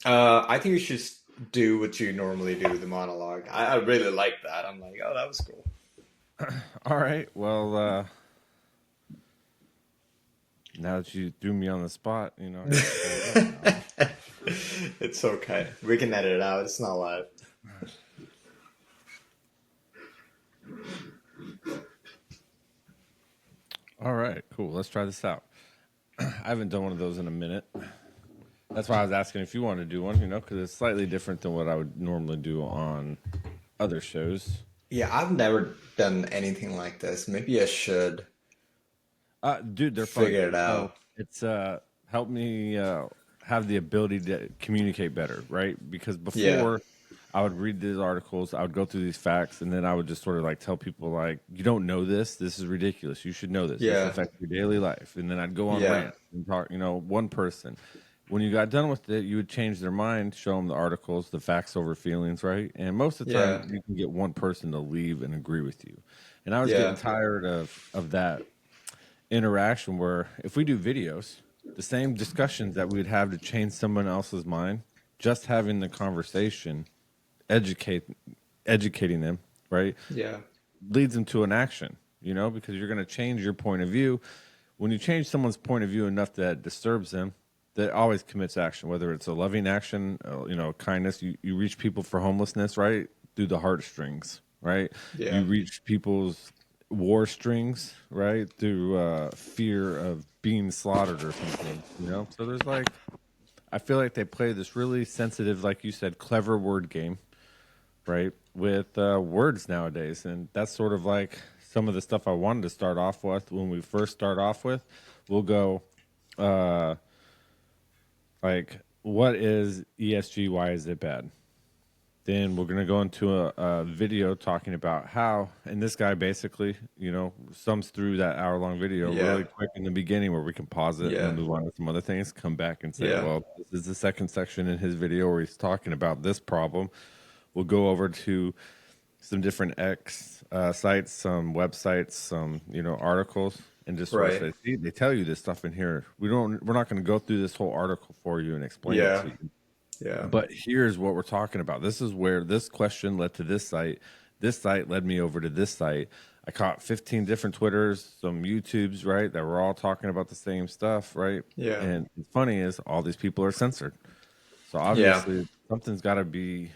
I think you should do what you normally do, the monologue. I really like that. I'm like, oh, that was cool. All right. Well, now that you threw me on the spot, I got to pull it up now. It's okay. We can edit it out. It's not live. All right. Cool. Let's try this out. I haven't done one of those in a minute. That's why I was asking if you want to do one, because it's slightly different than what I would normally do on other shows. Yeah, I've never done anything like this. Maybe I should Dude, they're fun. figure it So out. it's helped me have the ability to communicate better, right? Because Yeah, before I would read these articles, I would go through these facts, and then I would just sort of like tell people like, "You don't know this. This is ridiculous. You should know this. This yeah, affects your daily life." And then I'd go on yeah, rants and talk, one person. When you got done with it, you would change their mind, show them the articles, the facts over feelings, right? And most of the yeah, time, you can get one person to leave and agree with you. And I was getting yeah, tired of that interaction where if we do videos, the same discussions that we'd have to change someone else's mind, just having the conversation, educate educating them, right, yeah, leads them to an action, because you're going to change your point of view. When you change someone's point of view enough that it disturbs them, that always commits action, whether it's a loving action, kindness. You reach people for homelessness, right, through the heartstrings, right? yeah, You reach people's war strings, right, through fear of being slaughtered or something, So there's like, I feel like they play this really sensitive, like you said, clever word game, right, with words nowadays, and that's sort of like some of the stuff I wanted to start off with. When we first start off with, we'll go uh, like, what is ESG? Why is it bad? Then we're going to go into a video talking about how, and this guy basically, sums through that hour-long video yeah, really quick in the beginning where we can pause it and then yeah, move on to some other things, come back and say, yeah. well, this is the second section in his video where he's talking about this problem. We'll go over to some different X sites, some websites, some, articles, and just sort of Right. say, see, they tell you this stuff in here. We're not going to go through this whole article for you and explain it Yeah, to you, yeah, but here's what we're talking about. This is where this question led to this site. This site led me over to this site. I caught 15 different Twitters, some YouTubes, right, that were all talking about the same stuff, right? yeah, And the funny is, all these people are censored. So yeah, obviously, something's got to be,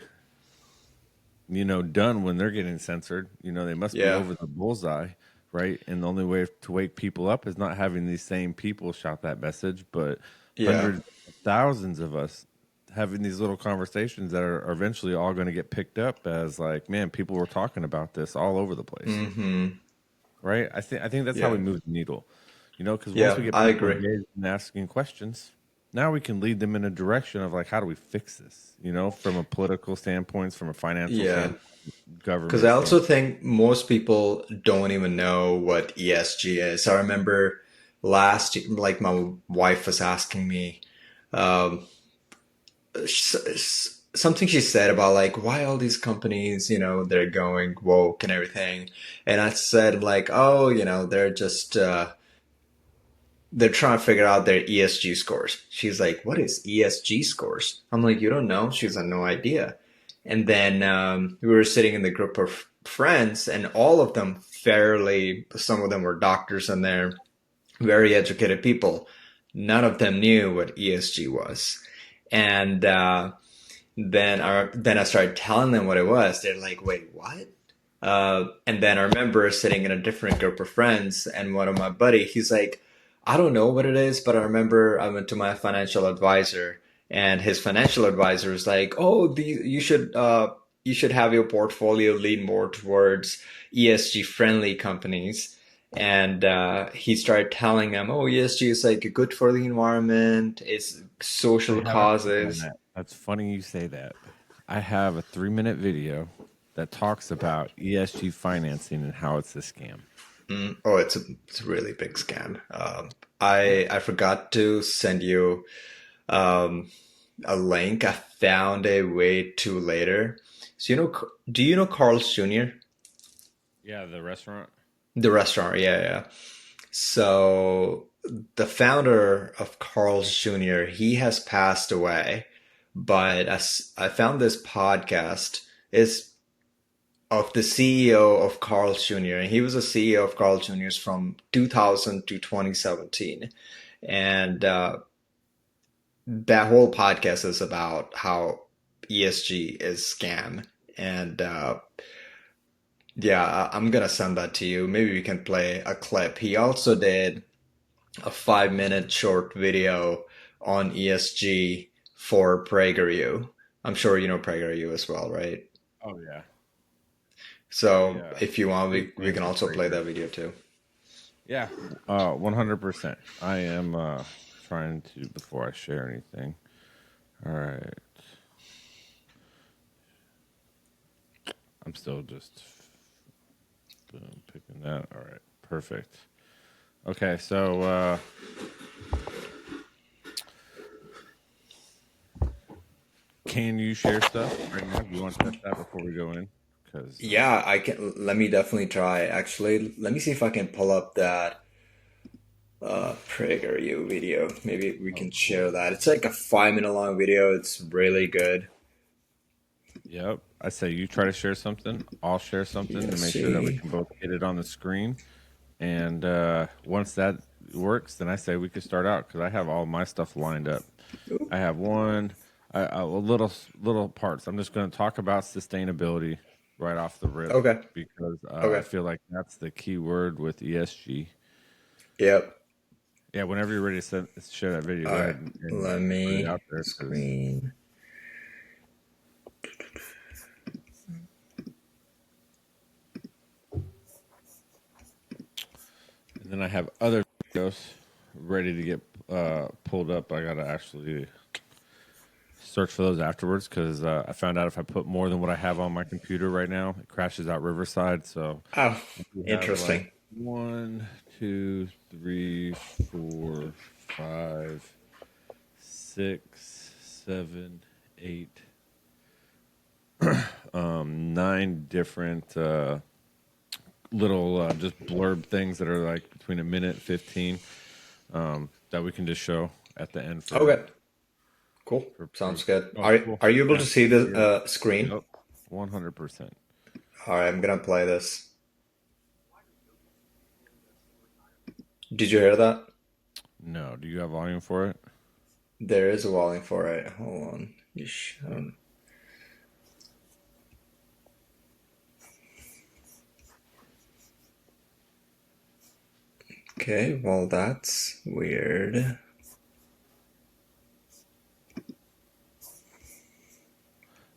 done when they're getting censored. They must be yeah, over the bullseye, right? And the only way to wake people up is not having these same people shout that message, but yeah. hundreds, thousands of us having these little conversations that are eventually all going to get picked up as like, man, people were talking about this all over the place, Mm-hmm. right? I think that's how we Yeah, move the needle, because once we yeah, get I people agree. engaged and asking questions, now we can lead them in a direction of like, how do we fix this, from a political standpoint, from a financial Yeah. standpoint, Because I government also standpoint. think most people don't even know what ESG is. I remember like my wife was asking me um, something she said about like why all these companies, they're going woke and everything. And I said like, oh, they're trying to figure out their ESG scores. She's like, what is ESG scores? I'm like, you don't know? She's like, no idea. And then we were sitting in the group of friends, and all of them some of them were doctors and they're very educated people. None of them knew what ESG was. And then I started telling them what it was. They're like, wait, what? And then I remember sitting in a different group of friends, and one of my buddy, he's like, I don't know what it is, but I remember I went to my financial advisor, and his financial advisor was like, "Oh, you should have your portfolio lean more towards ESG friendly companies." And he started telling them, "Oh, ESG is like good for the environment, it's I social have a video on causes." that. That's funny you say that. I have a 3-minute video that talks about ESG financing and how it's a scam. Oh, it's a really big scam. Yeah. I forgot to send you um, a link. I found a way to later. So do you know Carl's Jr., Yeah, the restaurant. the restaurant? Yeah, yeah. So the founder of Carl's Jr., he has passed away, but as I found this podcast is of the CEO of Carl's Jr. and he was a CEO of Carl's Jr.'s from 2000 to 2017, and that whole podcast is about how ESG is scam. And yeah, I'm gonna send that to you. Maybe we can play a clip. He also did a 5 minute short video on ESG for PragerU. I'm sure you know PragerU as well, right? Oh yeah, So if you want, big we fans can of also play Prager. that video too. Yeah, 100%. I am trying to before I share anything. All right, I'm still just boom, picking that. All right, perfect. Okay, so can you share stuff right now? Do you want to test that before we go in? Because Yeah, I can. Let me definitely try. Actually, let me see if I can pull up that PragerU video. Maybe we oh, can cool. share that. It's like a 5 minute long video. It's really good. Yep. I say you try to share something. I'll share something to Let's make sure that we see. can both get it on the screen. And once that works, then I say we could start out because I have all my stuff lined up. I have a little parts. I'm just going to talk about sustainability right off the rip Okay. because I Okay. feel like that's the key word with ESG. Yep. Yeah, whenever you're ready to share that video, All go right. ahead and Let put it me out there because. screen. And then I have other videos ready to get pulled up. I gotta actually search for those afterwards because I found out if I put more than what I have on my computer right now, it crashes out Riverside. So Oh, we have like interesting. 1, 2, 3, 4, 5, 6, 7, 8, 9 different little just blurb things that are like between a minute 15 that we can just show at the end Okay. Cool. for Sounds proof. good. Oh, cool. Are you able Yeah. to see the Here. screen? Yep. 100%. All right. I'm gonna play this. Did you hear that? No. Do you have volume for it? There is a volume for it. Hold on. Yeesh, Okay. Well, that's weird.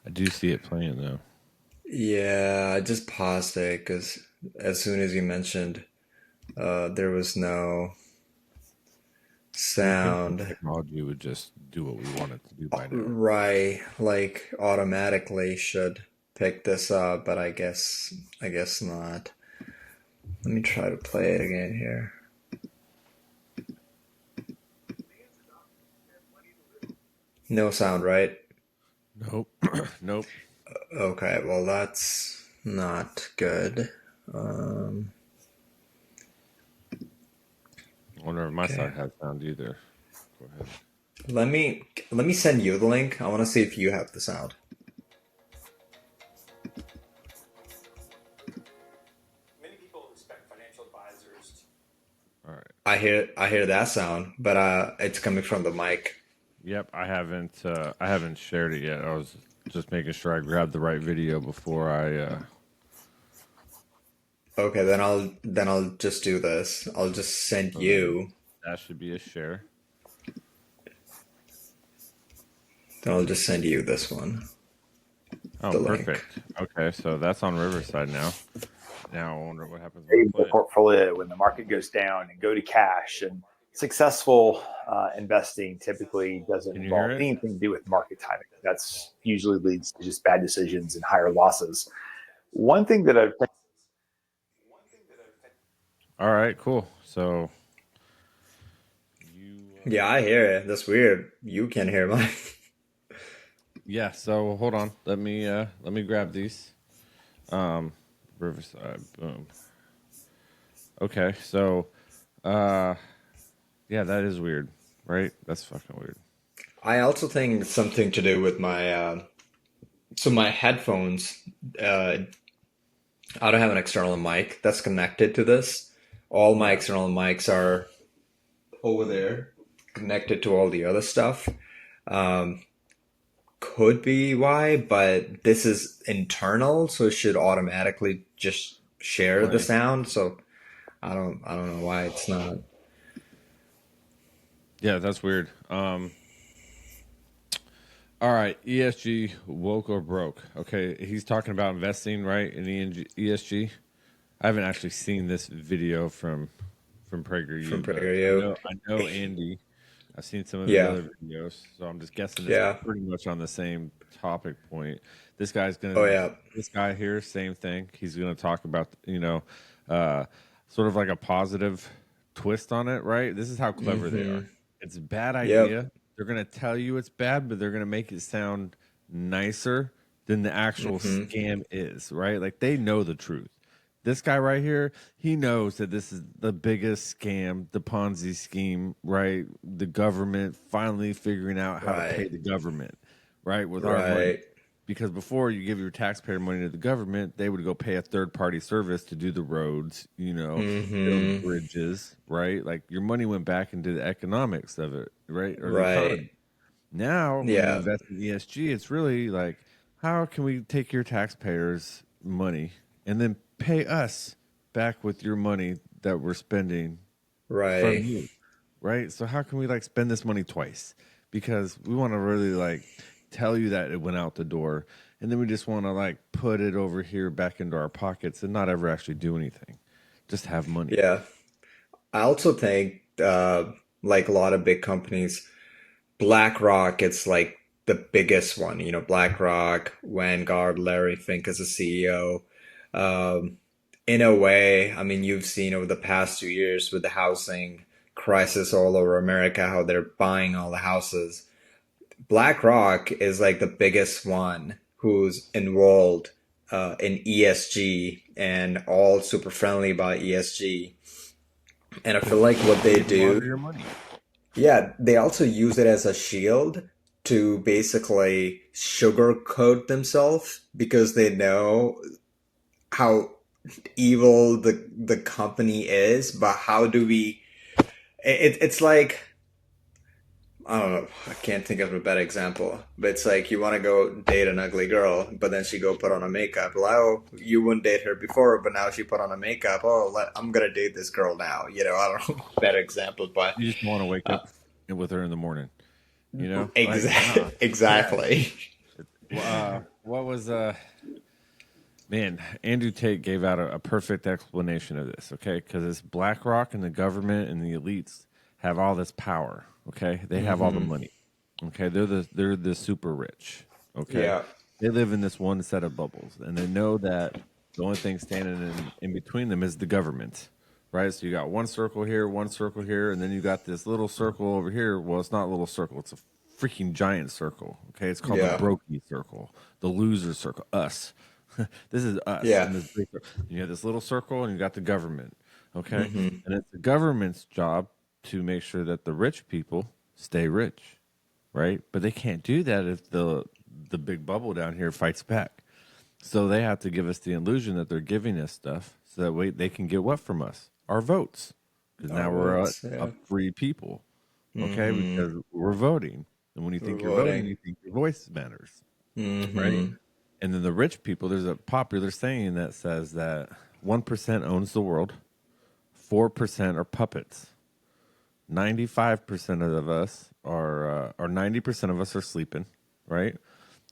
I do see it playing though. Yeah, I just paused it because as soon as you mentioned, there was no You think the sound. technology would just do what we want it to do by now? Right, like automatically should pick this up, but I guess not. Let me try to play it again here. No sound, right? Nope. Nope. Okay, well that's not good. Um, I wonder if my okay. side has sound either. Go ahead. Let me send you the link. I want to see if you have the sound. All right. I hear that sound, but it's coming from the mic. Yep. I haven't shared it yet. I was just making sure I grabbed the right video before I. Okay, then I'll just do this. I'll just send So then you. that should be a share. Then I'll just send you this one, Oh, the link. perfect. Okay, so that's on Riverside now. Now I wonder what happens when I Save play the it. portfolio when the market goes down and go to cash. And successful investing typically doesn't Can you hear involve it? anything to do with market timing. That's usually leads to just bad decisions and higher losses. One thing that I've All right, cool. So you, Yeah, I hear it. That's weird. You can't hear mine. yeah. So hold on. Let me grab these. Um, Riverside. Boom. Okay, so uh, yeah, that is weird, right? That's fucking weird. I also think something to do with my so my headphones. Uh, I don't have an external mic that's connected to this. All my Yeah. external mics are over there, connected to all the other stuff. Um, could be why, but this is internal, so it should automatically just share the Play. sound. So I don't know why it's not. Yeah, that's weird. All right, ESG, woke or broke. Okay, he's talking about investing, right, in ESG. I haven't actually seen this video from From PragerU, but PragerU. I know Andy. I've seen some of his Yeah, other videos, so I'm just guessing it's yeah. pretty much on the same topic point. Oh yeah. This guy here, same thing. He's gonna talk about, uh, sort of like a positive twist on it, right? This is how clever they Mm-hmm. are. It's a bad Yep. idea. They're gonna tell you it's bad, but they're gonna make it sound nicer than the actual Mm-hmm. scam is, right? Like they know the truth. This guy right here, he knows that this is the biggest scam, the Ponzi scheme, right? The government finally figuring out how to pay Right. the government, right? With our money. Right. Because before you give your taxpayer money to the government, they would go pay a third party service to do the roads, build Mm-hmm. bridges, right? Like your money went back into the economics of it, right? Or the Right. economy. Now, when you Yeah. invest in ESG, it's really like, how can we take your taxpayers' money and then pay us back with your money that we're spending from Right. you, right? So how can we like spend this money twice? Because we want to really like tell you that it went out the door, and then we just want to like put it over here back into our pockets and not ever actually do anything, just have money. Yeah. I also think like a lot of big companies, BlackRock, it's like the biggest one. You know, BlackRock, Vanguard, Larry Fink is a CEO. Um, in a way, I mean, you've seen over the past 2 years with the housing crisis all over America, how they're buying all the houses. BlackRock is like the biggest one who's involved in ESG and all super friendly about ESG. And I feel Because like what they they launder do, your money. yeah, they also use it as a shield to basically sugarcoat themselves because they know how evil the company is. But how do we? It's like I don't know. I can't think of a better example, but it's like you want to go date an ugly girl, but then she go put on a makeup. Like, oh, you wouldn't date her before, but now she put on a makeup. Oh, I'm gonna date this girl now. You know, I don't know better example, but You just want to wake uh, up with her in the morning, like nah. Yeah. exactly. What was Man, Andrew Tate gave out a perfect explanation of this, okay? Because it's BlackRock and the government and the elites have all this power, okay? They have all the Hmm. money, okay? They're the super rich, okay? Yeah. They live in this one set of bubbles, and they know that the only thing standing in between them is the government, right? So you got one circle here, and then you got this little circle over here. Well, it's not a little circle; it's a freaking giant circle, okay? It's called the Yeah. Brokey circle, the loser circle, us. This is us Yeah. in this big you have this little circle and you got the government, okay? Hmm. And it's the government's job to make sure that the rich people stay rich, right? But they can't do that if the big bubble down here fights back. So they have to give us the illusion that they're giving us stuff so that way they can get what from us? Our votes. Because Our now we're votes. a Yeah. free people, okay? Hmm. Because we're voting. And when you We're think you're voting, voting. you think your voice matters, right? Hmm. And then the rich people, there's a popular saying that says that 1% owns the world, 4% are puppets, 95% of us are, or 90% of us are sleeping, right?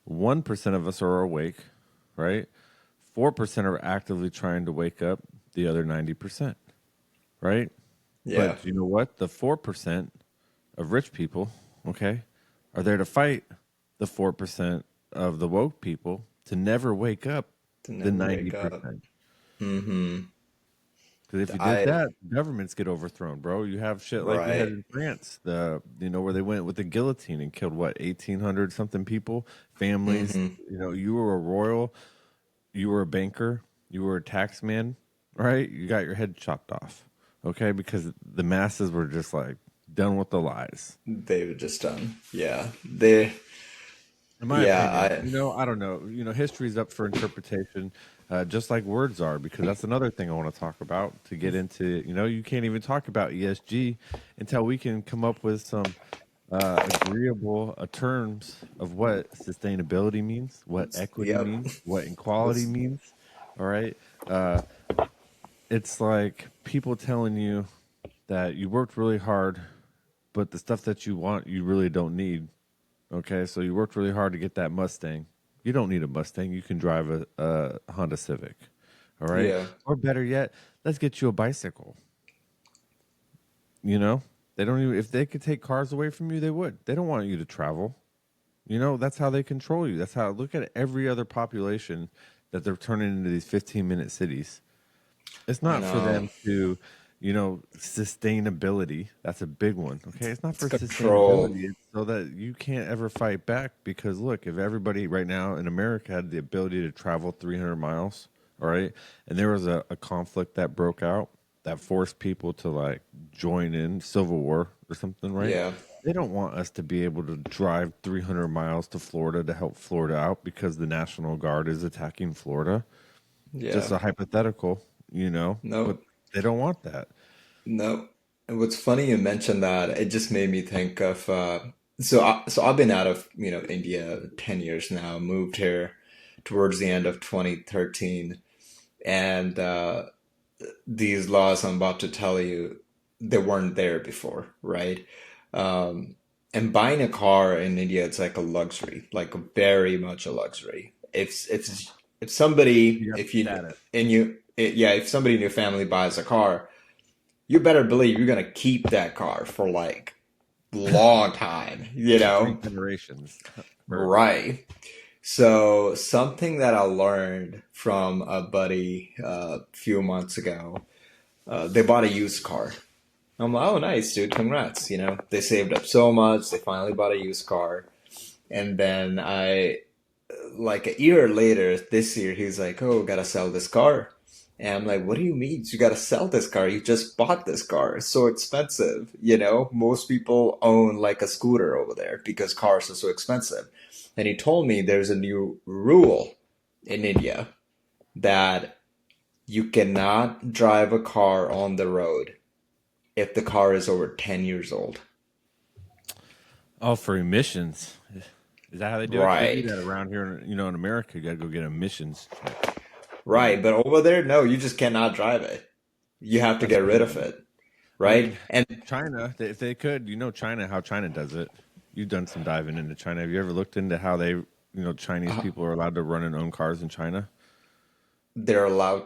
1% of us are awake, right? 4% are actively trying to wake up the other 90%, right? Yeah. But you know what? The 4% of rich people, okay, are there to fight the 4% of the woke people to never wake up To the never wake up. 90%. Hmm. Because if you did I that, governments get overthrown, bro. You have shit like we had right. in France, where they went with the guillotine and killed what 1,800 something people, families. Hmm. You were a royal, you were a banker, you were a taxman, right? You got your head chopped off, okay? Because the masses were just like done with the lies. They were just done. Yeah. They, In my yeah, opinion, I don't know. History is up for interpretation, just like words are, because that's another thing I want to talk about. To get into, you can't even talk about ESG until we can come up with some agreeable terms of what sustainability means, what equity yep. means, what equality What's, means. All right. Uh, it's like people telling you that you worked really hard, but the stuff that you want, you really don't need. Okay, so you worked really hard to get that Mustang. You don't need a Mustang. You can drive a Honda Civic. All right. yeah. Or better yet, let's get you a bicycle. You know, they don't even, if they could take cars away from you, they would. They don't want you to travel. That's how they control you. That's how, look at every other population that they're turning into these 15-minute cities. It's I not for know. them to, sustainability. That's a big one. Okay. It's not It's for control. sustainability. It's so that you can't ever fight back because look, if everybody right now in America had the ability to travel 300 miles, all right, and there was a conflict that broke out that forced people to like join in civil war or something, right? Yeah. They don't want us to be able to drive 300 miles to Florida to help Florida out because the National Guard is attacking Florida. Just Yeah. a hypothetical, but Nope. they don't want that. Nope. And what's funny you mentioned that, it just made me think of so I've been out of, India 10 years now, moved here towards the end of 2013, and these laws I'm about to tell you, they weren't there before, right? Um, and buying a car in India, it's like a luxury, like very much a luxury. If somebody, You got if you status. and you, yeah, if somebody in your family buys a car, you better believe you're gonna keep that car for like long time, Three generations. For Right. So something that I learned from a buddy a few months ago, they bought a used car. I'm like, oh, nice, dude, congrats. They saved up so much, they finally bought a used car. And then like a year later, this year, he's like, oh, gotta sell this car. And I'm like, what do you mean you gotta sell this car? You just bought this car. It's so expensive. Most people own like a scooter over there because cars are so expensive. And he told me there's a new rule in India that you cannot drive a car on the road if the car is over 10 years old. oh, for emissions. Is that how they do it? 'Cause they do Right. that around here, in America. You got to go get emissions check. Right. But over there, no, you just cannot drive it. You have to That's get rid of crazy. it. I Right. mean, And China, if they could, China, how China does it. You've done some diving into China. Have you ever looked into how Chinese uh, people are allowed to run and own cars in China? they're allowed.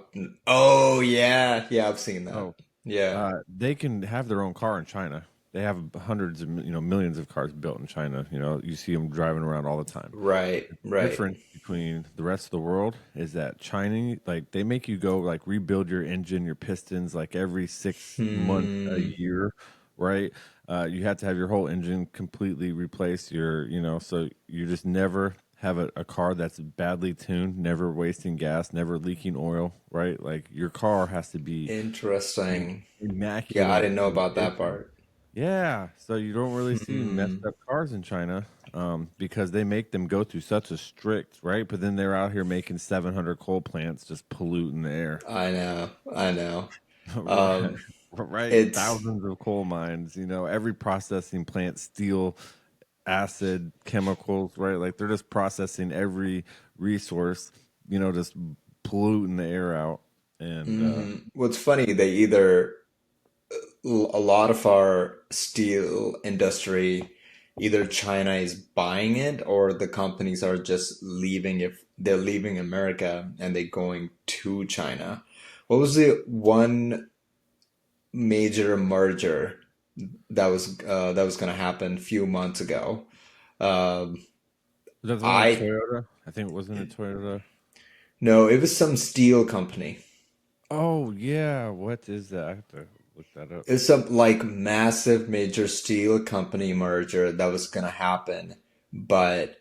Oh, yeah. Yeah, I've seen that. Oh, Yeah. they can have their own car in China. They have hundreds of millions of cars built in China. You see them driving around all the time. Right. Right. Difference between the rest of the world is that China, like they make you go like rebuild your engine, your pistons like every 6 months, a Hmm. year, right? You have to have your whole engine completely replaced. So you just never have a car that's badly tuned, never wasting gas, never leaking oil, right? Like your car has to be Interesting. Yeah, I immaculate didn't know about that condition. part. Yeah, so you don't really see messed Hmm. up cars in China, because they make them go through such a strict, right? But then they're out here making 700 coal plants just polluting the air. I know. I know. Right, Um, right. it's Thousands of coal mines, every processing plant steal acid, chemicals, right? Like they're just processing every resource, just polluting the air out. And what's funny, they either a lot of our steel industry, either China is buying it or the companies are just leaving, if they're leaving America and they're going to China. What was the one major merger that was going to happen a few months ago? Um, that's the one with I Toyota. I think it wasn't a Toyota. No, it was some steel company. Oh yeah, what is that? I have to look that up. It's some like massive major steel company merger that was going to happen, but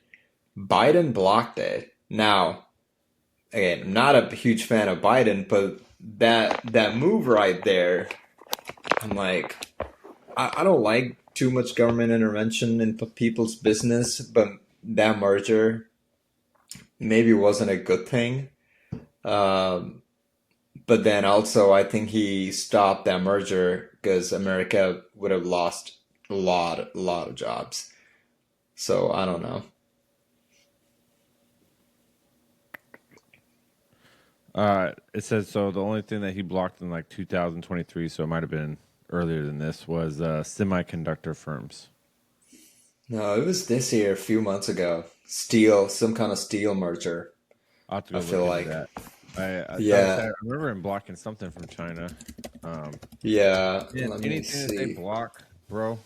Biden blocked it. Now, again, I'm not a huge fan of Biden, but that move right there, I'm like, I don't like too much government intervention in people's business, but that merger maybe wasn't a good thing. Um, but then also, I think he stopped that merger because America would have lost a lot of jobs. So I don't know. It says so. The only thing that he blocked in like 2023, so it might have been earlier than this, was semiconductor firms. No, it was this year, a few months ago. Steel, some kind of steel merger. I'll have to I go look feel into like. that. I Yeah, remember him blocking something from China. Um, yeah. yeah, Let me anything that they see. block, bro,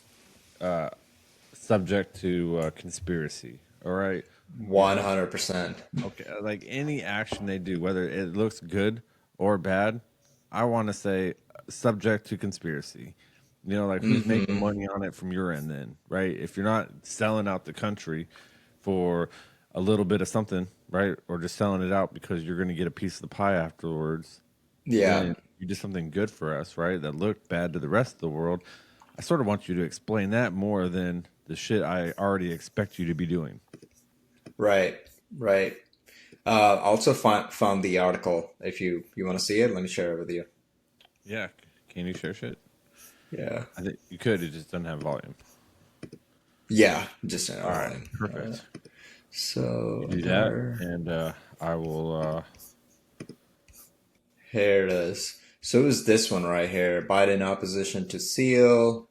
uh, subject to conspiracy. All right, you know. 100%. Okay, like any action they do, whether it looks good or bad, I want to say subject to conspiracy. You know, like who's making Hmm. money on it from your end then, right? If you're not selling out the country for a little bit of something, right? Or just selling it out because you're going to get a piece of the pie afterwards, Yeah, then you did something good for us, right? That looked bad to the rest of the world. I sort of want you to explain that more than the shit I already expect you to be doing. right, right. Also found the article. If you want to see it, let me share it with you. Yeah. Can you share shit? Yeah, I think you could. It just doesn't have volume. yeah. Just in a All right. volume. Perfect. You So do that, there, and I will. here it is. So it was this one right here. Biden opposition to seal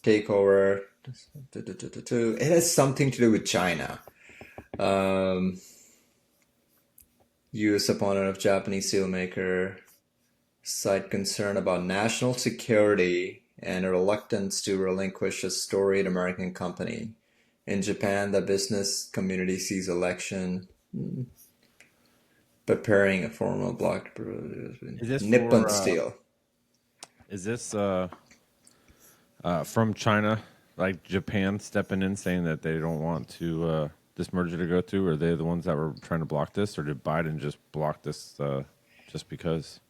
takeover. It has something to do with China. Um, U.S. opponent of Japanese steelmaker cite concern about national security and a reluctance to relinquish a storied American company. In Japan, the business community sees election preparing a formal block Is this Nippon for? Steel. Is this from China? Like Japan stepping in saying that they don't want to this merger to go through? Are they the ones that were trying to block this, or did Biden just block this just because?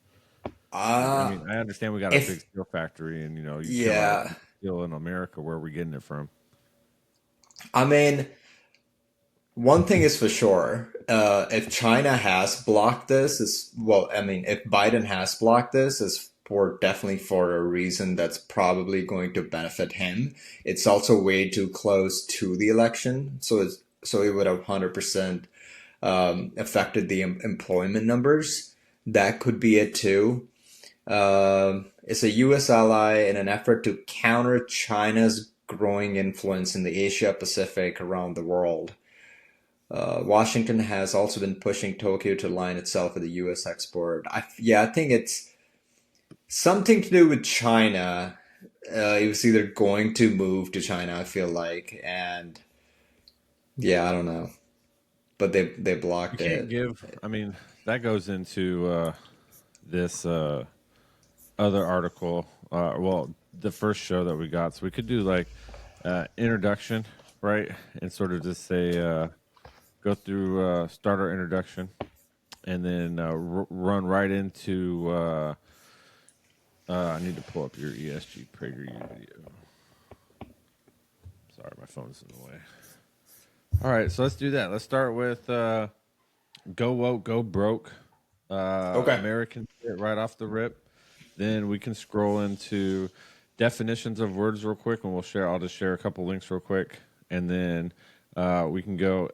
I Uh mean, I understand we got a big if steel factory, and you care about yeah, steel in America. Where are we getting it from? I mean, one thing is for sure. If China has blocked this, is well, I mean, if Biden has blocked this, is for definitely for a reason that's probably going to benefit him. It's also way too close to the election, so it would have 100% affected the employment numbers. That could be it too. It's a U.S. ally in an effort to counter China's growing influence in the Asia Pacific around the world. Washington has also been pushing Tokyo to align itself with the U.S. export. Yeah, I think it's something to do with China. It was either going to move to China, I feel like, and yeah, I don't know, but they You blocked can't it. give. I mean, that goes into this other article. Well, the first show that we got, so we could do like introduction, right, and sort of just say go through start our introduction, and then run right into. I need to pull up your ESG PragerU video. Sorry, my phone's in the way. All right, so let's do that. Let's start with go woke, go broke. Okay. American shit right off the rip. Then we can scroll into definitions of words real quick, and we'll share. I'll just share a couple links real quick, and then we can go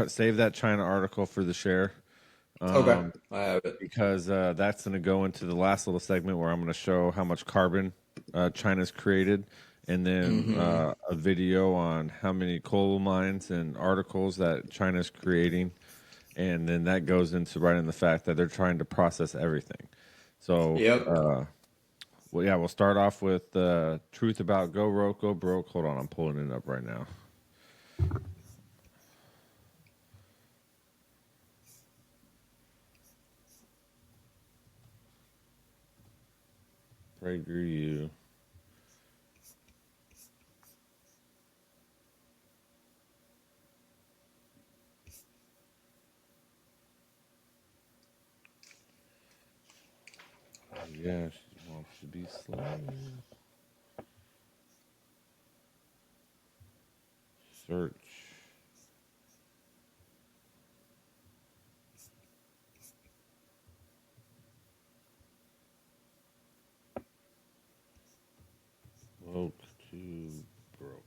save that China article for the share Okay. I have it. because that's going to go into the last little segment where I'm going to show how much carbon China's created, and then Hmm. a video on how many coal mines and articles that China's creating, and then that goes into right in the fact that they're trying to process everything. So, Yep. well, yeah, we'll start off with the truth about go broke, go broke. Hold on, I'm pulling it up right now. PragerU. Yeah, she wants to be slow. Search. Woke to broke.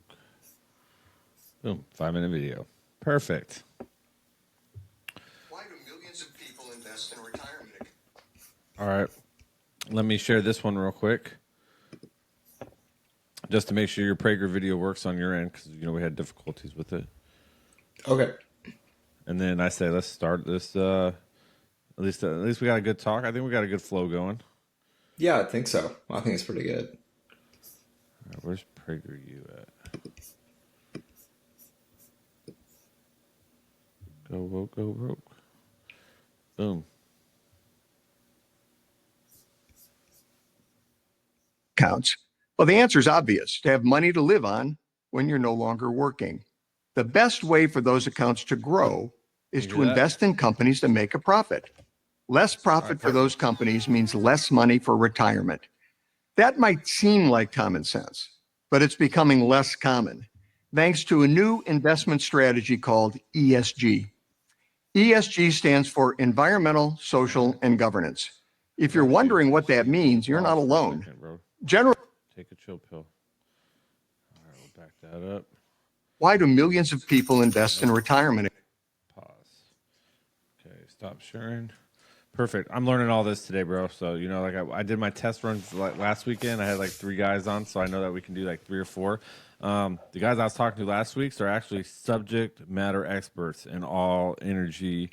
Boom. 5-minute video. Perfect. Why do millions of people invest in retirement? All right. Let me share this one real quick. Just to make sure your Prager video works on your end, because we had difficulties with it. Okay. And then I say, let's start this. At least we got a good talk. I think we got a good flow going. Yeah, I think so. I think it's pretty good. All right, where's PragerU at? Go woke, go broke. Boom. Counts. Well, the answer is obvious: to have money to live on when you're no longer working. The best way for those accounts to grow is You to hear that? invest in companies that make a profit. Less profit for those companies means less money for retirement. That might seem like common sense, but it's becoming less common thanks to a new investment strategy called ESG. ESG stands for Environmental, Social, and Governance. If you're wondering what that means, you're not alone. Generally, Take a chill pill. All right, we'll back that up. why do millions of people invest in retirement? Pause. Okay, stop sharing. Perfect. I'm learning all this today, bro. So, like I did my test runs last weekend. I had like 3 guys on, so I know that we can do like 3 or 4. The guys I was talking to last week are actually subject matter experts in all energy.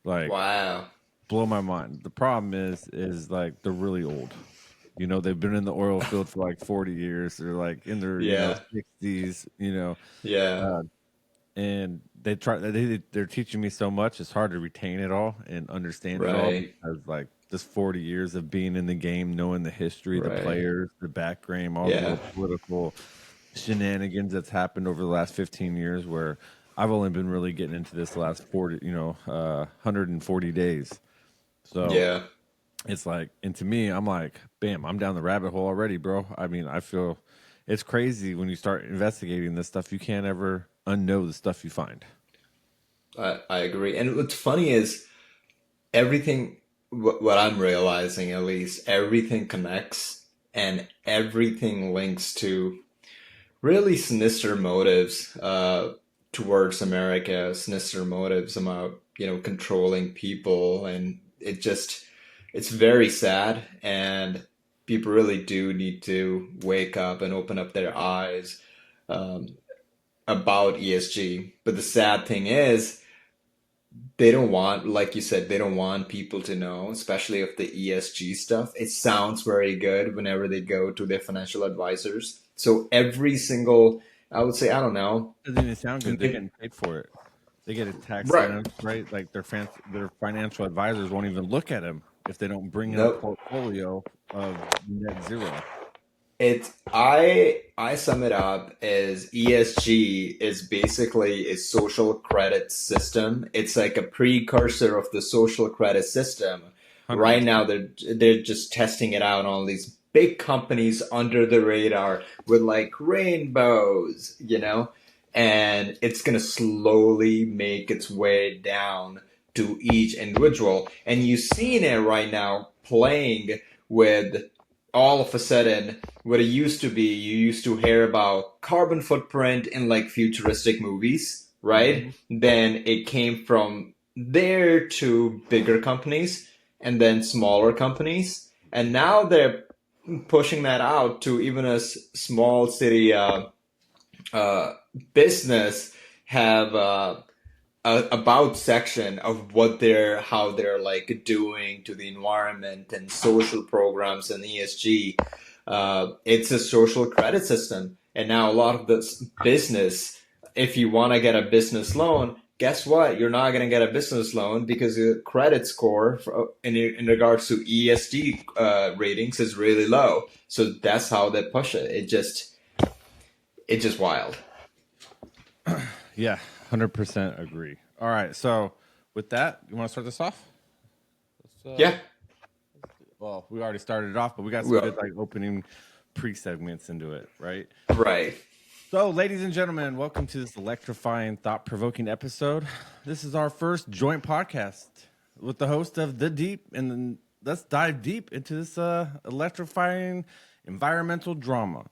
Like, Wow. blow my mind. The problem is like they're really old. They've been in the oil field for like 40 years. They're like in their Yeah. 60s. Yeah. And they're teaching me so much. It's hard to retain it all and understand it all, Right. because like this 40 years of being in the game, knowing the history, the Right. players, the background, all the Yeah. little political shenanigans that's happened over the last 15 years, where I've only been really getting into this the last 140 days. So Yeah. it's like, and to me, I'm like, bam, I'm down the rabbit hole already, bro. I mean, I feel it's crazy when you start investigating this stuff. You can't ever unknow the stuff you find. I agree. And what's funny is everything, what I'm realizing at least, everything connects and everything links to really sinister motives towards America, sinister motives about, controlling people. And it's very sad. And people really do need to wake up and open up their eyes um, about ESG. But the sad thing is, they don't want, like you said, they don't want people to know, especially of the ESG stuff. It sounds very good whenever they go to their financial advisors. So every single, I would say, I don't know. Doesn't even sound good. They're getting paid for it. They get a tax Right. incentive, right? Like their financial advisors won't even look at them if they don't bring in a Nope. portfolio of net zero. I sum it up as ESG is basically a social credit system. It's like a precursor of the social credit system. 100%. Right now they're just testing it out on all these big companies under the radar with like rainbows, and it's gonna slowly make its way down to each individual. And you've seen it right now playing with all of a sudden what it used to be. You used to hear about carbon footprint in like futuristic movies, right? Then it came from there to bigger companies and then smaller companies. And now they're pushing that out to even a small city business have about section of how they're like doing to the environment and social programs and ESG. It's a social credit system, and now a lot of this business, if you want to get a business loan, guess what? You're not going to get a business loan because the credit score in regards to ESG ratings is really low. So that's how they push it. It's just wild. Yeah, 100% agree. All right, so with that, you want to start this off? Yeah. Well, we already started it off, but we got some Well, good like opening pre-segments into it, right? right. So, ladies and gentlemen, welcome to this electrifying, thought-provoking episode. This is our first joint podcast with the host of The Deep, and then let's dive deep into this electrifying environmental drama.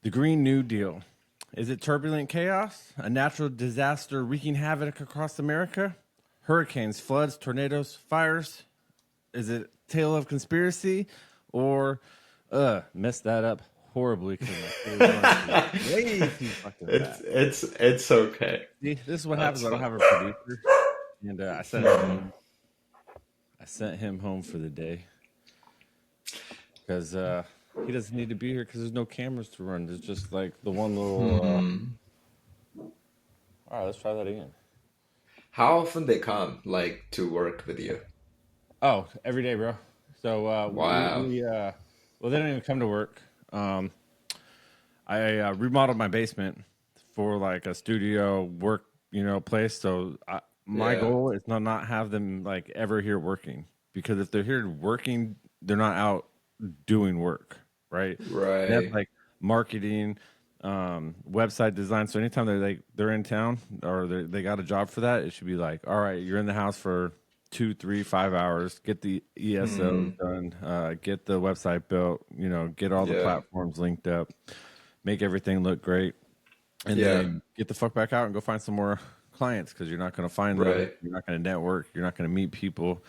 The Green New Deal. Is it turbulent chaos? A natural disaster wreaking havoc across America? Hurricanes, floods, tornadoes, fires? Is it tale of conspiracy? Or messed that up horribly because way too fucking bad. It's okay. See, this is what happens when I don't have a producer. And I sent him home for the day because he doesn't need to be here because there's no cameras to run. There's just like the one little. All right, let's try that again. How often they come like to work with you? Oh, every day, bro. So Wow. well, they don't even come to work. I remodeled my basement for like a studio work, place. So my Yeah. goal is to not have them like ever here working, because if they're here working, they're not out doing work, right? Right. That's like marketing, website design. So anytime they're in town or they got a job for that, it should be like, all right, you're in the house for 2, 3, 5 hours, get the ESO done, get the website built, get all the Yeah. platforms linked up, make everything look great, and Yeah. then get the fuck back out and go find some more clients, because you're not going to find them, Right. you're not going to network, you're not going to meet people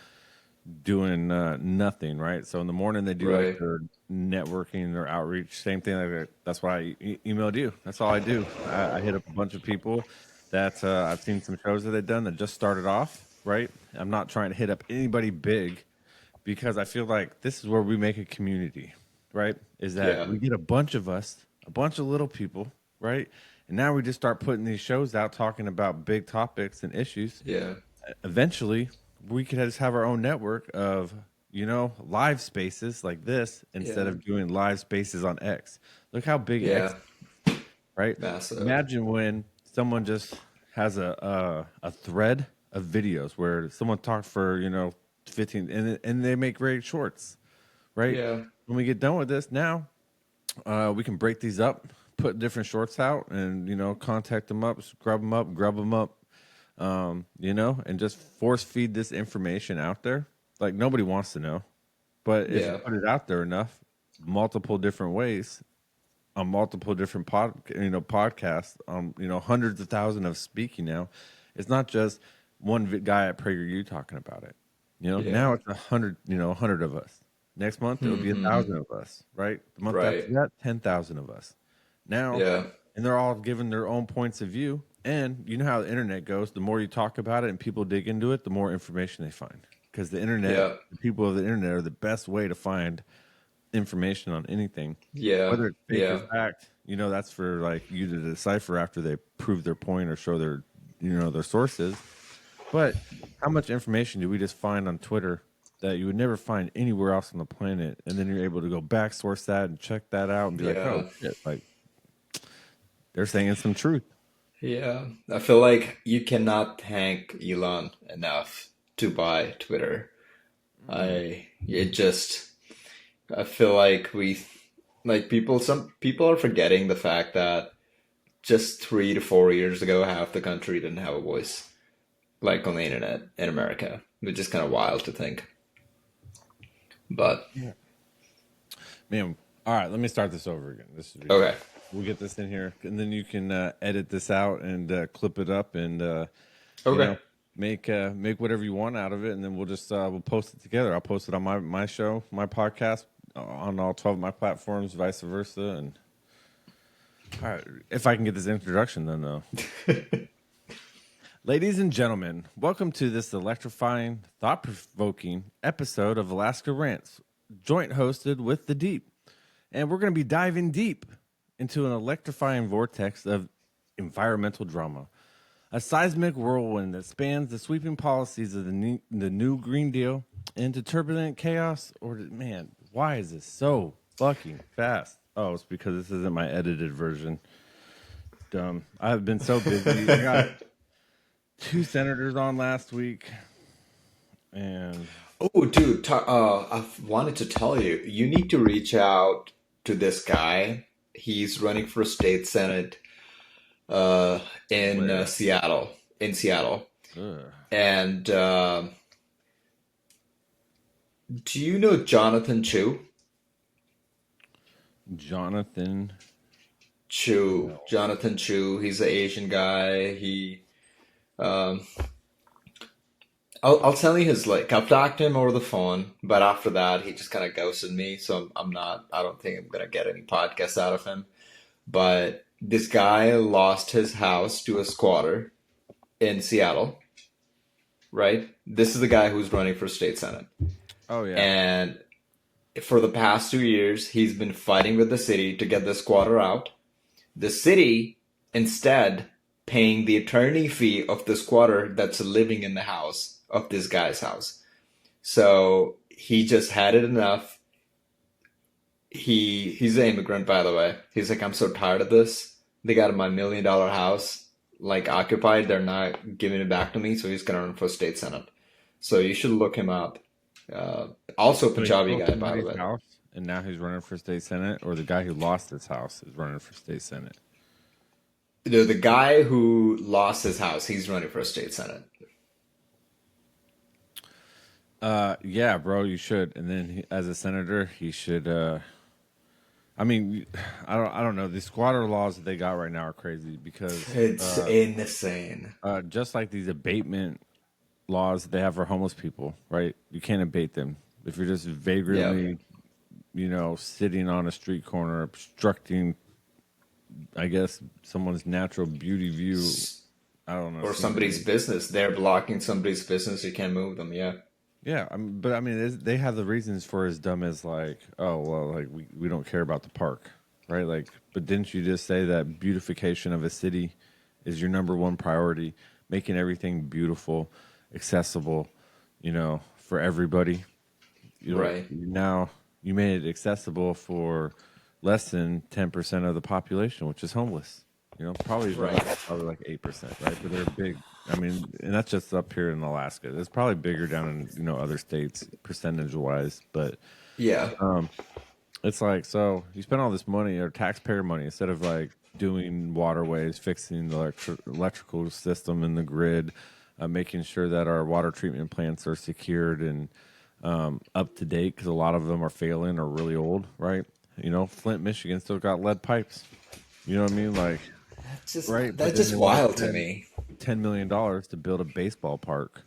doing nothing, right? So in the morning they do like Right. their networking, their outreach, same thing. Like that's why I emailed you. That's all I do. I hit up a bunch of people that I've seen some shows that they've done that just started off, right? I'm not trying to hit up anybody big, because I feel like this is where we make a community, right? Is that Yeah. we get a bunch of us, a bunch of little people, right? And now we just start putting these shows out talking about big topics and issues. Yeah. Eventually we could just have our own network of live spaces like this, instead Yeah. of doing live spaces on X. Look how big Yeah. X, right? Massive. Imagine when someone just has a thread of videos where someone talked for 15, and they make great shorts, right? Yeah. When we get done with this, now we can break these up, put different shorts out, and contact them up, grub them up, and just force feed this information out there. Like, nobody wants to know, but if Yeah. you put it out there enough, multiple different ways, on multiple different podcasts, hundreds of thousands of speaking now. It's not just one guy at PragerU talking about it. Yeah. Now it's 100 of us. Next month it'll be 1,000 of us, right? The month Right. after that, 10,000 of us. Now, Yeah. and they're all giving their own points of view. And you know how the internet goes. The more you talk about it and people dig into it, the more information they find. Because the internet, Yeah. the people of the internet are the best way to find information on anything. Yeah. Whether it's fake Yeah. or fact, that's for like you to decipher after they prove their point or show their, their sources. But how much information do we just find on Twitter that you would never find anywhere else on the planet? And then you're able to go back source that and check that out and be like, Yeah. oh shit, like they're saying some truth. Yeah. I feel like you cannot thank Elon enough to buy Twitter. I feel like some people are forgetting the fact that just 3 to 4 years ago, half the country didn't have a voice, like on the internet in America, which is kind of wild to think. But Man, all right, let me start this over again. This is okay. We'll get this in here, and then you can edit this out and clip it up and Okay. make whatever you want out of it, and then we'll just we'll post it together. I'll post it on my show, my podcast, on all 12 of my platforms, vice versa. And all right, if I can get this introduction, then though. Ladies and gentlemen, welcome to this electrifying, thought-provoking episode of AlaskanRants, joint hosted with The Deep. And we're going to be diving deep into an electrifying vortex of environmental drama, a seismic whirlwind that spans the sweeping policies of the new Green Deal into turbulent chaos. Man, why is this so fucking fast? Oh, it's because this isn't my edited version. Dumb. I've been so busy. I got 2 senators on last week, and Oh, dude, I wanted to tell you, you need to reach out to this guy He's running for state senate in Where? Seattle. In Seattle. Ugh. And do you know Jonathan Chu? Jonathan. Chu. No. Jonathan Chu. He's an Asian guy. Um, I'll tell you his like. I've talked to him over the phone, but after that, he just kind of ghosted me. So I'm not. I don't think I'm gonna get any podcasts out of him. But this guy lost his house to a squatter in Seattle, right? This is the guy who's running for state senate. Oh yeah. And for the past 2 years, he's been fighting with the city to get the squatter out. The city, instead, paying the attorney fee of the squatter that's living in the house of this guy's house. So he just had it enough. He's an immigrant, by the way. He's like, I'm so tired of this. They got my $1 million house like occupied. They're not giving it back to me. So he's gonna run for state senate. So you should look him up. Also So he Punjabi built guy, by the somebody's way. house, and now he's running for state senate, or the guy who lost his house is running for state senate. The guy who lost his house, he's running for state senate. Yeah, bro, you should. And then as a senator, he should. I mean, I don't know. The squatter laws that they got right now are crazy because It's insane. just like these abatement laws that they have for homeless people, right? You can't abate them if you're just vagrantly, sitting on a street corner obstructing, I guess, someone's natural beauty view. I don't know. Or somebody's business. They're blocking somebody's business. You can't move them. Yeah. Yeah, but I mean, they have the reasons for as dumb as like, oh well, like we don't care about the park, right? Like, but didn't you just say that beautification of a city is your number one priority, making everything beautiful, accessible, for everybody? Right. Now you made it accessible for less than 10% of the population, which is homeless. Probably Right. probably like 8%, right? But they're big. I mean, and that's just up here in Alaska. It's probably bigger down in other states percentage wise, but Yeah. it's like, so you spend all this money or taxpayer money instead of like doing waterways, fixing the electrical system and the grid, making sure that our water treatment plants are secured and up to date, because a lot of them are failing or really old, right? Flint, Michigan still got lead pipes. You know what I mean? Like, right? But That's then just they want wild to me. $10 million to build a baseball park.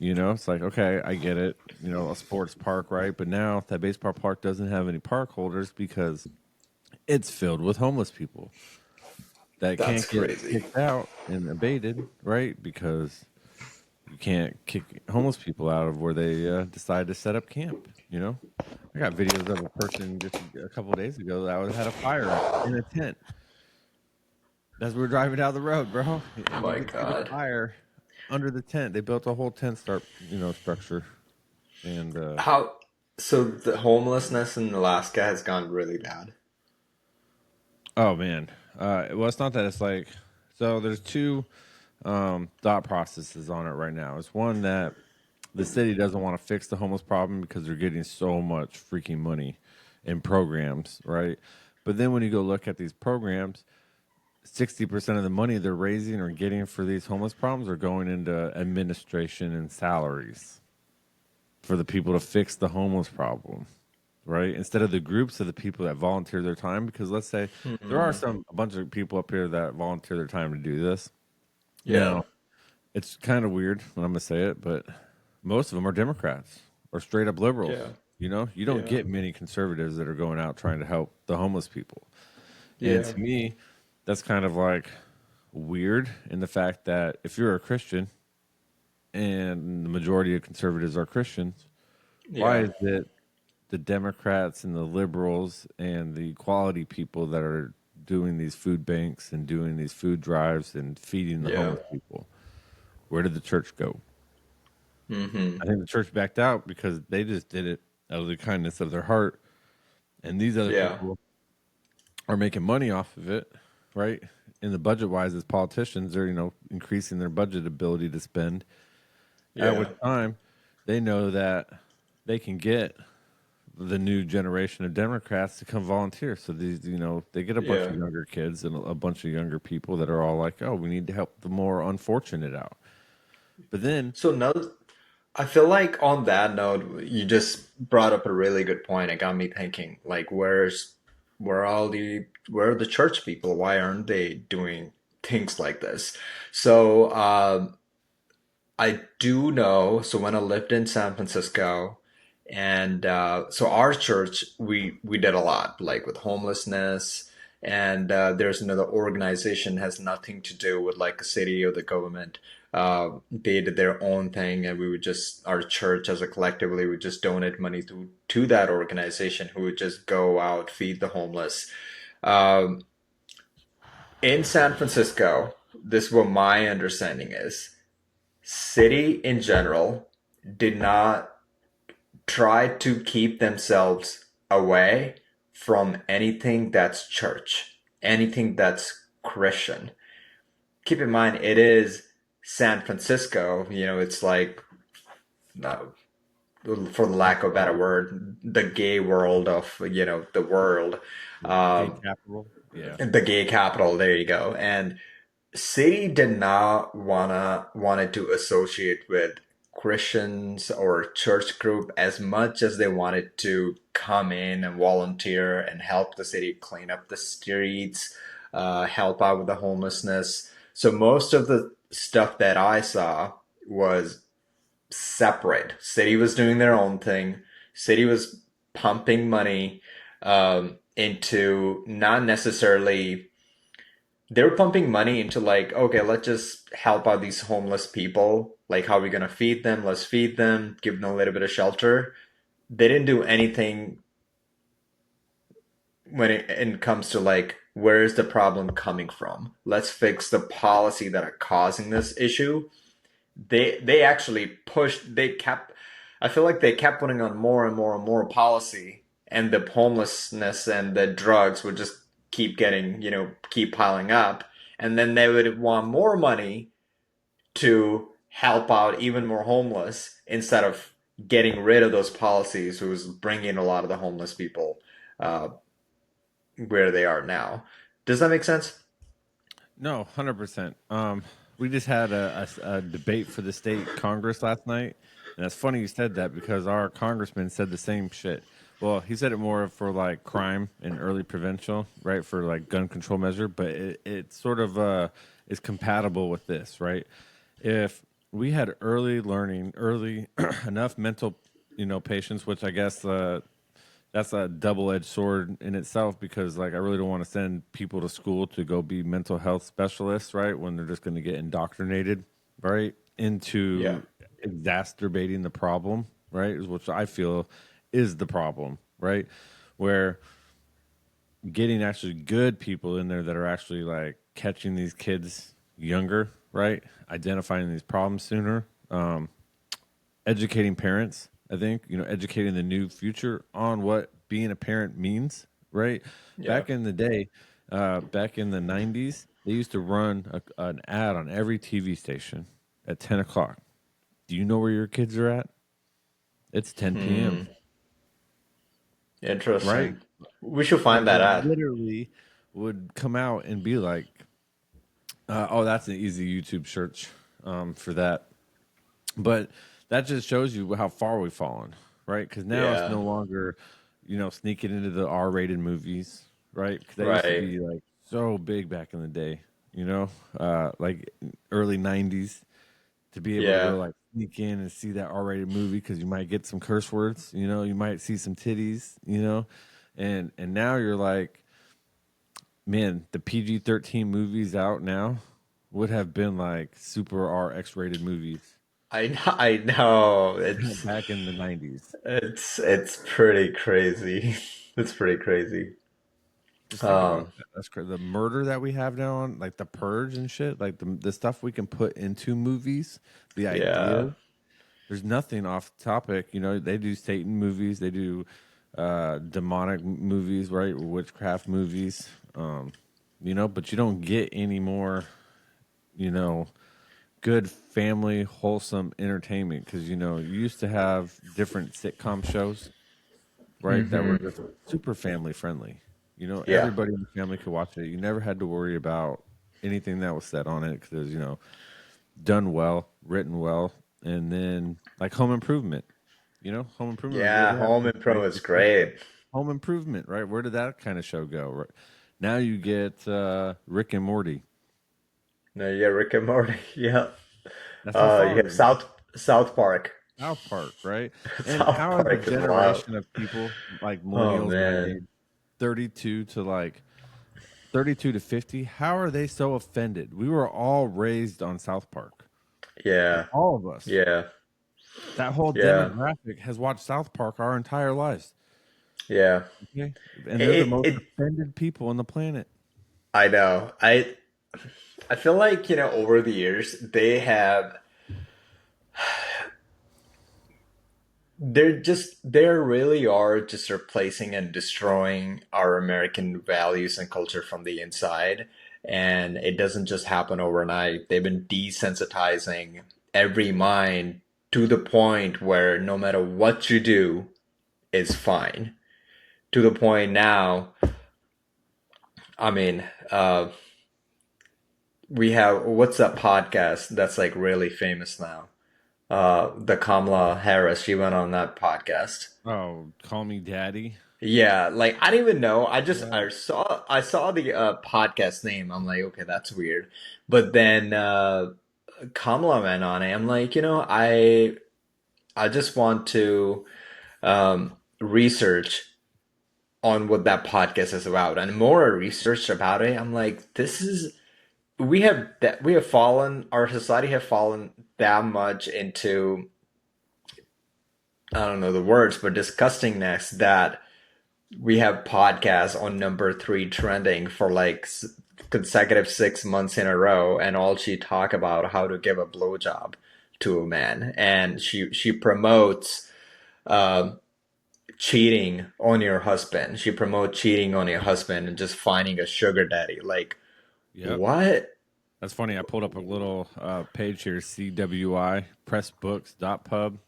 It's like, okay, I get it. A sports park, right? But now that baseball park doesn't have any park holders because it's filled with homeless people that That's can't get crazy. kicked out and abated, right? Because you can't kick homeless people out of where they decide to set up camp. I got videos of a person just a couple of days ago that had a fire in a tent. As we were driving down the road, bro. Oh my You could see the God. fire under the tent. They built a whole tent structure. And So the homelessness in Alaska has gone really bad. oh man. Well, it's not that. It's like, so there's two thought processes on it right now. It's one that the city doesn't want to fix the homeless problem because they're getting so much freaking money in programs, right? But then when you go look at these programs, 60% of the money they're raising or getting for these homeless problems are going into administration and salaries for the people to fix the homeless problem, right? Instead of the groups of the people that volunteer their time, because let's say there are a bunch of people up here that volunteer their time to do this. Yeah. Now, it's kind of weird when I'm going to say it, but most of them are Democrats or straight up liberals. Yeah. You don't Yeah. get many conservatives that are going out trying to help the homeless people. Yeah. And to me, that's kind of like weird in the fact that if you're a Christian and the majority of conservatives are Christians, why is it the Democrats and the liberals and the equality people that are doing these food banks and doing these food drives and feeding the homeless people? Where did the church go? Mm-hmm. I think the church backed out because they just did it out of the kindness of their heart. And these other people are making money off of it, right? In the budget wise, as politicians, they're, increasing their budget ability to spend. At which time they know that they can get the new generation of Democrats to come volunteer. So these, they get a bunch Yeah. of younger kids and a bunch of younger people that are all like, "Oh, we need to help the more unfortunate out." But then, So now, I feel like on that note, you just brought up a really good point. It got me thinking, like, where are the church people? Why aren't they doing things like this? So, I do know. So when I lived in San Francisco, and so our church, we did a lot, like with homelessness, and there's another organization has nothing to do with like a city or the government. They did their own thing, and we would just our church as a collectively would just donate money to that organization who would just go out feed the homeless. Um, in San Francisco, this is what my understanding is city in general did not try to keep themselves away from anything that's church, anything that's Christian. Keep in mind, it is San Francisco. It's like, uh, for the lack of a better word, the gay world of, the world. gay Um, capital, yeah, the gay capital, there you go. And city did not wanted to associate with Christians or church group as much as they wanted to come in and volunteer and help the city clean up the streets, help out with the homelessness. So most of the stuff that I saw was separate. City was doing their own thing. City was pumping money into not necessarily they were pumping money into like, okay, let's just help out these homeless people. Like, how are we gonna feed them? Let's feed them, give them a little bit of shelter. They didn't do anything when it comes to like, where is the problem coming from? Let's fix the policy that are causing this issue. They actually pushed. They kept. I feel like they kept putting on more and more and more policy, and the homelessness and the drugs would just keep getting, keep piling up, and then they would want more money to help out even more homeless instead of getting rid of those policies, who was bringing a lot of the homeless people uh, where they are now. Does that make sense? no, 100%. We just had a debate for the state Congress last night, and it's funny you said that because our congressman said the same shit. Well, he said it more for like crime and early prevention, right? For like gun control measure, but it sort of is compatible with this, right? If we had early learning, early enough mental, patients, which I guess that's a double-edged sword in itself because like I really don't want to send people to school to go be mental health specialists, right? When they're just going to get indoctrinated, right, Yeah. into exacerbating the problem, right? Which I feel is the problem, right? Where getting actually good people in there that are actually like catching these kids younger, right? Identifying these problems sooner, educating parents. I think educating the new future on what being a parent means. Right Yeah. back in the day, back in the '90s, they used to run an ad on every TV station at 10 o'clock. Do you know where your kids are at? It's 10 p.m. Hmm. Right? Interesting. We should find And that they ad. literally would come out and be like, "Oh, that's an easy YouTube search for that." But that just shows you how far we've fallen, right? Because now it's Yeah. no longer, sneaking into the R-rated movies, right? 'Cause that used to Right. be like so big back in the day, like early '90s, to be able to Yeah. go like sneak in and see that R-rated movie because you might get some curse words, you might see some titties, and now you're like, man, the PG-13 movies out now would have been like super X-rated movies I know. back in the '90s. It's pretty crazy. It's pretty crazy. Just think about Um, that. That's crazy. The murder that we have now on like the purge and shit, like the stuff we can put into movies, the idea. yeah. There's nothing off topic. They do Satan movies, they do demonic movies, right? Witchcraft movies. But you don't get any more, you know, good family wholesome entertainment because you used to have different sitcom shows, right? That were just super family friendly. Yeah. Everybody in the family could watch it. You never had to worry about anything that was said on it because it was, done well, written well, and then like Home Improvement. Home Improvement. Where Yeah, did that Home take place? Improvement is great. Home Improvement, right? Where did that kind of show go? Right? Now you get Rick and Morty. No, yeah, Rick and Morty. Yeah. That's how You far have South Park. South Park, right? And South how is a Park is wild. generation of people like Oh millennials, my man. age, 32 to 50, how are they so offended? We were all raised on South Park. Like Yeah. all of us. Yeah. That whole Yeah. demographic has watched South Park our entire lives. Yeah. Okay? And they're the It, most it offended people on the planet. I know. I feel like, over the years they really are just replacing and destroying our American values and culture from the inside. And it doesn't just happen overnight. They've been desensitizing every mind to the point where no matter what you do, it's fine. To the point now, I mean, we have what's that podcast that's like really famous now? The Kamala Harris, she went on that podcast. Oh, call me daddy. Yeah, like I didn't even know. Yeah. I saw the podcast name. I'm like, okay, that's weird. But then Kamala went on it. I'm like, I just want to research on what that podcast is about. And the more I researched about it, I'm like, we have fallen, our society have fallen that much into, I don't know the words, but disgustingness that we have podcasts on number three trending for like consecutive 6 months in a row, and all she talk about how to give a blowjob to a man, and she promotes um cheating on your husband. She promotes cheating on your husband and just finding a sugar daddy. Like Yep. what? That's funny. I pulled up a little page here, CWI, pressbooks.pub.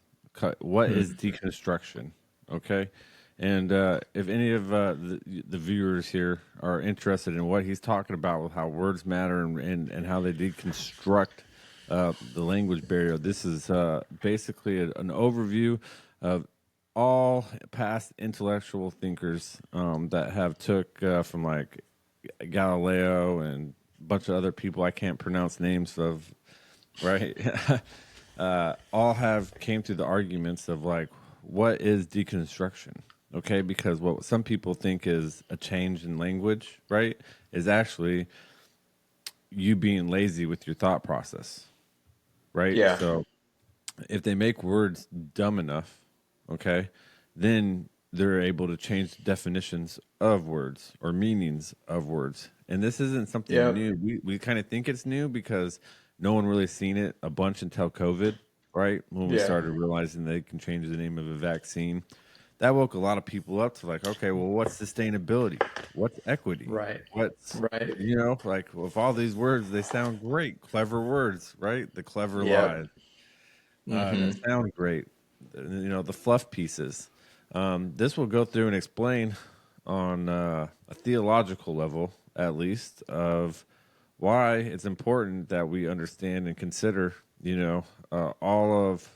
What is deconstruction? Okay. And if any of the viewers here are interested in what he's talking about with how words matter and how they deconstruct the language barrier, this is basically an overview of all past intellectual thinkers that have took from like Galileo and a bunch of other people I can't pronounce names of, right? All have came to the arguments of like, what is deconstruction? Okay, because what some people think is a change in language, right, is actually you being lazy with your thought process, right? Yeah. So if they make words dumb enough, okay, then they're able to change definitions of words or meanings of words. And this isn't something Yep. new. We kind of think it's new because no one really seen it a bunch until COVID, right? When we Yeah. started realizing they can change the name of a vaccine. That woke a lot of people up to like, okay, well, what's sustainability? What's equity? Right. What's, Right. like with all these words, they sound great, clever words, right? The clever Yep. lies that Hmm. sound great. The fluff pieces. This will go through and explain on a theological level, at least, of why it's important that we understand and consider, all of,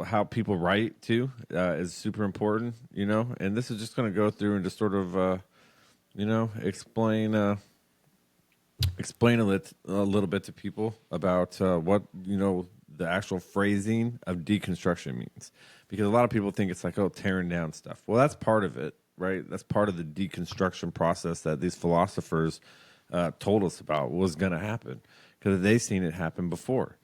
how people write too is super important, and this is just going to go through and just sort of, explain a little bit to people about what the actual phrasing of deconstruction means, because a lot of people think it's like, oh, tearing down stuff. Well, that's part of it, right? That's part of the deconstruction process that these philosophers told us about was going to happen because they've seen it happen before,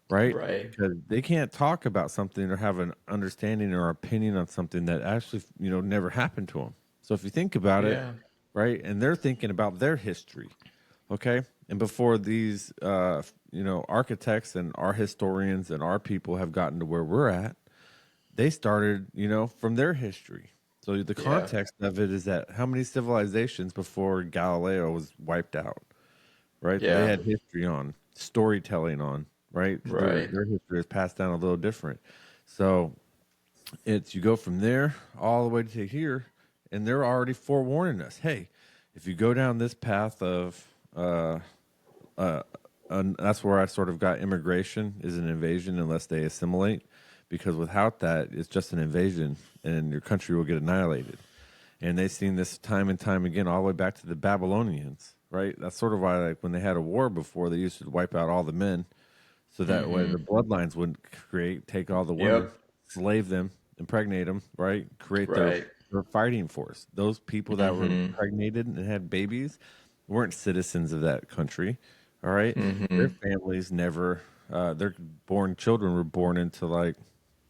right? Right. Because they can't talk about something or have an understanding or opinion on something that actually never happened to them. So if you think about it, Yeah. right, and they're thinking about their history. Okay. And before these, architects and our historians and our people have gotten to where we're at, they started, from their history. So the Yeah. context of it is that how many civilizations before Galileo was wiped out, right? They Yeah. had history on, storytelling on, right? Right. Their history is passed down a little different. So It's you go from there all the way to here, and they're already forewarning us. Hey, if you go down this path of, and that's where I sort of got immigration is an invasion unless they assimilate, because without that, it's just an invasion, and your country will get annihilated. And they've seen this time and time again, all the way back to the Babylonians, right? That's sort of why, like, when they had a war before, they used to wipe out all the men, so that way the bloodlines wouldn't take all the women, Yep. slave them, impregnate them, right? Create Right. their fighting force. Those people that were impregnated and had babies weren't citizens of that country, all right? Their families never, their born children were born into like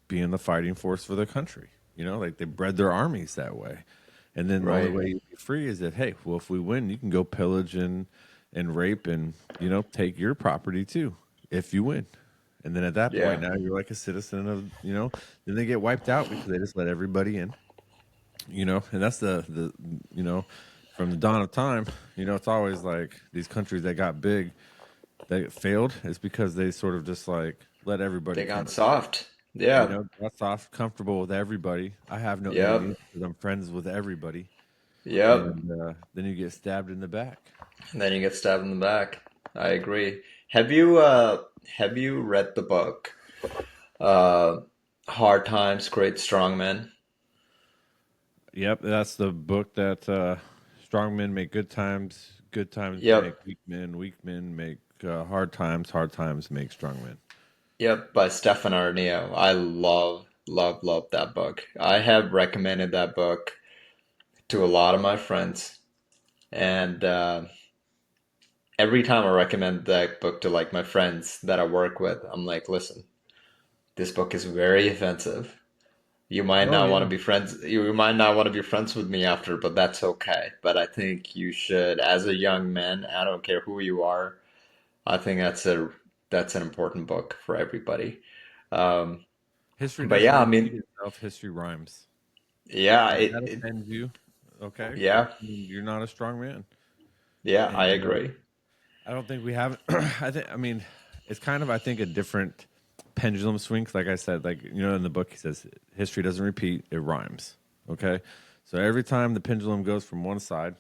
being the fighting force for their country. You know, like they bred their armies that way. And then the only Right. way you be free is that, hey, well, if we win, you can go pillage and rape and, you know, take your property too if you win. And then at that Yeah. point, now you're like a citizen of, you know, then they get wiped out because they just let everybody in, you know, and that's the you know, from the dawn of time, you know, it's always like these countries that got big, that failed, is because they sort of just like let everybody They come got in. soft. You Yeah. know, got soft, comfortable with everybody. I have no Yep. enemies because I'm friends with everybody. Yep. And then you get stabbed in the back. And then you get stabbed in the back. I agree. Have you read the book uh Hard Times, Great Strong Men? Yep, that's the book that strong men make good times make Yep. weak men make hard times make strong men. Yep, by Stefan Arneo. I love that book. I have recommended that book to a lot of my friends, and every time I recommend that book to like my friends that I work with, I'm like, listen, this book is very offensive. You might Oh not want to yeah. be friends. You might not want to be friends with me after, but that's okay. But I think you should, as a young man, I don't care who you are. I think that's an important book for everybody. Um, History but doesn't yeah, I repeat mean, itself, history rhymes. yeah, And if that offends you, okay, yeah, you're not a strong man. yeah, I And agree. I don't think we have. I mean, it's kind of, I think, a different pendulum swing. 'Cause like I said, like, you know, in the book, he says history doesn't repeat; it rhymes. Okay, so every time the pendulum goes from one side,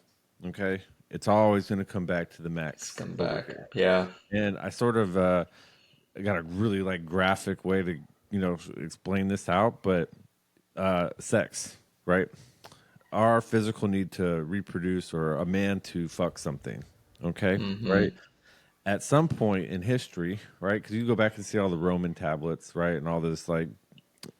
okay, it's always going to come back to the Let's max come over back. here. Yeah, And I sort of got a really like graphic way to, you know, explain this out, but sex, right? Our physical need to reproduce, or a man to fuck something, okay, right? At some point in history, right? Because you go back and see all the Roman tablets, right, and all this like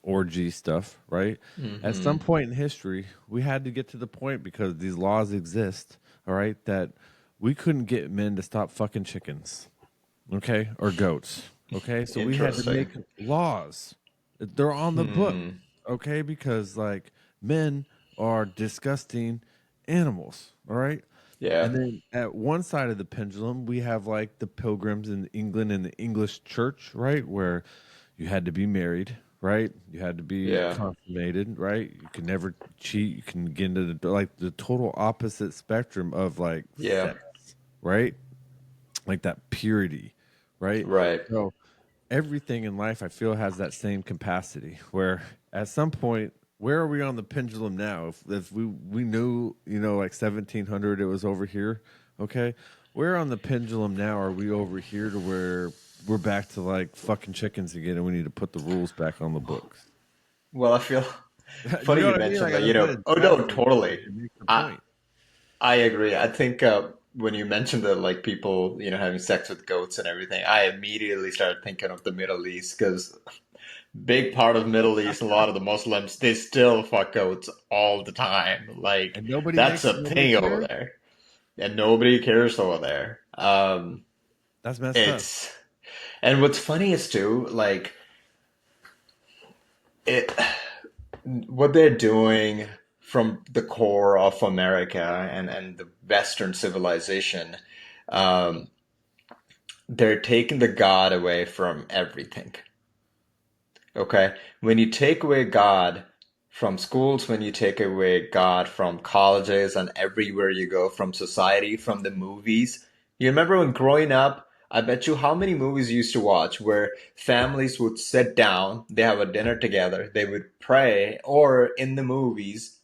orgy stuff, right? At some point in history, we had to get to the point, because these laws exist, all right, that we couldn't get men to stop fucking chickens, okay, or goats, okay. So we had to interesting. make laws. They're on the book, okay, because like men are disgusting animals, all right. Yeah, And then at one side of the pendulum, we have like the pilgrims in England and the English church, right? Where you had to be married, right? You had to be yeah, consummated, right? You can never cheat. You can get into like the total opposite spectrum of like yeah, sex, right? Like that purity, right? right. So everything in life, I feel, has that same capacity, where at some point, where are we on the pendulum now? If we knew, you know, like 1700 it was over here, okay, where on the pendulum now are we over here to where we're back to like fucking chickens again, and we need to put the rules back on the books? Well, I feel You funny know you what I mean? mentioned Like, that, I said it oh no, drastically, but totally. it makes the I point. I agree. I think when you mentioned that, like people, having sex with goats and everything, I immediately started thinking of the Middle East because big part of Middle East, a lot of the Muslims, they still fuck goats all the time. Like And that's a nobody thing over cares. there, and nobody cares over there. That's messed up. It's and what's funny is too, like it. What they're doing from the core of America and the Western civilization, um, they're taking the God away from everything. Okay? When you take away God from schools, when you take away God from colleges and everywhere you go, from society, from the movies. You remember when growing up, I bet you how many movies you used to watch where families would sit down, they have a dinner together, they would pray, or in the movies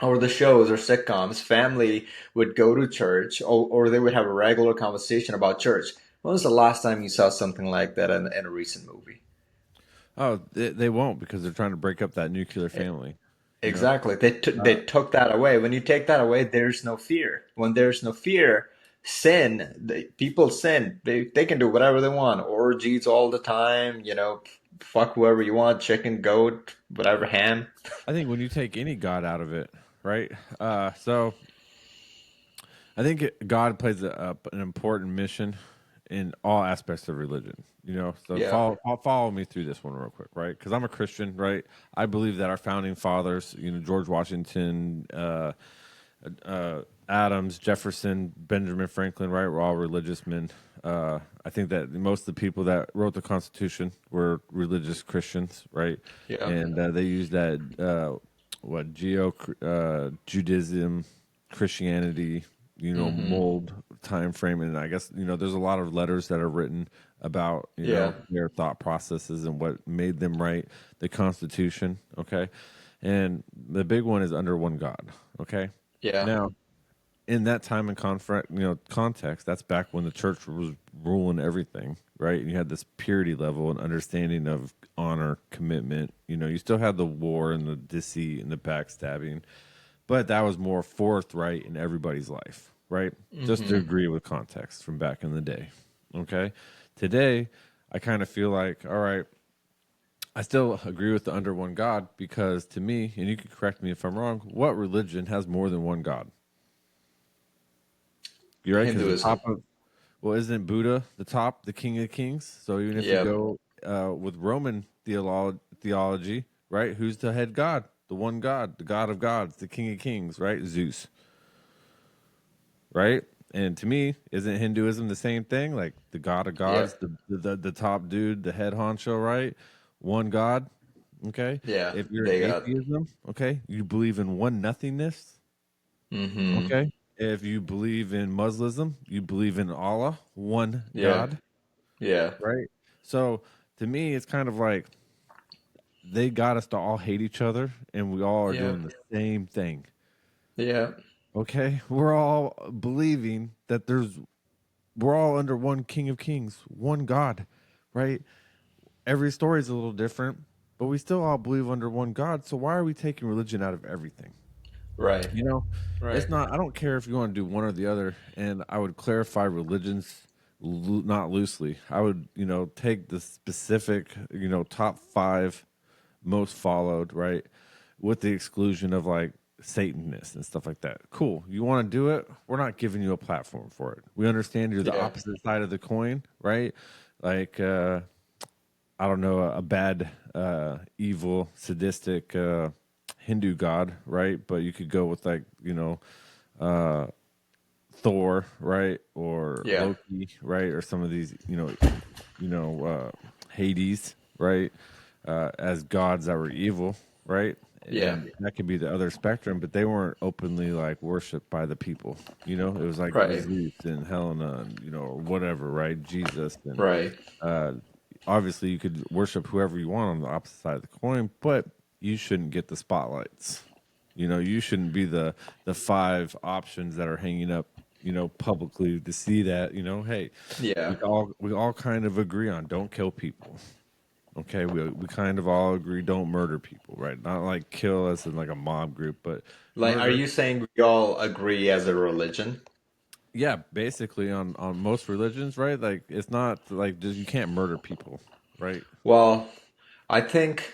or the shows or sitcoms, family would go to church, or they would have a regular conversation about church. When was the last time you saw something like that in a recent movie? Oh, they won't because they're trying to break up that nuclear family. You know, Exactly. They uh, took that away. When you take that away, there's no fear. When there's no fear, people sin. They can do whatever they want. Orgies all the time, fuck whoever you want, chicken, goat, whatever, ham. I think when you take any God out of it, right? So I think God plays an important mission in all aspects of religion. So Yeah. follow me through this one real quick, right? Because I'm a Christian, right? I believe that our founding fathers, George Washington, Adams, Jefferson, Benjamin Franklin, right, were all religious men. I think that most of the people that wrote the Constitution were religious Christians, right? Yeah. And they used that Judaism, Christianity, Hmm. mold time frame, and I guess there's a lot of letters that are written about Yeah. their thought processes and what made them write the Constitution. Okay, and the big one is under one God. Okay, Yeah. now in that time and context, that's back when the church was ruling everything, right? And you had this purity level and understanding of honor, commitment. You still had the war and the deceit and the backstabbing, but that was more forthright in everybody's life, right? Just to Hmm. agree with context from back in the day. Okay. Today, I kind of feel like, all right, I still agree with the under one God because to me, and you can correct me if I'm wrong, what religion has more than one God? You're right, because the Hinduism. top of, well, isn't Buddha the top, the king of kings? So even if you Yep. go with Roman theology, right? Who's the head god? The one God, the God of gods, the king of kings, right? Zeus, right? And to me, isn't Hinduism the same thing? Like the God of gods, Yep. the top dude, the head honcho, right? One God. Okay. Yeah. If you're in They got. atheism, okay, you believe in one nothingness. Hmm. Okay. If you believe in Muslim, you believe in Allah, one Yeah. God, Yeah. right? So to me, it's kind of like they got us to all hate each other and we all are Yeah. doing the same thing. Yeah. Okay. We're all believing that we're all under one King of Kings, one God, right? Every story is a little different, but we still all believe under one God. So why are we taking religion out of everything? Right. You know, Right. it's not, I don't care if you want to do one or the other. And I would clarify religions not loosely. I would, take the specific, top five most followed, right? With the exclusion of like Satanists and stuff like that. Cool. You want to do it? We're not giving you a platform for it. We understand you're the Yeah. opposite side of the coin, right? Like, I don't know, a bad, evil, sadistic Hindu god, right? But you could go with like, uh, Thor, right, or Yeah. Loki, right, or some of these, Hades, right, as gods that were evil, right, Yeah. and that could be the other spectrum, but they weren't openly like worshipped by the people. It was like Right. Zeus and Helena, and, or whatever, right, Jesus, and Right. uh, obviously you could worship whoever you want on the opposite side of the coin, but you shouldn't get the spotlights. You shouldn't be the five options that are hanging up, publicly to see that, hey, Yeah. we all kind of agree on don't kill people. Okay, we kind of all agree don't murder people, right? Not like kill us in like a mob group, but Like, are murder. you saying we all agree as a religion? Yeah, basically on most religions, right? Like it's not like just you can't murder people, right? Well, I think.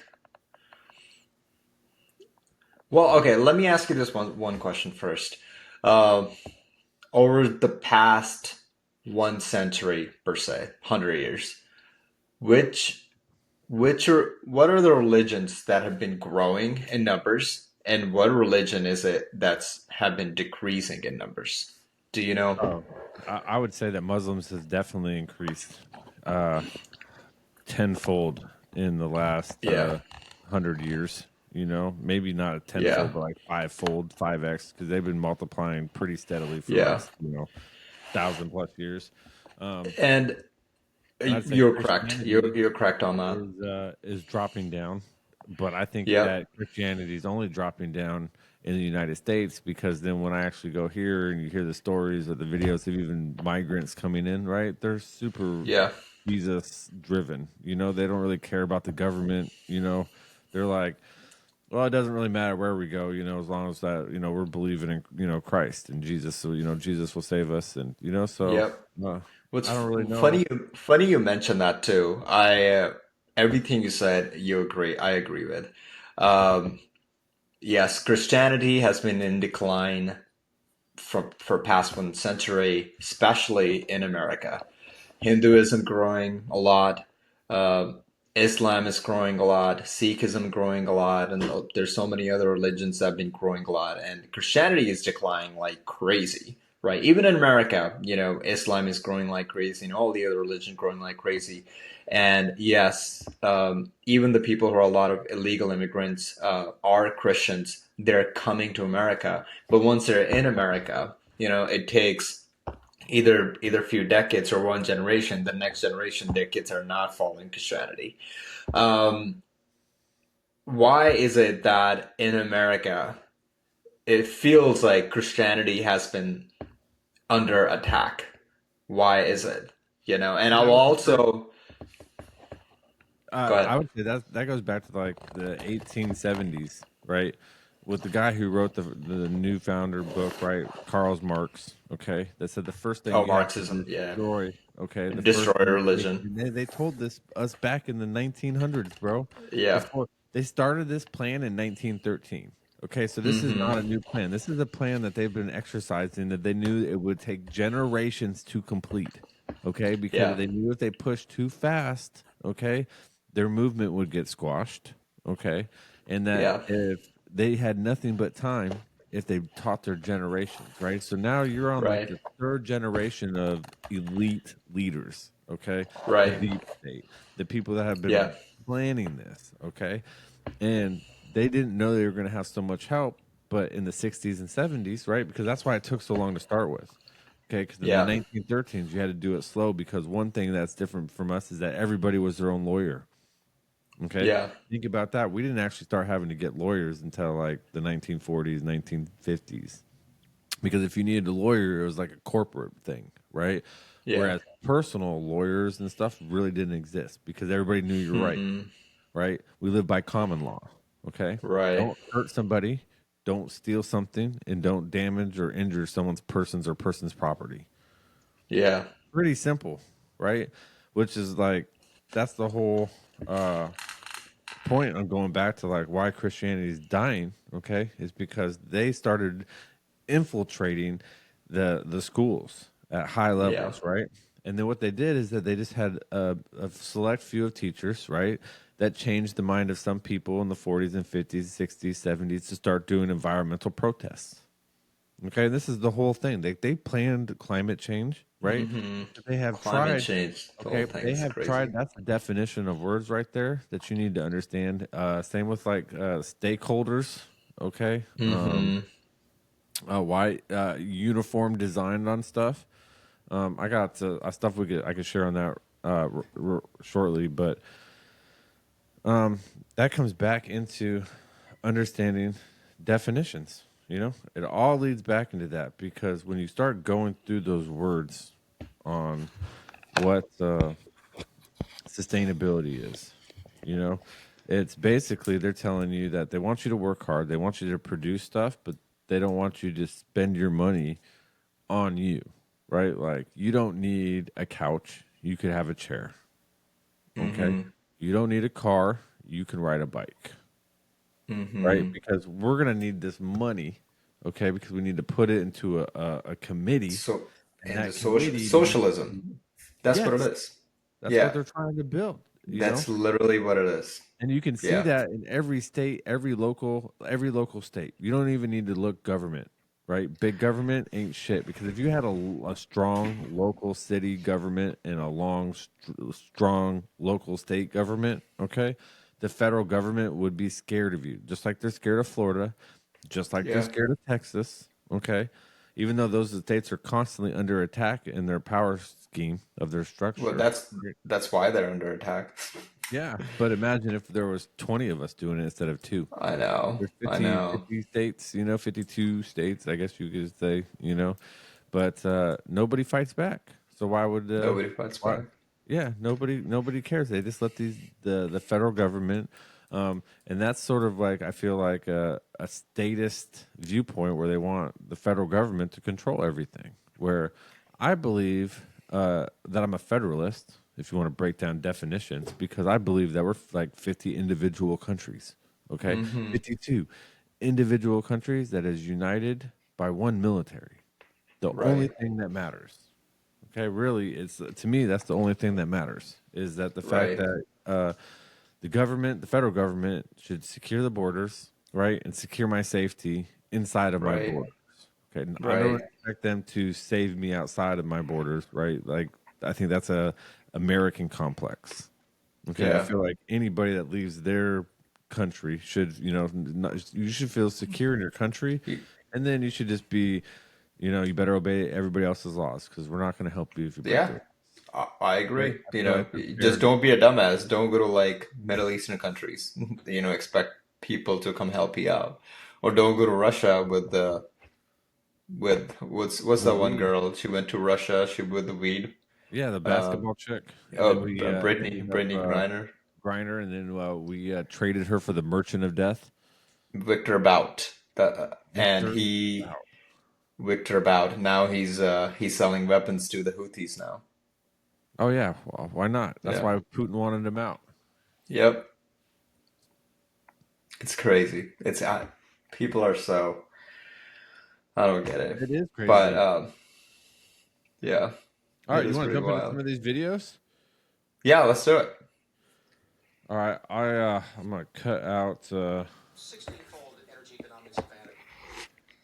Well, okay. Let me ask you this one question first. Uh, Over the past 1 century per se, 100 years, which what are the religions that have been growing in numbers, and what religion is it that's have been decreasing in numbers? Do you know? Oh, I would say that Muslims has definitely increased uh, tenfold in the last Yeah. 100 years. Maybe not a Yeah. tenfold, but like fivefold, 5x, because they've been multiplying pretty steadily for the Yeah. last 1,000 plus years. And I'd say you're correct. Christianity You're correct on that. is dropping down, but I think Yep. that Christianity is only dropping down in the United States because then when I actually go here and you hear the stories or the videos of even migrants coming in, right? They're super Yeah. Jesus driven. You know, they don't really care about the government. You know, they're like, well, it doesn't really matter where we go, you know, as long as that, you know, we're believing in, you know, Christ and Jesus. So, you know, Jesus will save us. And, you know, so Yep. uh, What's I don't really know. funny you mentioned that too. Everything you said, you agree. I agree with. Um, yes, Christianity has been in decline for past 1 century, especially in America. Hinduism growing a lot, uh, Islam is growing a lot, Sikhism growing a lot, and there's so many other religions that have been growing a lot, and Christianity is declining like crazy, right? Even in America, Islam is growing like crazy, and all the other religions growing like crazy. And yes, even the people who are a lot of illegal immigrants are Christians. They're coming to America, but once they're in America, it takes either a few decades or 1 generation. The next generation, their kids are not following Christianity. um, why is it that in America it feels like Christianity has been under attack? Why is it? And I Yeah, will also go I ahead. would say that goes back to like the 1870s, right? With the guy who wrote the New Founder book, right? Karl Marx, okay? That said the first thing Oh, you have to Marxism, yeah. destroy, okay? The first Destroy thing you take, religion. and they told this us back in the 1900s, bro. Yeah. Before they started this plan in 1913. Okay, so this is Hmm. not a new plan. This is a plan that they've been exercising that they knew it would take generations to complete. Okay, because Yeah. they knew if they pushed too fast, okay, their movement would get squashed. Okay, and that Yeah. if they had nothing but time if they taught their generations, right? So now you're on like Right. the third generation of elite leaders, okay? The Right. deep state, the people that have Yeah. been planning this, okay? And they didn't know they were going to have so much help, but in the 60s and 70s, right? Because that's why it took so long to start with. Okay, because in the Yeah. 1913s, you had to do it slow because one thing that's different from us is that everybody was their own lawyer. Okay. Yeah. Think about that. We didn't actually start having to get lawyers until like the 1940s, 1950s. Because if you needed a lawyer, it was like a corporate thing, right? Yeah. Whereas personal lawyers and stuff really didn't exist because everybody knew your right, Hmm. right? We live by common law. Okay. Right. Don't hurt somebody, don't steal something, and don't damage or injure someone's person's property. Yeah. Pretty simple, right? Which is like that's the whole point on going back to like why Christianity is dying, okay, is because they started infiltrating the schools at high Yeah. levels, right? And then what they did is that they just had a select few of teachers, right, that changed the mind of some people in the 40s and 50s, 60s, 70s to start doing environmental protests. Okay, this is the whole thing. They planned climate change, right? Hmm. They have Climate tried. change, the whole Okay, thing they is have crazy. tried. That's the definition of words right there that you need to understand. Same with like stakeholders. Okay, Hmm. why uniform design on stuff. I got stuff I could share on that shortly, but that comes back into understanding definitions. You know, it all leads back into that because when you start going through those words on what sustainability is, you know, it's basically they're telling you that they want you to work hard, they want you to produce stuff, but they don't want you to spend your money on you, right? Like you don't need a couch, you could have a chair. Okay. Hmm. You don't need a car, you can ride a bike, right? Hmm. Because we're going to need this money, okay? Because we need to put it into a committee. So, And and the that committee needs to socialism, be, that's what it yes, is. that's what Yeah, they're trying to build, you know? that's literally what it is. And you can see Yeah. that in every state, every local state. You don't even need to look government, right? Big government ain't shit because if you had a strong local city government and a strong local state government, okay, the federal government would be scared of you, just like they're scared of Florida, just like they're Yeah. scared of Texas, okay. even though those states are constantly under attack in their power scheme of their Well, structure. that's why they're under attack. Yeah, but imagine if there was 20 of us doing it instead of two. I know. There's I 50, know. 50 states, 52 states, I guess you could say, but nobody fights back. So why would Nobody fights why? back. Yeah, nobody cares. They just let the federal government, and that's sort of like I feel like a statist viewpoint where they want the federal government to control everything. Where I believe that I'm a federalist, if you want to break down definitions, because I believe that we're like 50 individual countries. Okay, Hmm. 52 individual countries that is united by one military. The only Right. thing that matters. Okay, really, it's to me that's the only thing that matters is that the fact Right. that the government, the federal government, should secure the borders, right, and secure my safety inside of my Right. borders. Okay, I don't Right. expect them to save me outside of my borders, right? Like I think that's a American complex. Okay, I Yeah. feel like anybody that leaves their country should, you should feel secure in your country, You- and then you should just be, you better obey everybody else's laws because we're not going to help you if you break Yeah. those. I Right? agree. I feel like that's Just fair. don't be a dumbass. Don't go to like Middle Eastern countries. Expect people to come help you out, or don't go to Russia with what's With that one weed. girl? She went to Russia. She with the weed. Yeah, the Um, basketball chick, and then oh, we Brittany ended up Brittany Griner, Griner, and then we traded her for the Merchant of Death, Victor Bout. And Victor. Wow. Victor Bout. Now he's selling weapons to the Houthis now. Oh yeah, well, why not? That's Yeah. why Putin wanted him out. Yep. It's crazy. People are so I don't get it. It is But crazy. yeah, All it right, you is want to pretty jump into some wild. of these videos? Yeah, let's do it. All right, I'm gonna cut out. 16-fold energy economics advantage.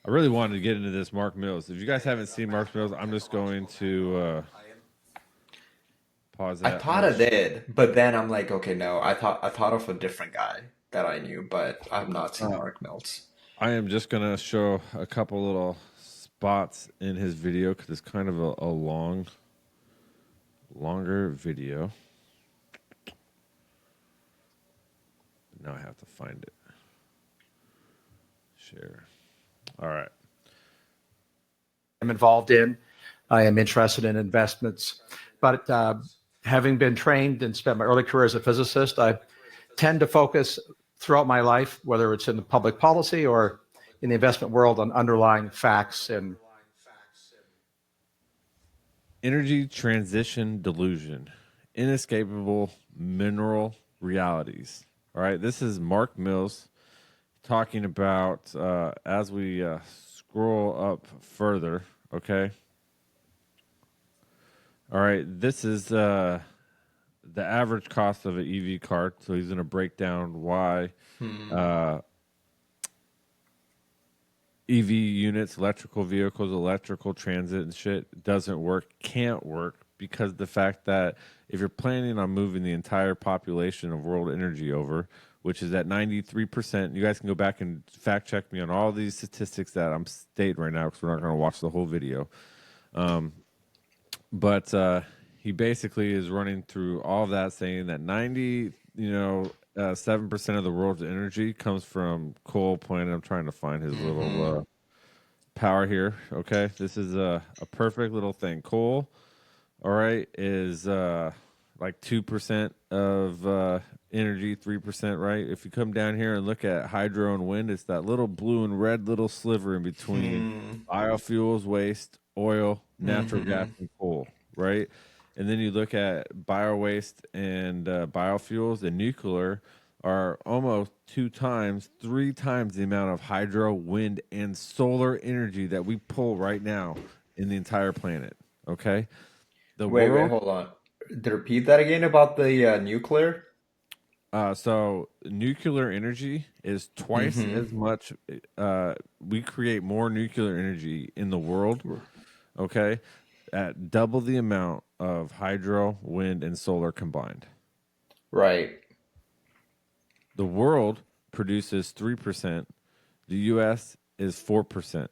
I really wanted to get into this Mark Mills. If you guys haven't seen Mark Mills, I'm just going to pause I that. I'm thought gonna I did, but then I'm like, okay, no. I thought of a different guy that I knew, but I've not seen Mark Mills. I am just gonna show a couple little spots in his video because it's kind of a longer video. Now I have to find it. Share. All right. I'm involved in. I am interested in investments, but having been trained and spent my early career as a physicist, I tend to focus throughout my life, whether it's in the public policy or in the investment world, on underlying facts and Energy transition delusion, inescapable mineral realities. All right, this is Mark Mills talking about as we scroll up further. Okay. All right, this is the average cost of an EV car. So he's going to break down why uh, EV units, electrical vehicles, electrical transit and shit doesn't work, can't work because the fact that if you're planning on moving the entire population of world energy over, which is at 93%, you guys can go back and fact check me on all these statistics that I'm stating right now because we're not going to watch the whole video. But he basically is running through all of that, saying that 7% of the world's energy comes from coal plant. I'm trying to find his little power here. Okay, this is a perfect little thing. Coal, all right, is like 2% of energy, 3%, right? If you come down here and look at hydro and wind, it's that little blue and red little sliver in between biofuels, waste, oil, natural gas, and coal, right? And then you look at bio waste and biofuels and nuclear are almost 2 times, 3 times the amount of hydro, wind, and solar energy that we pull right now in the entire planet. Okay, the Wait, world. hold on. Repeat that again about the nuclear. So nuclear energy is twice Mm-hmm. as much. We create more nuclear energy in the world. Okay, at double the amount of hydro, wind, and solar combined. Right. The world produces 3%. The U.S. is 4%.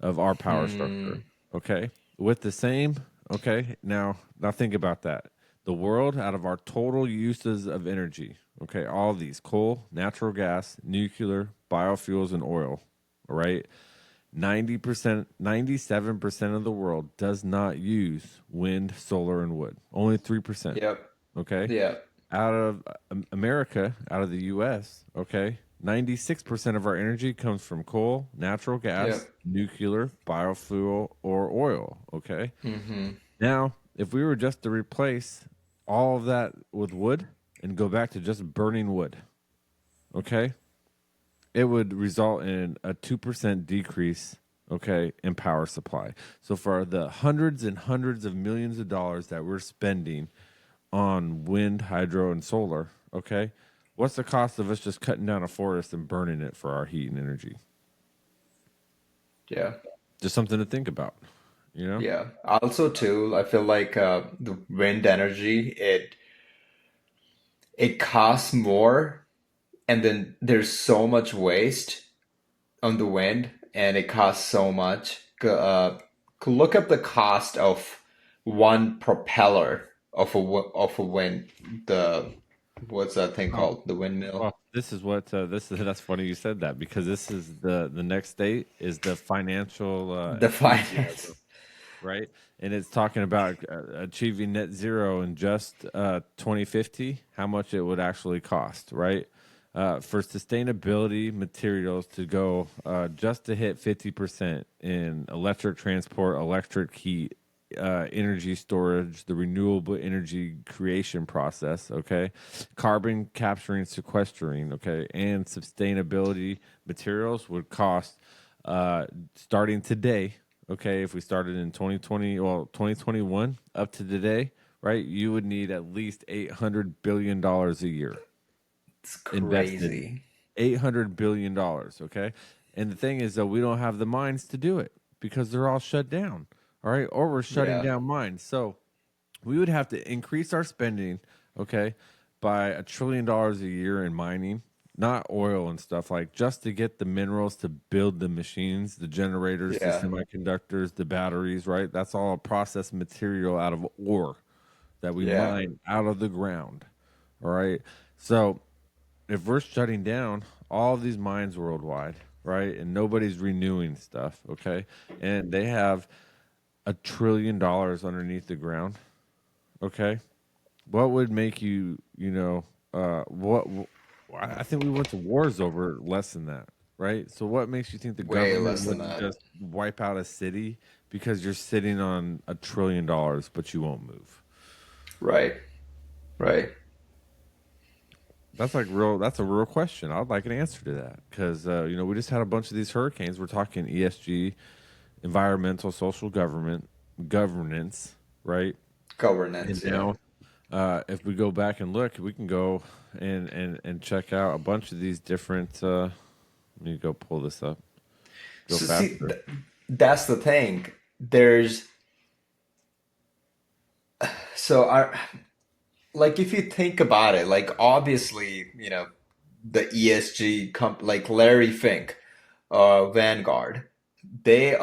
of our power Hmm. structure. Okay. With the same, okay, now think about that. The world, out of our total uses of energy, okay, all these coal, natural gas, nuclear, biofuels, and oil, all right, 90%, 97% of the world does not use wind, solar, and wood. Only 3%. Yep. Okay. Yep. Out of America, out of the US, okay, 96% of our energy comes from coal, natural gas, Yep. nuclear, biofuel, or oil. Okay. Hmm. Now, if we were just to replace all of that with wood and go back to just burning wood, okay, it would result in a 2% decrease, okay, in power supply. So for the hundreds and hundreds of millions of dollars that we're spending on wind, hydro, and solar, okay, what's the cost of us just cutting down a forest and burning it for our heat and energy? Yeah. Just something to think about, you know? Yeah. Also, too, I feel like the wind energy, it costs more, and then there's so much waste on the wind, and it costs so much. Look up the cost of one propeller of of a wind. The what's that thing Oh, called? The windmill. well, this is what this is. That's funny you said that because this is the next state is the financial The enthusiasm, finance. right? And it's talking about achieving net zero in just 2050, how much it would actually cost, right? For sustainability materials to go just to hit 50% in electric transport, electric heat, energy storage, the renewable energy creation process, okay? Carbon capturing, sequestering, okay? And sustainability materials would cost starting today, okay, if we started in 2020, well, 2021 up to today, right, you would need at least $800 billion a year It's invested. crazy. $800 billion, okay? And the thing is, though, we don't have the mines to do it because they're all shut down, all right? Or we're shutting Yeah. down mines. So we would have to increase our spending, okay, by $1 trillion a year in mining, not oil and stuff like just to get the minerals to build the machines, the generators, the Yeah. semiconductors, the batteries, right? That's all processed material out of ore that we Yeah. mine out of the ground. All right. So if we're shutting down all of these mines worldwide, right, and nobody's renewing stuff, okay, and they have $1 trillion underneath the ground, okay, what would make you, I think we went to wars over less than that, right? So what makes you think the Way government less than wouldn't that. just wipe out a city because you're sitting on $1 trillion, but you won't move? Right. Right. That's like real. That's a real question. I'd like an answer to that because we just had a bunch of these hurricanes. We're talking ESG, environmental, social governance, right? And Governance. Yeah. now, if we go back and look, we can go and check out a bunch of these different. Let me go pull this up. Go So see, faster. that's the thing. There's so I like if you think about it, like obviously, the ESG like Larry Fink, Vanguard, they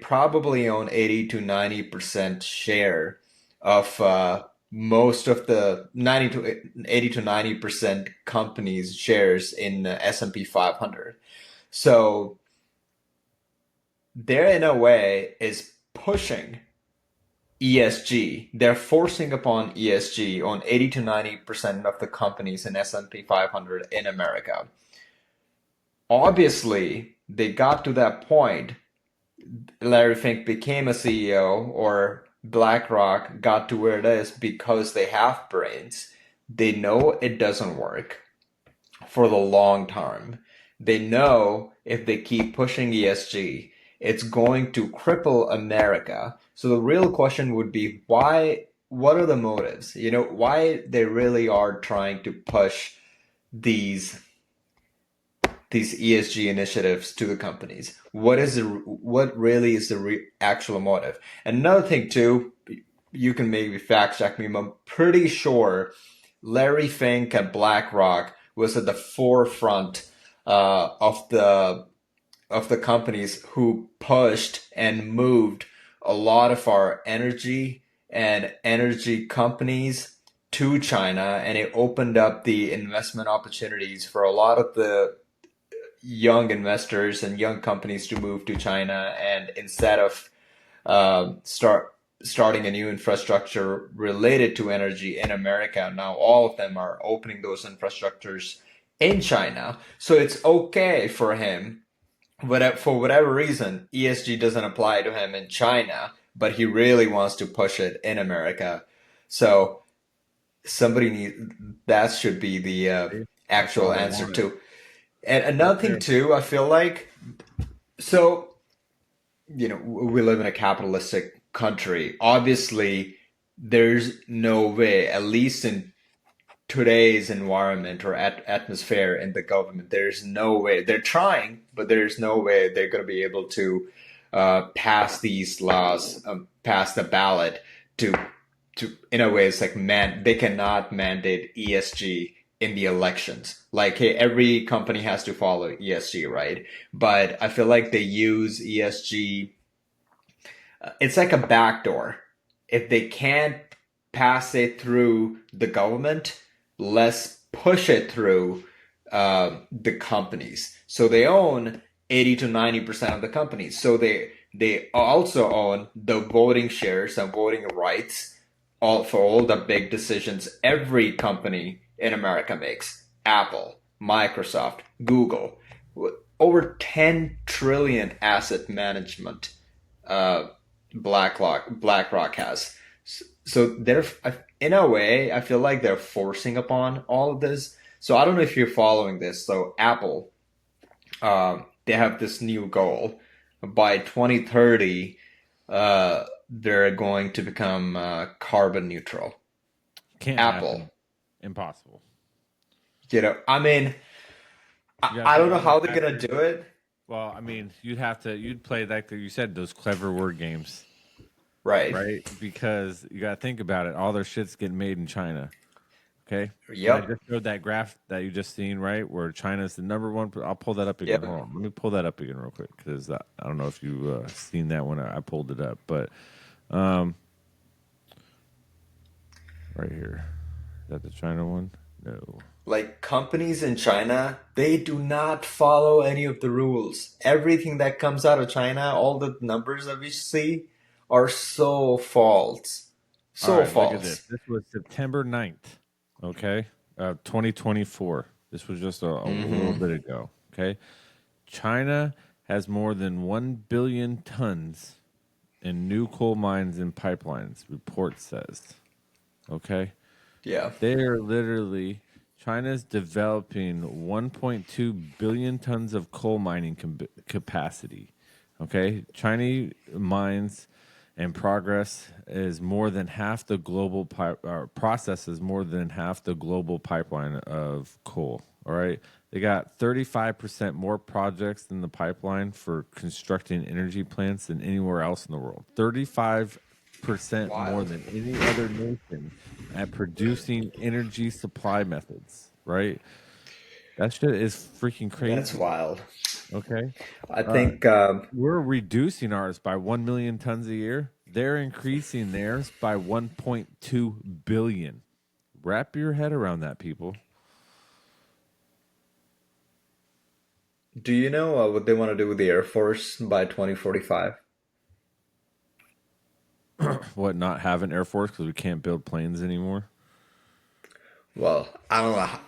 probably own 80 to 90% share of most of the 90 to 80 to 90% companies shares in S&P 500. So they're in a way is pushing ESG. They're forcing upon ESG on 80 to 90% of the companies in S&P 500 in America. Obviously, they got to that point. Larry Fink became a CEO, or BlackRock got to where it is because they have brains. They know it doesn't work for the long term. They know if they keep pushing ESG, it's going to cripple America. So the real question would be why, what are the motives? Why they really are trying to push these ESG initiatives to the companies. What really is the actual motive? And another thing too, you can maybe fact check me, but I'm pretty sure Larry Fink at BlackRock was at the forefront of the of the companies who pushed and moved a lot of our energy and energy companies to China, and it opened up the investment opportunities for a lot of the young investors and young companies to move to China. And instead of starting a new infrastructure related to energy in America, now all of them are opening those infrastructures in China. So it's okay for him, but for whatever reason, ESG doesn't apply to him in China, but he really wants to push it in America. So somebody need that should be the That's why actual they answer want it. too. And another thing too, I feel like, so we live in a capitalistic country. Obviously, there's no way, at least in today's environment or atmosphere in the government, there's no way. They're trying, but there's no way they're going to be able to pass these laws, pass the ballot to in a way, it's like they cannot mandate ESG in the elections. Like, hey, every company has to follow ESG, right? But I feel like they use ESG. It's like a backdoor. If they can't pass it through the government, let's push it through the companies. So they own 80 to 90% of the companies. So they also own the voting shares and voting rights for all the big decisions every company in America makes. Apple, Microsoft, Google, over 10 trillion asset management BlackRock has. So they're, in a way, I feel like they're forcing upon all of this. So I don't know if you're following this. So Apple, they have this new goal by 2030. They're going to become carbon neutral. Can't Apple, happen. Impossible. I mean, I don't know how they're gonna do it. Well, I mean, you'd play like you said, those clever word games, Right. right? Because you got to think about it. All their shit's getting made in China. Okay. Yep. I just showed that graph that you just seen, right? Where China's the number one. I'll pull that up again. Yep. Hold on. Let me pull that up again real quick because I don't know if you seen that when I pulled it up, but right here. Is that the China one? No. Like companies in China, they do not follow any of the rules. Everything that comes out of China, all the numbers that we see are so false. All So right, look at this. false. This was September 9th, okay, 2024. This was just a little Mm-hmm. bit ago, okay? China has more than 1 billion tons in new coal mines and pipelines, report says, okay? Yeah. They're literally, China's developing 1.2 billion tons of coal mining capacity, okay? Chinese mines and progress is more than half the global processes more than half the global pipeline of coal. All right, they got 35% more projects in the pipeline for constructing energy plants than anywhere else in the world. 35% more Wild. than any other nation at producing energy supply methods. Right, that shit is freaking That's crazy. wild. Okay. I Uh, think we're reducing ours by 1 million tons a year. They're increasing theirs by 1.2 billion. Wrap your head around that, people. do you know what they want to do with the Air Force by 2045? What, not have an Air Force because we can't build planes anymore? Well, I don't know.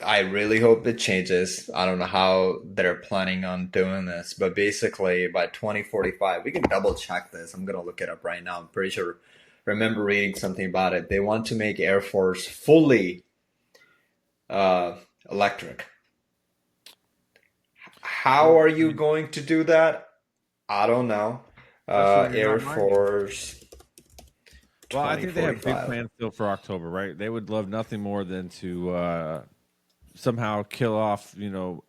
I really hope it changes. I don't know how they're planning on doing this, but basically by 2045, we can double check this. I'm gonna look it up right now. I'm pretty sure. Remember reading something about it. They want to make Air Force fully uh, electric. How Well, are I you mean, going to do that? I don't know. especially when you're Air not mining. Force Well, I think they have big 2045. plans still for October, right? They would love nothing more than to somehow kill off,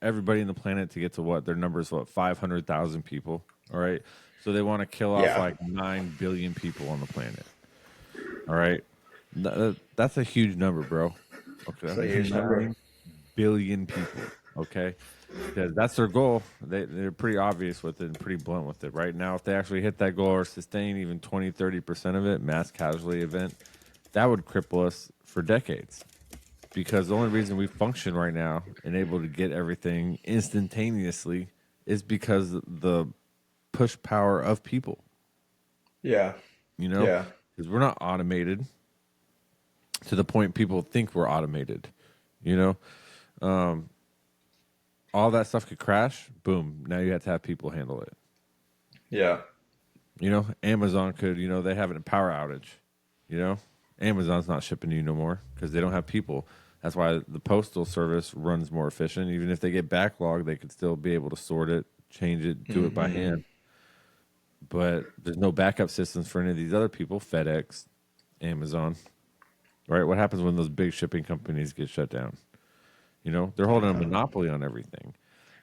everybody in the planet to get to what their number is, 500,000 people. All right, so they want to kill off Yeah. like 9 billion people on the planet. All right, that's a huge number, bro. Okay, So here's number. 9 billion people. Okay, because that's their goal. They're pretty obvious with it and pretty blunt with it. Right now, if they actually hit that goal or sustain even 20-30% of it, mass casualty event, that would cripple us for decades. Because the only reason we function right now and able to get everything instantaneously is because the push power of people, Yeah. you know, Yeah. because we're not automated to the point people think we're automated, you know. All that stuff could crash. Boom. Now you have to have people handle it. Yeah. You know, Amazon could, you know, they have a power outage. You know, Amazon's not shipping you no more because they don't have people. That's why the postal service runs more efficient. Even if they get backlogged, they could still be able to sort it, change it, do it by hand. But there's no backup systems for any of these other people, FedEx, Amazon, right? What happens when those big shipping companies get shut down? You know, they're holding a monopoly on everything.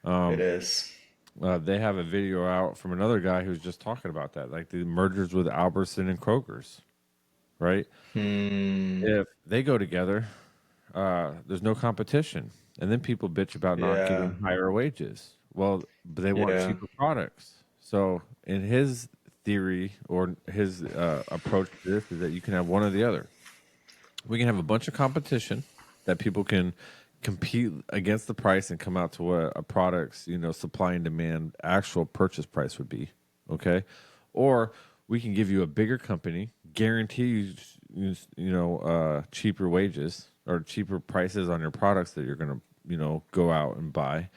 It is. They have a video out from another guy who's just talking about that, like the mergers with Albertson and Kroger's, right? If they go together, there's no competition. And then people bitch about not Yeah. getting higher wages. Well, but they want Yeah. cheaper products. So in his theory or his approach to this is that you can have one or the other. We can have a bunch of competition that people can compete against the price and come out to what a product's, you know, supply and demand actual purchase price would be. Okay. Or we can give you a bigger company, guarantee cheaper wages or cheaper prices on your products that you're going to, you know, go out and buy.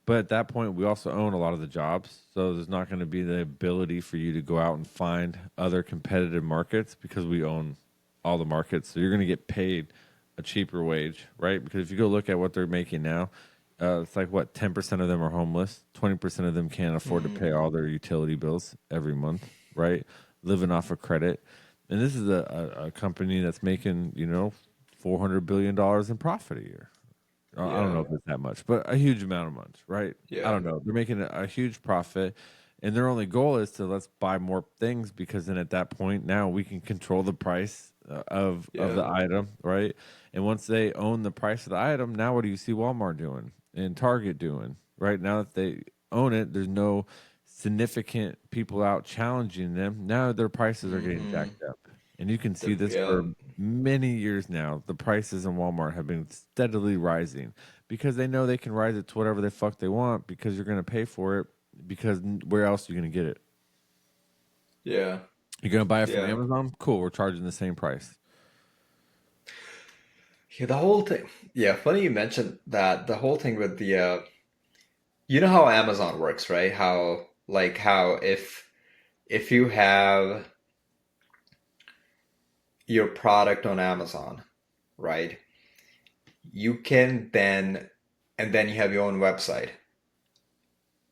But at that point, we also own a lot of the jobs. So there's not going to be the ability for you to go out and find other competitive markets because we own all the markets. So you're going to get paid a cheaper wage, right? Because if you go look at what they're making now, it's like what, 10% of them are homeless, 20% of them can't afford to pay all their utility bills every month, right? Living off of credit. And this is a company that's making, you know, $400 billion in profit a year. I don't know if it's that much, but a huge amount of money, right? Yeah. I don't know. They're making a huge profit, and their only goal is to let's buy more things because then at that point now we can control the price of the item, right? And once they own the price of the item, now what do you see Walmart doing and Target doing, right? Now that they own it, there's no significant people out challenging them. Now their prices are getting jacked up. And you can see this for many years now. The prices in Walmart have been steadily rising because they know they can rise it to whatever the fuck they want because you're going to pay for it because where else are you going to get it? Yeah. You're going to buy it from Amazon? Cool, we're charging the same price. Yeah, the whole thing. Yeah, funny you mentioned that. The whole thing with the, you know how Amazon works, right? How if you have your product on Amazon, right? You can then, and then you have your own website.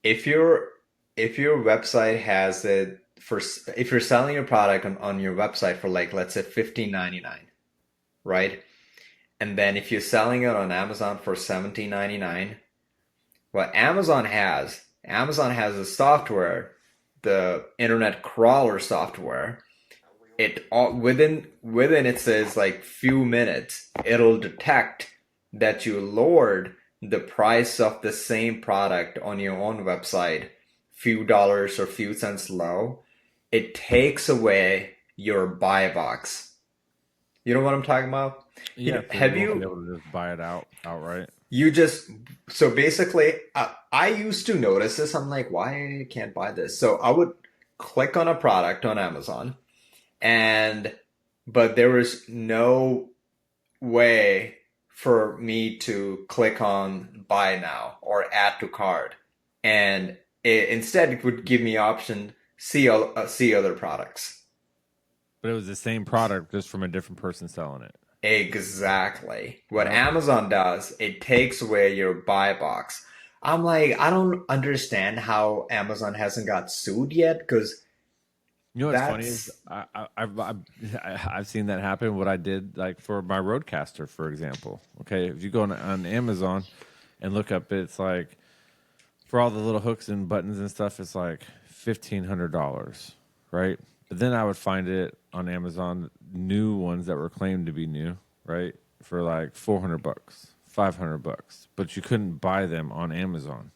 If your website has it for, if you're selling your product on your website for like, let's say $15.99, right? And then if you're selling it on Amazon for $17.99, what Amazon has a software, the internet crawler software. It all within it says like few minutes, it'll detect that you lowered the price of the same product on your own website, few dollars or few cents low. It takes away your buy box. You know what I'm talking about? Yeah, so Have you won't be you able to just buy it outright. you just so basically I used to notice this. I'm like, why I can't buy this? So I would click on a product on Amazon, but there was no way for me to click on buy now or add to cart, and instead it would give me option see other products. But it was the same product just from a different person selling it. Exactly. What Yep. Amazon does, it takes away your buy box. I'm like, I don't understand how Amazon hasn't got sued yet, because You know what's funny that's is I've seen that happen. What I did, like for my Roadcaster, for example. Okay, if you go on Amazon and look up, it's like for all the little hooks and buttons and stuff, it's like $1,500, right? But then I would find it on Amazon, new ones that were claimed to be new, right, for like $400, $500, but you couldn't buy them on Amazon.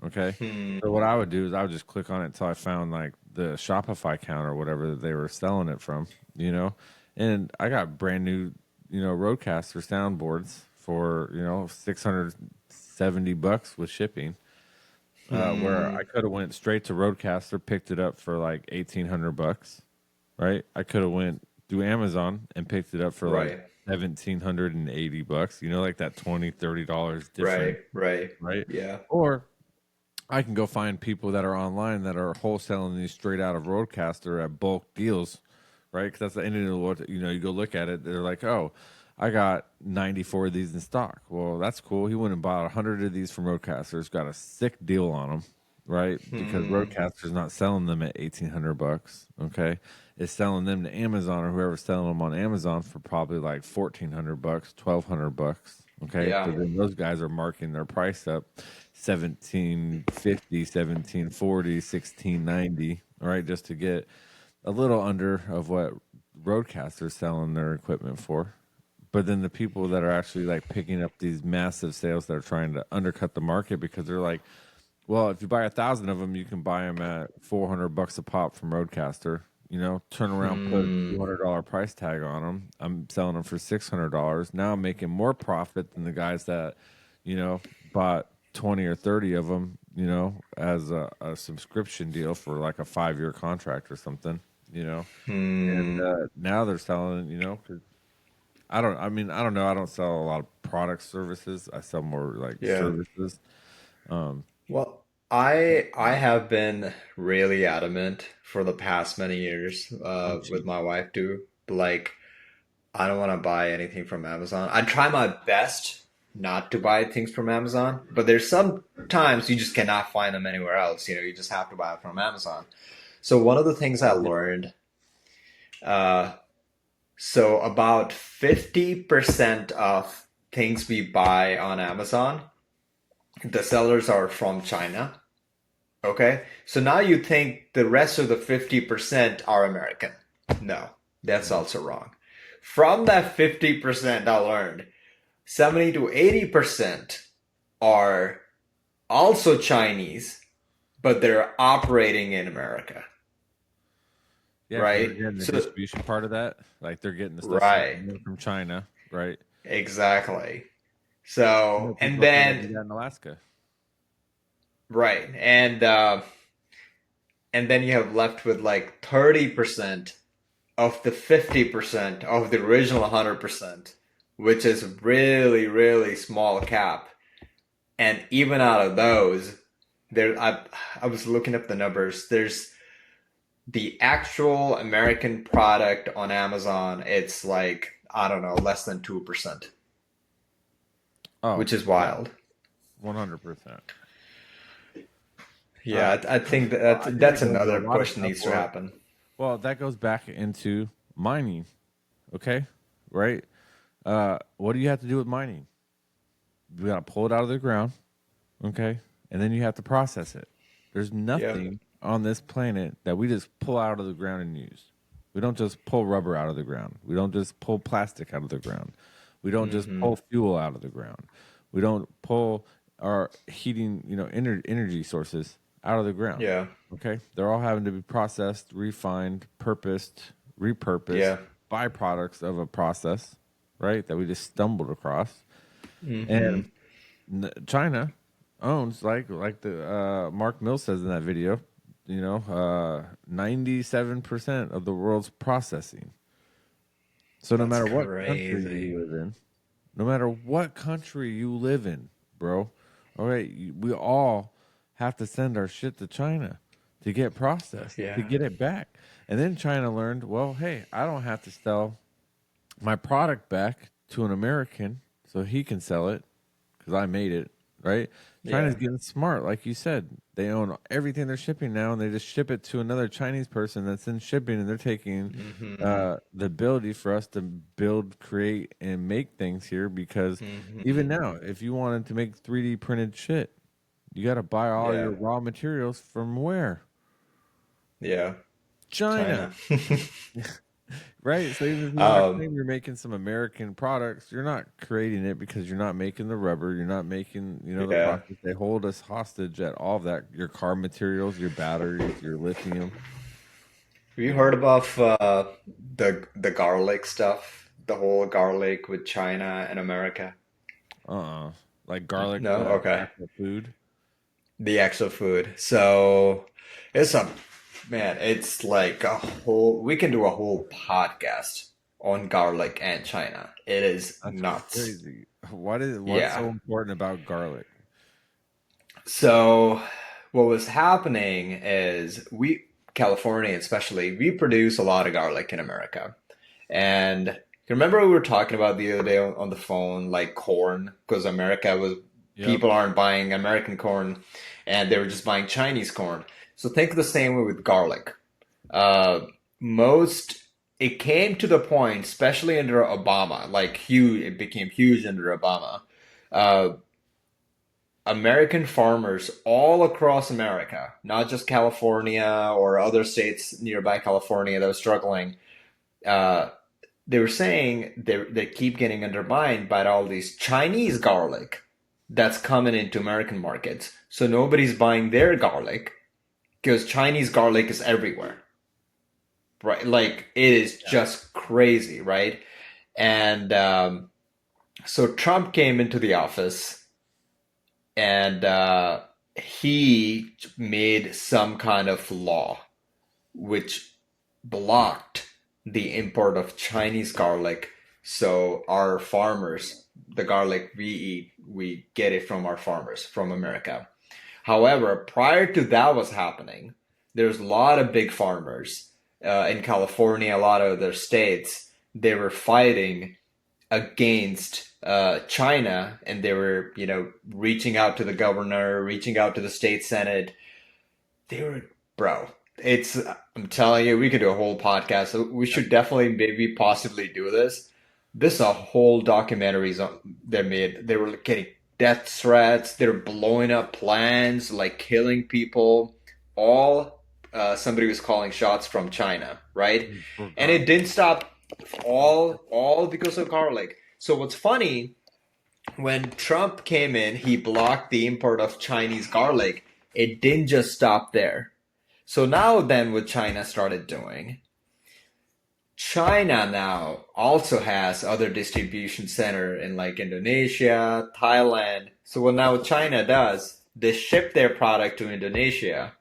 Okay. Hmm. So what I would do is I would just click on it until I found like the Shopify account or whatever that they were selling it from, and I got brand new, Rodecaster soundboards for, $670 with shipping, where I could have went straight to Rodecaster, picked it up for like $1,800, right? I could have went through Amazon and picked it up for Right. like $1,780, like that $20-$30 different, right? Yeah. Or I can go find people that are online that are wholesaling these straight out of Roadcaster at bulk deals, right? Because that's the end of what, you go look at it. They're like, oh, I got 94 of these in stock. Well, that's cool. He went and bought 100 of these from Roadcaster's, got a sick deal on them, right? Because Roadcaster's not selling them at $1,800, okay? It's selling them to Amazon or whoever's selling them on Amazon for probably like $1,400, $1,200. Okay, Yeah. but then those guys are marking their price up 1750, 1740, 1690, all right, just to get a little under of what Roadcaster's selling their equipment for. But then the people that are actually like picking up these massive sales that are trying to undercut the market because they're like, well, if you buy 1,000 of them, you can buy them at $400 a pop from Roadcaster. Turn around, put a $200 price tag on them. I'm selling them for $600. Now I'm making more profit than the guys that, bought 20 or 30 of them, as a subscription deal for like a 5-year contract or something, And now they're selling, 'cause I don't know. I don't sell a lot of product services. I sell more like Yeah. services. Well, I have been really adamant for the past many years I'm with cheap. my wife too. Like, I don't want to buy anything from Amazon. I try my best not to buy things from Amazon, but there's some times you just cannot find them anywhere else. You just have to buy it from Amazon. So one of the things I learned, uh, so about 50% of things we buy on Amazon, the sellers are from China. Okay. So now you think the rest of the 50% are American. No, that's also wrong. From that 50%, I learned 70 to 80% are also Chinese, but they're operating in America. Yeah, Right? they're getting the So, distribution part of that. Like they're getting the stuff right. from China, right? Exactly. I know So, and people up there that do then, that in Alaska. right. And then you have left with like 30% of the 50% of the original 100%, which is really, really small cap. And even out of those, I was looking up the numbers. There's the actual American product on Amazon. It's like, I don't know, less than 2%, Oh, which is wild. 100%. Yeah, I think Well, I that's think that's that goes to a another lot of push that stuff needs to where, happen. well, that goes back into mining. Okay, right? What do you have to do with mining? You got to pull it out of the ground, okay, and then you have to process it. There's Yeah. nothing on this planet that we just pull out of the ground and use. We don't just pull rubber out of the ground. We don't just pull plastic out of the ground. We don't just pull fuel out of the ground. We don't pull our heating, energy sources out of the ground. Yeah. Okay, they're all having to be processed, refined, purposed, repurposed, Yeah. byproducts of a process, right? That we just stumbled across. Hmm. And China owns like the Mark Mills says in that video, 97% of the world's processing. So no That's matter what country crazy. you live in, no matter what country you live in, bro, all right, we all have to send our shit to China to get processed, to Yeah. get it back. And then China learned, well, hey, I don't have to sell my product back to an American so he can sell it because I made it, right? China's Yeah. getting smart, like you said. They own everything they're shipping now, and they just ship it to another Chinese person that's in shipping, and they're taking the ability for us to build, create, and make things here. Because even now, if you wanted to make 3D printed shit, you got to buy all Yeah. your raw materials from where? Yeah. China. China. Right. So even if you want to Um, claim you're making some American products, you're not creating it because you're not making the rubber, you're not making, the yeah. process. They hold us hostage at all of that. Your car materials, your batteries, your lithium. Have you You know. heard about the garlic stuff? The whole garlic with China and America? Like garlic, No? the Okay. actual food. The actual food. So it's a man, it's like a whole we can do a whole podcast on garlic and China. It is That's nuts. crazy. What's Yeah. so important about garlic? So what was happening is California especially, we produce a lot of garlic in America. And you remember we were talking about the other day on the phone, like corn, because America was Yep. people aren't buying American corn, and they were just buying Chinese corn. So think the same way with garlic. Uh, most it came to the point, especially under Obama, like huge. It became huge under Obama. Uh, American farmers all across America, not just California or other states nearby California that was struggling. Uh, they were saying they keep getting undermined by all these Chinese garlic that's coming into American markets. So nobody's buying their garlic because Chinese garlic is everywhere, right? Like it is just crazy, right? And so Trump came into the office and he made some kind of law which blocked the import of Chinese garlic. So our farmers, the garlic we eat, we get it from our farmers from America. However, prior to that was happening, there's a lot of big farmers in California, a lot of other states. They were fighting against China, and they were, reaching out to the governor, reaching out to the state senate. They were, bro. I'm telling you, we could do a whole podcast. We should definitely, maybe, possibly do this. This is a whole documentaries they made. They were getting death threats. They're blowing up plans, like killing people. All somebody was calling shots from China, right? For And it garlic. didn't stop. All because of garlic. So what's funny, when Trump came in, he blocked the import of Chinese garlic. It didn't just stop there. So now then what China started doing, China now also has other distribution center in like Indonesia, Thailand. So what now China does, they ship their product to Indonesia.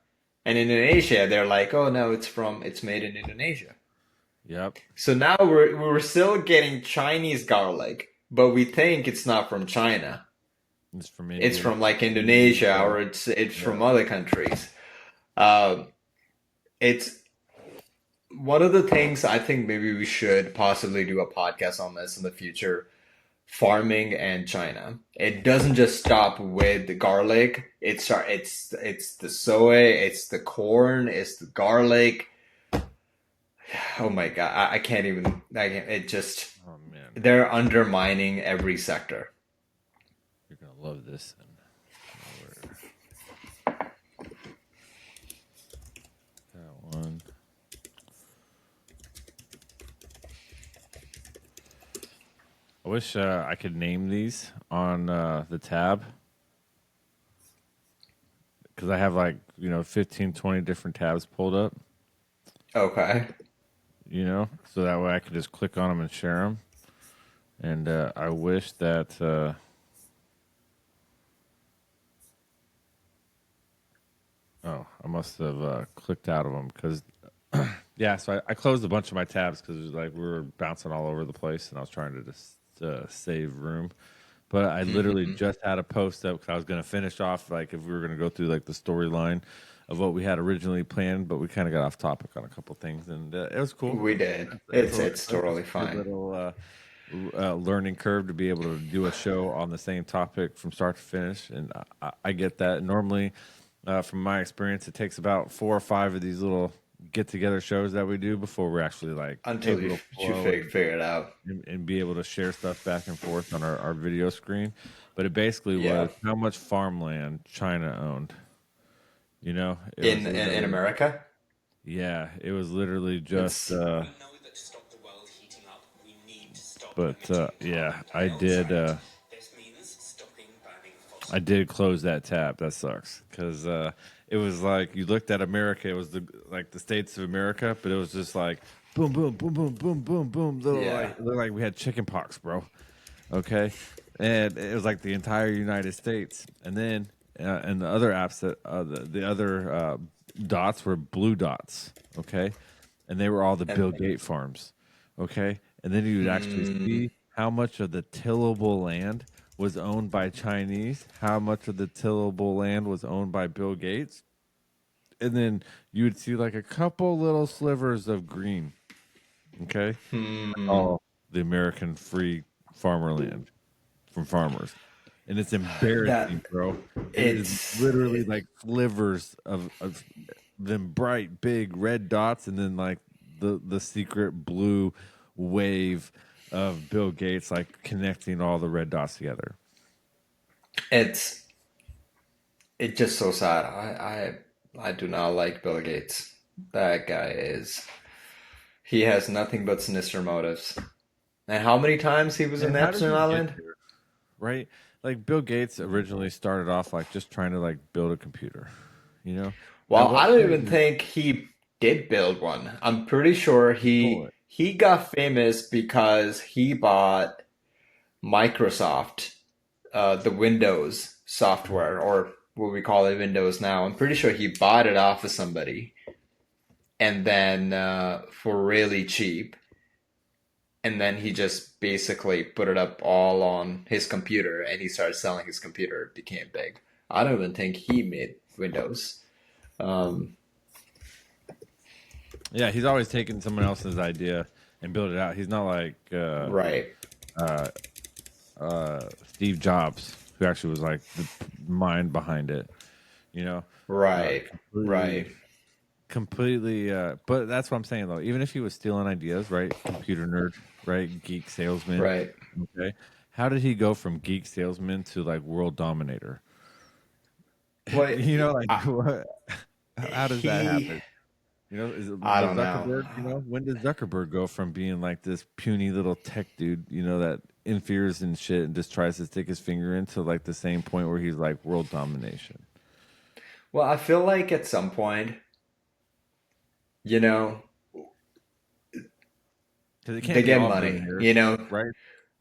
And Indonesia, they're like, oh no, it's made in Indonesia. Yep. So now we're still getting Chinese garlic, but we think it's not from China. It's from It's India. from like Indonesia, or it's from other countries. It's one of the things I think maybe we should possibly do a podcast on this in the future. Farming and China. It doesn't just stop with the garlic. It's the soy, it's the corn, it's the garlic. Oh my God, I can't even. I can't. It just Oh man, they're undermining every sector. you're gonna love this. That one. I wish I could name these on the tab because I have like 15, 20 different tabs pulled up. Okay. So that way I could just click on them and share them. And I wish that I must have clicked out of them because yeah. So I closed a bunch of my tabs because like we were bouncing all over the place, and I was trying to just save room. But I literally just had a post up because I was going to finish off like if we were going to go through like the storyline of what we had originally planned, but we kind of got off topic on a couple things, and it was cool. We did. It's totally fine. Little learning curve to be able to do a show on the same topic from start to finish, and I get that. Normally, from my experience, it takes about 4 or 5 of these little get-together shows that we do before we're actually like Until able you to flow figure it out. and be able to share stuff back and forth on our video screen. But it basically Yeah. was how much farmland China owned. It was In America. yeah, it was literally just It's But yeah, I did close that tab. That sucks because it was like you looked at America. It was the states of America, but it was just like boom, boom, boom, boom, boom, boom, boom. Yeah. It looked like we had chicken pox, bro. Okay, and it was like the entire United States. And then and the other apps that the other dots were blue dots. Okay, and they were all the Bill And Gates farms. Okay, and then you would actually mm, see how much of the tillable land was owned by Chinese, how much of the tillable land was owned by Bill Gates, and then you would see like a couple little slivers of green. Okay, hmm, all the American free farmer land from farmers, and it's embarrassing, that bro. It is it's literally like slivers of them bright big red dots, and then like the secret blue wave of Bill Gates like connecting all the red dots together. it's it's just so sad. I do not like Bill Gates. That guy is he has nothing but sinister motives. And how many times he was And in how did Epstein he get Island? there? Right? Like Bill Gates originally started off like just trying to like build a computer, you know? At Well, I what don't point even think he did build one. I'm pretty sure stole it? he got famous because he bought Microsoft, the Windows software, or what we call it Windows now. I'm pretty sure he bought it off of somebody, and then for really cheap, and then he just basically put it up all on his computer, and he started selling his computer. It became big. I don't even think he made Windows. Um, Yeah, he's always taking someone else's idea and build it out. He's not like right, uh, Steve Jobs, who actually was like the mind behind it, you know? right, Completely, right. completely. But that's what I'm saying, though. Even if he was stealing ideas, right? Computer nerd, right? Geek salesman. Right. Okay. How did he go from geek salesman to like world dominator? Well, You know, like I, what? How does that he, happen? You know, is it I the don't know. Zuckerberg? You know, when did Zuckerberg go from being like this puny little tech dude, you know, that interferes and shit and just tries to stick his finger into like the same point where he's like world domination? Well, I feel like at some point, you know, Because it they can't be get all money, billionaires, you know, right?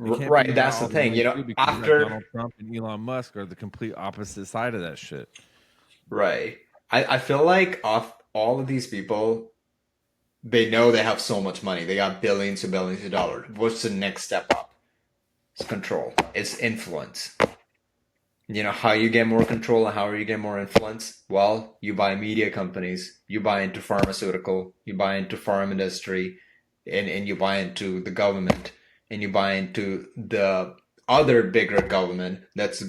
It can't right. be That's the all thing, money you know, too, because you got after, Donald Trump and Elon Musk are the complete opposite side of that shit. right. I feel like off all of these people, they know they have so much money. They got billions and billions of dollars. What's the next step up? It's control. It's influence. You know, how you get more control and how you get more influence? Well, you buy media companies, you buy into pharmaceutical, you buy into farm industry, and you buy into the government, and you buy into the other bigger government that's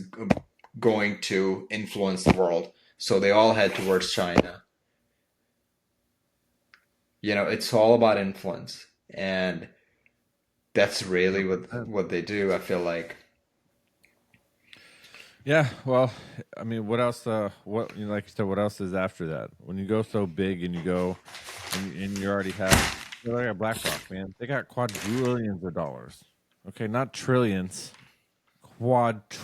going to influence the world. So they all head towards China. You know, it's all about influence. And that's really what they do, I feel like. Yeah, well, I mean, what else? What you know, like you said, what else is after that? When you go so big and you go, and you already have, you know, like at BlackRock, man, they got quadrillions of dollars. Okay, not trillions,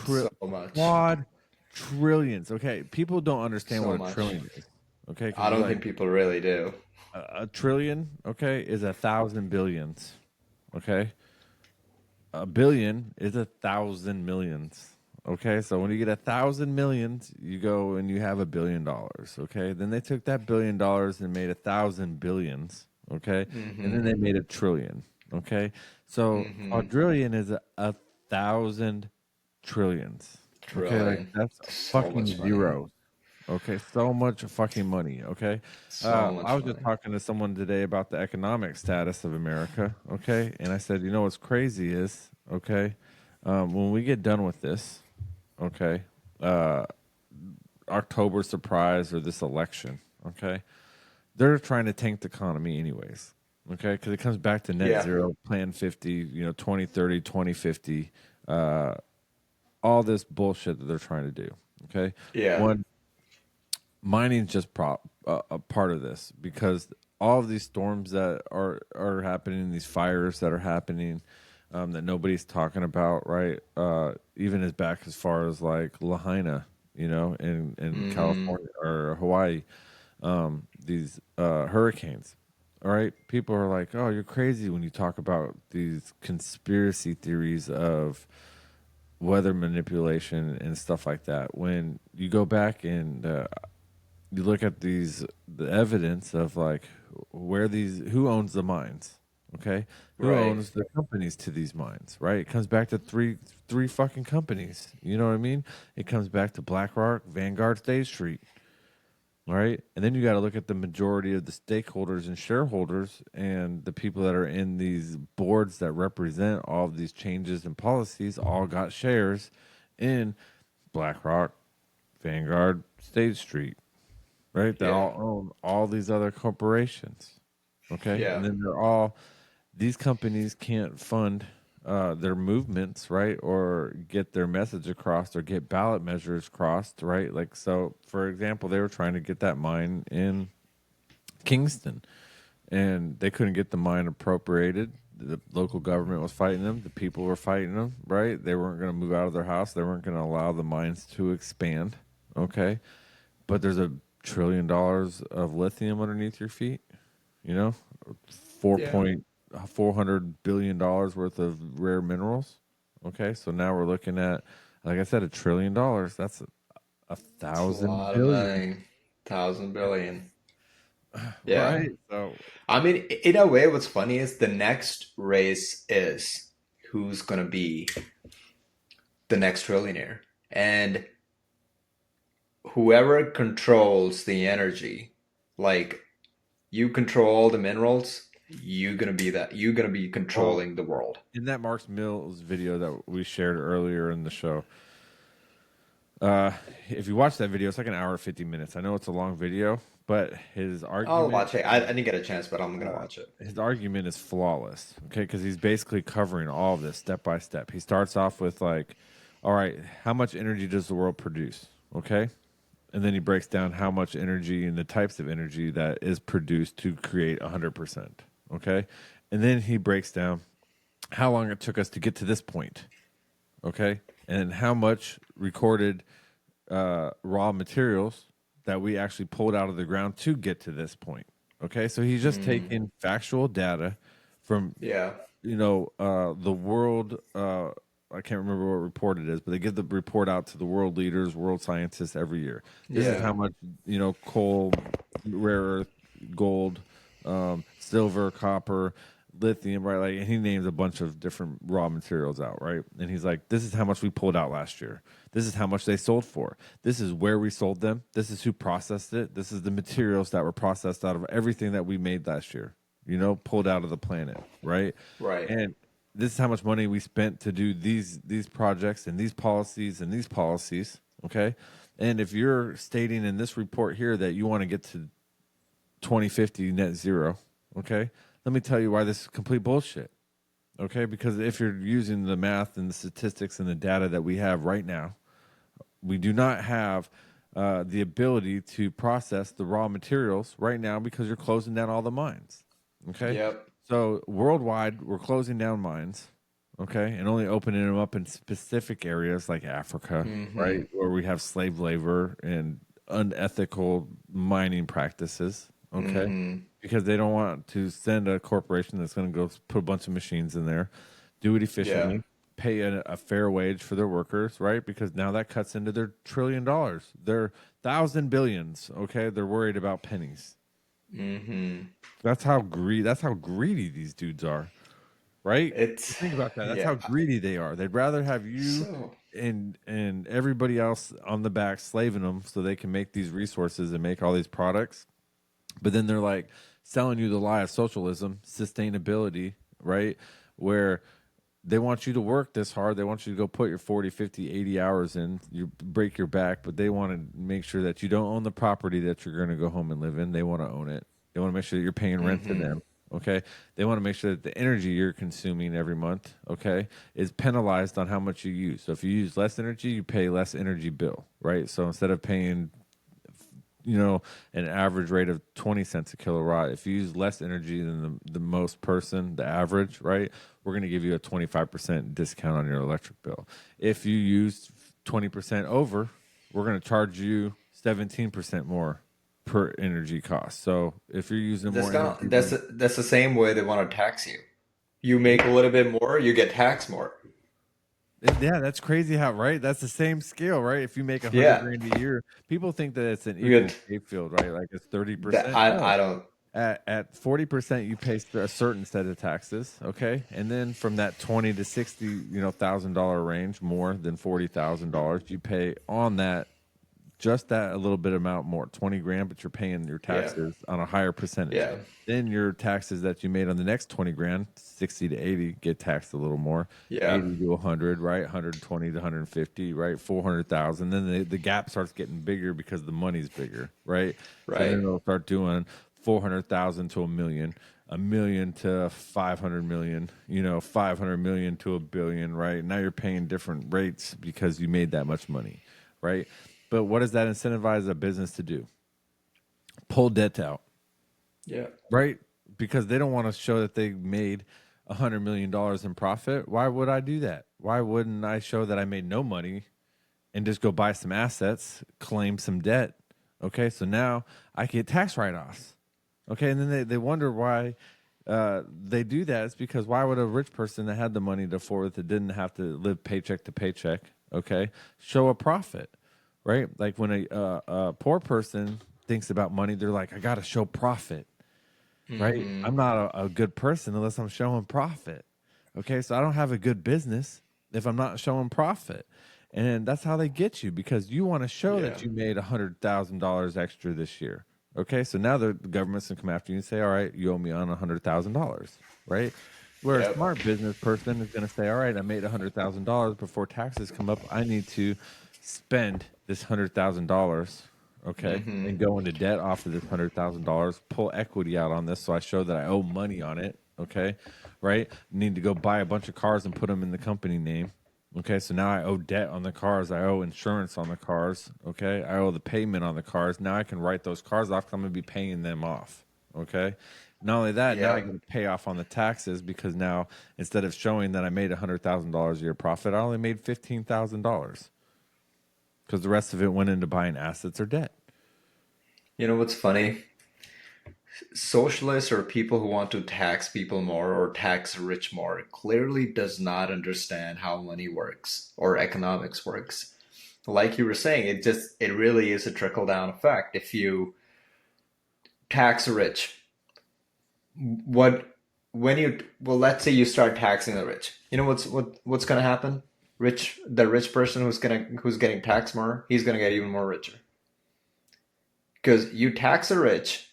So much. quad trillions. Okay, people don't understand So what a much. trillion is. Okay, because I they're don't like think people really do. a trillion. Okay, is 1,000 billions. Okay, a billion is 1,000 millions. Okay, so when you get 1,000 millions, you go and you have $1 billion. Okay, then they took that $1 billion and made 1,000 billions. Okay, and then Mm-hmm. they made a trillion. Okay, so Mm-hmm. quadrillion is a thousand trillions. Okay, like Trillion. that's So fucking much money. zeros. Okay, so much fucking money. Okay, So I much was just money. talking to someone today about the economic status of America. Okay, and I said, you know what's crazy is okay, when we get done with this, okay, uh, October surprise or this election, okay, they're trying to tank the economy anyways. Okay, because it comes back to net Yeah. zero, plan 50, 2030, 2050, all this bullshit that they're trying to do. Okay, Yeah. one, mining's just a part of this because all of these storms that are happening, these fires that are happening, that nobody's talking about, right? Even as back as far as like Lahaina, in California or Hawaii, these hurricanes. All right, people are like, "Oh, you're crazy when you talk about these conspiracy theories of weather manipulation and stuff like that." When you go back and you look at the evidence of like who owns the mines, okay, who Right. owns the companies to these mines, right? It comes back to three fucking companies. You know what I mean? It comes back to BlackRock, Vanguard, State Street. All right. And then you got to look at the majority of the stakeholders and shareholders and the people that are in these boards that represent all of these changes and policies all got shares in BlackRock, Vanguard, State Street, right? They Yeah. all own all these other corporations. Okay. And Yeah. then these companies can't fund their movements, right? Or get their message across or get ballot measures crossed, right? Like, so for example, they were trying to get that mine in Kingston and they couldn't get the mine appropriated. The local government was fighting them. The people were fighting them, right? They weren't going to move out of their house. They weren't going to allow the mines to expand. Okay. But there's $1 trillion of lithium underneath your feet, you know, Yeah. 400 billion dollars worth of rare minerals. Okay, so now we're looking at, like I said, $1 trillion. That's a It's a thousand lot of billion, money. 1,000 billion. Yeah. right? So I mean, in a way, what's funny is the next race is who's gonna be the next trillionaire, and whoever controls the energy, like you control all the minerals, you're gonna be that. You're gonna be well, controlling the world. in that Mark Mills video that we shared earlier in the show, if you watch that video, it's like an hour and 50 minutes. I know it's a long video, but I'll watch it. I didn't get a chance, but I'm gonna watch it. his argument is flawless. Okay, because he's basically covering all of this step by step. He starts off with like, all right, how much energy does the world produce? Okay, and then he breaks down how much energy and the types of energy that is produced to create 100%. Okay, and then he breaks down how long it took us to get to this point. Okay, and how much recorded raw materials that we actually pulled out of the ground to get to this point. Okay, so he's just taking factual data from Yeah. the world. I can't remember what report it is, but they give the report out to the world leaders, world scientists every year. This is Yeah. how much coal, rare earth, gold, silver, copper, lithium, right? Like, and he names a bunch of different raw materials out, right? And he's like, "This is how much we pulled out last year. This is how much they sold for. This is where we sold them. This is who processed it. This is the materials that were processed out of everything that we made last year. Pulled out of the planet, right? Right. And this is how much money we spent to do these projects and these policies and these policies, okay? And if you're stating in this report here that you want to get to 2050 net zero, okay? Let me tell you why this is complete bullshit. Okay? Because if you're using the math and the statistics and the data that we have right now, we do not have the ability to process the raw materials right now because you're closing down all the mines. Okay? Yep. So worldwide, we're closing down mines, okay, and only opening them up in specific areas like Africa, right, where we have slave labor and unethical mining practices, okay, because they don't want to send a corporation that's going to go put a bunch of machines in there, do it efficiently, Yeah. pay a fair wage for their workers, right? Because now that cuts into their $1 trillion, their 1,000 billions, okay? They're worried about pennies. That's how greedy these dudes are, right? It's Think about that. That's yeah. how greedy they are. They'd rather have you So and everybody else on the back slaving them so they can make these resources and make all these products. But then they're like selling you the lie of socialism, sustainability, right? Where they want you to work this hard. They want you to go put your 40, 50, 80 hours in. You break your back, but they want to make sure that you don't own the property that you're going to go home and live in. They want to own it. They want to make sure that you're paying rent to them. Okay. They want to make sure that the energy you're consuming every month, okay, is penalized on how much you use. So if you use less energy, you pay less energy bill, right? So instead of paying an average rate of 20 cents a kilowatt. If you use less energy than the most person, the average, right, we're going to give you a 25% discount on your electric bill. If you use 20% over, we're going to charge you 17% more per energy cost. So if you're using more energy, Discount. That's the same way they want to tax you. You make a little bit more, you get taxed more. yeah, that's crazy how, right? That's the same scale, right? If you make 100 Yeah. grand a year, people think that it's an You equal get pay field, right? Like it's that 30%. I No, don't at 40% you pay a certain set of taxes, okay, and then from that 20 to 60 $1,000 range, more than $40,000, you pay on that, just that a little bit amount more, 20 grand, but you're paying your yeah. taxes on a higher percentage. Yeah. Then your taxes that you made on the next 20 grand, 60 to 80, get taxed a little more. Yeah. 80 to 100, right? 120 to 150, right? 400,000. Then the gap starts getting bigger because the money's bigger, right? So then Right. they'll start doing 400,000 to a million to 500 million, 500 million to a billion, right? Now you're paying different rates because you made that much money, right? But what does that incentivize a business to do? Pull debt out, Yeah. right? Because they don't want to show that they made $100 million in profit. Why would I do that? Why wouldn't I show that I made no money and just go buy some assets, claim some debt? Okay, so now I get tax write-offs. Okay, and then they wonder why they do that. It's because why would a rich person that had the money to afford it, that didn't have to live paycheck to paycheck, okay, show a profit? Right? Like when a poor person thinks about money, they're like, I got to show profit, right? Hmm. I'm not a good person unless I'm showing profit. Okay. So I don't have a good business if I'm not showing profit. And that's how they get you, because you want to show Yeah. that you made $100,000 extra this year. Okay. So now the government's going to come after you and say, all right, you owe me on $100,000. Right. Where a Yep. smart business person is going to say, all right, I made $100,000 before taxes come up. I need to spend this $100,000, okay, Hmm. and go into debt off of this $100,000, pull equity out on this, so I show that I owe money on it, okay, right? Need to go buy a bunch of cars and put them in the company name, okay. So now I owe debt on the cars, I owe insurance on the cars, okay, I owe the payment on the cars. Now I can write those cars off because I'm going to be paying them off, okay. Not only that, now I Yeah. got to pay off on the taxes, because now instead of showing that I made $100,000 a year profit, I only made $15,000. Because the rest of it went into buying assets or debt. You know what's funny? Socialists or people who want to tax people more or tax rich more clearly does not understand how money works or economics works. Like you were saying, it really is a trickle down effect. If you tax rich, what when you well, let's say you start taxing the rich. You know what's going to happen? The rich person who's getting taxed more, he's going to get even more richer. Because you tax the rich,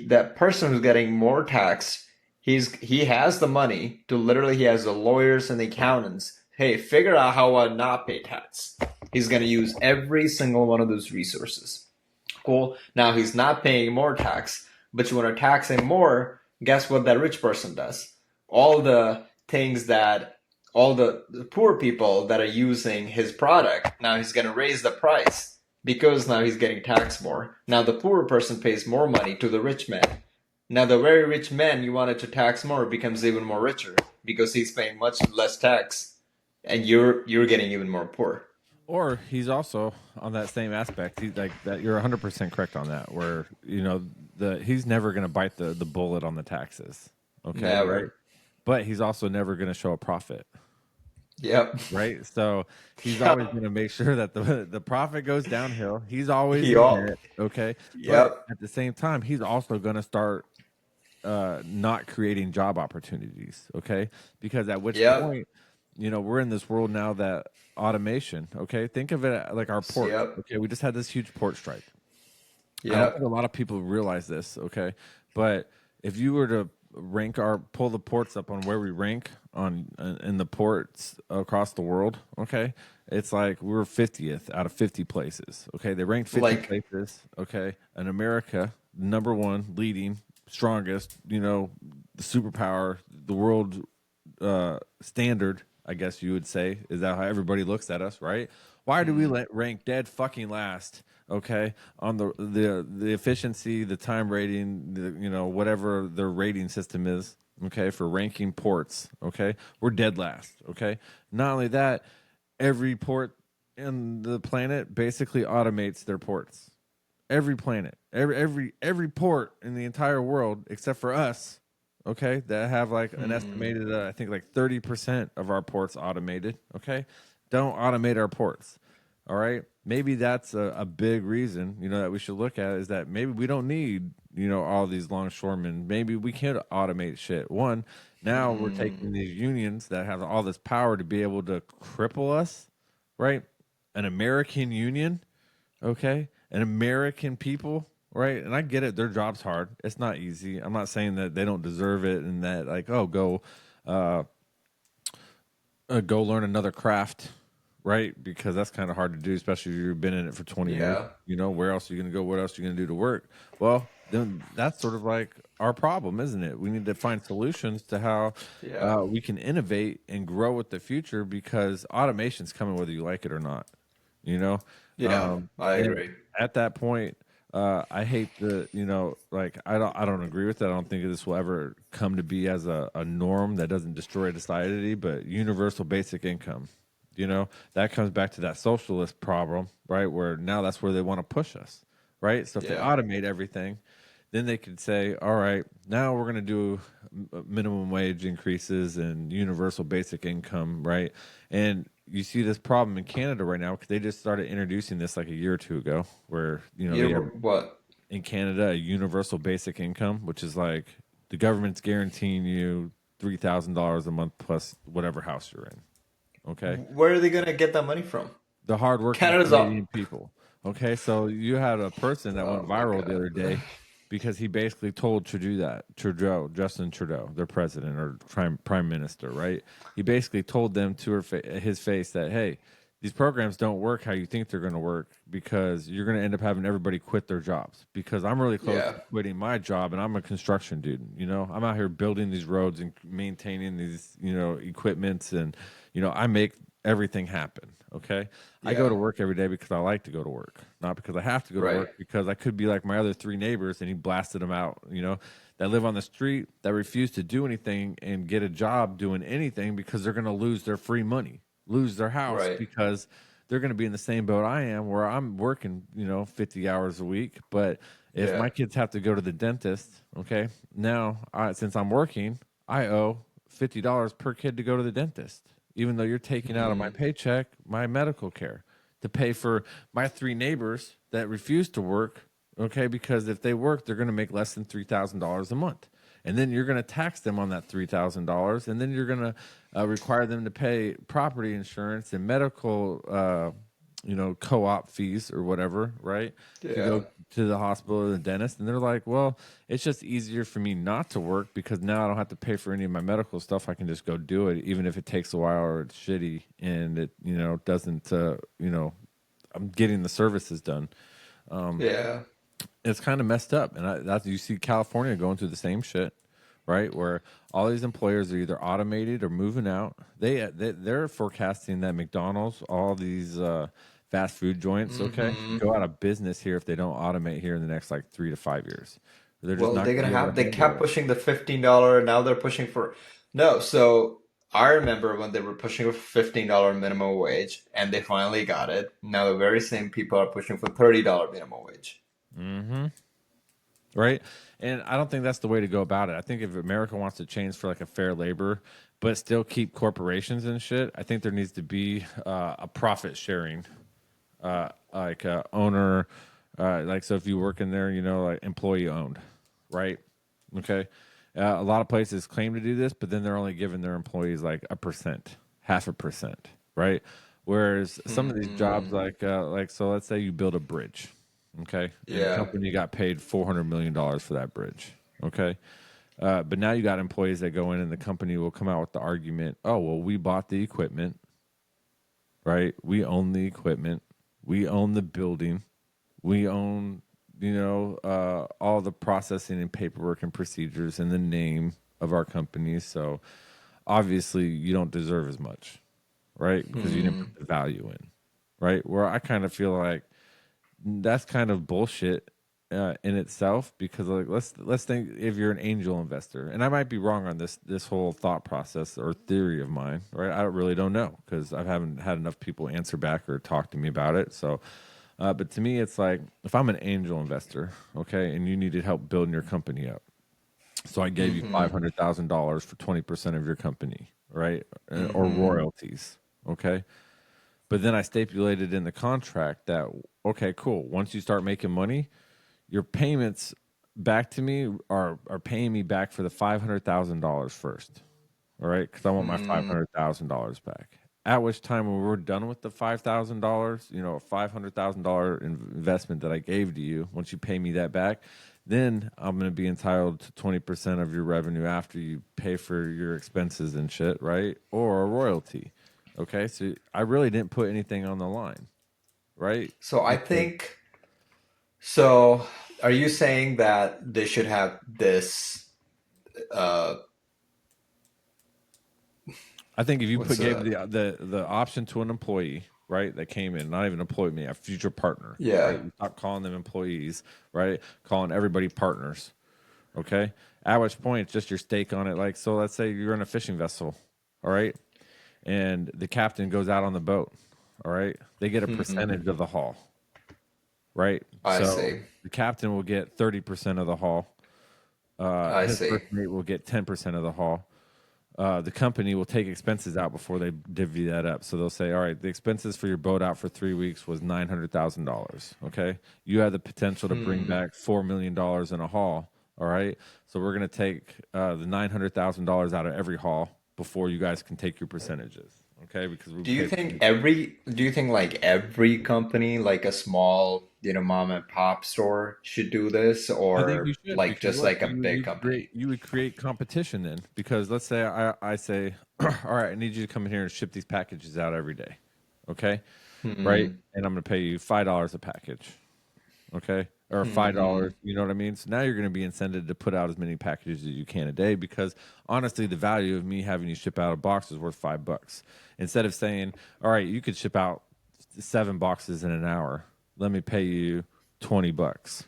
that person who's getting more tax, he has the money to literally, he has the lawyers and the accountants. Hey, figure out how I not pay tax. He's going to use every single one of those resources. Cool. Now he's not paying more tax, but you want to tax him more. Guess what that rich person does? All the things that all the poor people that are using his product, now he's going to raise the price because now he's getting taxed more. Now the poor person pays more money to the rich man. Now the very rich man you wanted to tax more becomes even more richer because he's paying much less tax, and you're getting even more poor. Or he's also on that same aspect. He's like that. You're 100% correct on that. Where he's never going to bite the bullet on the taxes. Okay, Never. right. But he's also never going to show a profit. Yep. Right. So he's always going to make sure that the profit goes downhill. He's always in Yup. debt. Okay. But Yep. at the same time, he's also going to start not creating job opportunities. Okay. Because at which Yep. point, we're in this world now that automation. Okay. Think of it like our port. Yep. Okay. We just had this huge port strike. I don't Yep. think a lot of people realize this. Okay. But if you were to pull the ports up on where we rank on in the ports across the world, okay, it's like we're 50th out of 50 places. Okay, they ranked 50 Like, places. Okay, in America, number one, leading, strongest, the superpower, the world standard, I guess you would say, is that how everybody looks at us, right? Why do we rank dead fucking last okay, on the efficiency, the time rating, whatever their rating system is, okay, for ranking ports, okay, we're dead last, okay. Not only that, every port in the planet basically automates their ports. Every planet, every port in the entire world, except for us, okay, that have like an estimated, I think like 30% of our ports automated, okay, don't automate our ports. All right, maybe that's a big reason, that we should look at, is that maybe we don't need, all these longshoremen. Maybe we can automate shit. One, now we're taking these unions that have all this power to be able to cripple us, right? An American union, okay, an American people, right? And I get it, their job's hard. It's not easy. I'm not saying that they don't deserve it and that like, oh, go learn another craft, right? Because that's kind of hard to do, especially if you've been in it for 20 years. Where else are you going to go? What else are you going to do to work? Well, then that's sort of like our problem, isn't it? We need to find solutions to how we can innovate and grow with the future, because automation's coming whether you like it or not, I and agree. at that point, I hate like I don't agree with that. I don't think this will ever come to be as a norm that doesn't destroy society. But universal basic income, that comes back to that socialist problem, right? Where now that's where they want to push us, right? So if they automate everything, then they could say, all right, now we're going to do minimum wage increases and universal basic income, right? And you see this problem in Canada right now because they just started introducing this like a year or two ago, where they have What? in Canada a universal basic income, which is like the government's guaranteeing you $3,000 a month plus whatever house you're in. Okay, Where are they gonna get that money from? the hardworking Canada's all. Canadian people. Okay, so you had a person that Oh went my viral the god. other day because he basically told Justin Trudeau, their president or prime minister, right? He basically told them to his face that, hey, these programs don't work how you think they're going to work, because you're going to end up having everybody quit their jobs. Because I'm really close Yeah. to quitting my job, and I'm a construction dude. I'm out here building these roads and maintaining these, equipments, and I make everything happen. Okay. I go to work every day because I like to go to work, not because I have to go to Right. work, because I could be like my other three neighbors and he blasted them out, that live on the street, that refuse to do anything and get a job doing anything because they're going to lose their free money, lose their house, Right. because they're going to be in the same boat I am, where I'm working, 50 hours a week. But if Yeah. my kids have to go to the dentist, okay, now since I'm working, I owe $50 per kid to go to the dentist, even though you're taking out of my paycheck my medical care to pay for my three neighbors that refuse to work. Okay, because if they work, they're going to make less than $3,000 a month, and then you're going to tax them on that $3,000, and then you're going to require them to pay property insurance and medical, co-op fees or whatever, right? To go to the hospital or the dentist. And they're like, well, it's just easier for me not to work because now I don't have to pay for any of my medical stuff. I can just go do it, even if it takes a while or it's shitty and it, doesn't, I'm getting the services done. Yeah. It's kind of messed up. And that's, you see California going through the same shit, right? Where all these employers are either automated or moving out. They're forecasting that McDonald's, all these fast food joints, okay, go out of business here if they don't automate here in the next like 3 to 5 years. They're just Well, not they're going to gonna be able have. to They handle kept it. pushing the $15. Now they're pushing for no. So I remember when they were pushing for $15 minimum wage, and they finally got it. Now the very same people are pushing for $30 minimum wage. Mm-hmm. Right. And I don't think that's the way to go about it. I think if America wants to change for like a fair labor, but still keep corporations and shit, I think there needs to be a profit sharing, owner, like, so if you work in there, like employee owned, right? Okay. A lot of places claim to do this, but then they're only giving their employees like 1%, 0.5%, right? Whereas some of these jobs, so let's say you build a bridge, okay, and the Yeah. company got paid $400 million for that bridge, okay, but now you got employees that go in, and the company will come out with the argument, oh, well, we bought the equipment, right? We own the equipment, we own the building, we own, all the processing and paperwork and procedures and the name of our company. So obviously you don't deserve as much, right? Because you didn't put the value in, right? Where I kind of feel like that's kind of bullshit in itself, because like let's think if you're an angel investor, and I might be wrong on this whole thought process or theory of mine, right? I don't know, because I haven't had enough people answer back or talk to me about it. So, but to me, it's like if I'm an angel investor, okay, and you needed help building your company up, so I gave you $500,000 for 20% of your company, right, or royalties, okay. But then I stipulated in the contract that, okay, cool. Once you start making money, your payments back to me are paying me back for the $500,000 first. All right, because I want my $500,000 back. At which time, when we're done with the $5,000, a $500,000 investment that I gave to you, once you pay me that back, then I'm going to be entitled to 20% of your revenue after you pay for your expenses and shit, right? Or a royalty. Okay, so I really didn't put anything on the line, right? So I think, so are you saying that they should have this, uh, I think if you what's gave the option to an employee, right, that came in, not even employee, a future partner, yeah. right? You stop calling them employees, right? Calling everybody partners, okay? At which point, it's just your stake on it. Like, so let's say you're in a fishing vessel, all right? And the captain goes out on the boat, all right? They get a percentage of the haul, right? I So see. the captain will get 30% of the haul. I His see. first mate will get 10% of the haul. The company will take expenses out before they divvy that up. So they'll say, all right, the expenses for your boat out for 3 weeks was $900,000. Okay. You have the potential to bring back $4 million in a haul. All right. So we're going to take the $900,000 out of every haul before you guys can take your percentages. Okay. Because we Do you pay. think like every company, like a small, mom and pop store should do this, I think you or should, like because just look, like a big company? you would create competition then, because let's say I say, all right, I need you to come in here and ship these packages out every day, okay, right, and I'm going to pay you $5 a package, okay, or $5, you know what I mean? So now you're going to be incented to put out as many packages as you can a day, because honestly, the value of me having you ship out a box is worth $5. Instead of saying, all right, you could ship out 7 boxes in an hour, let me pay you $20.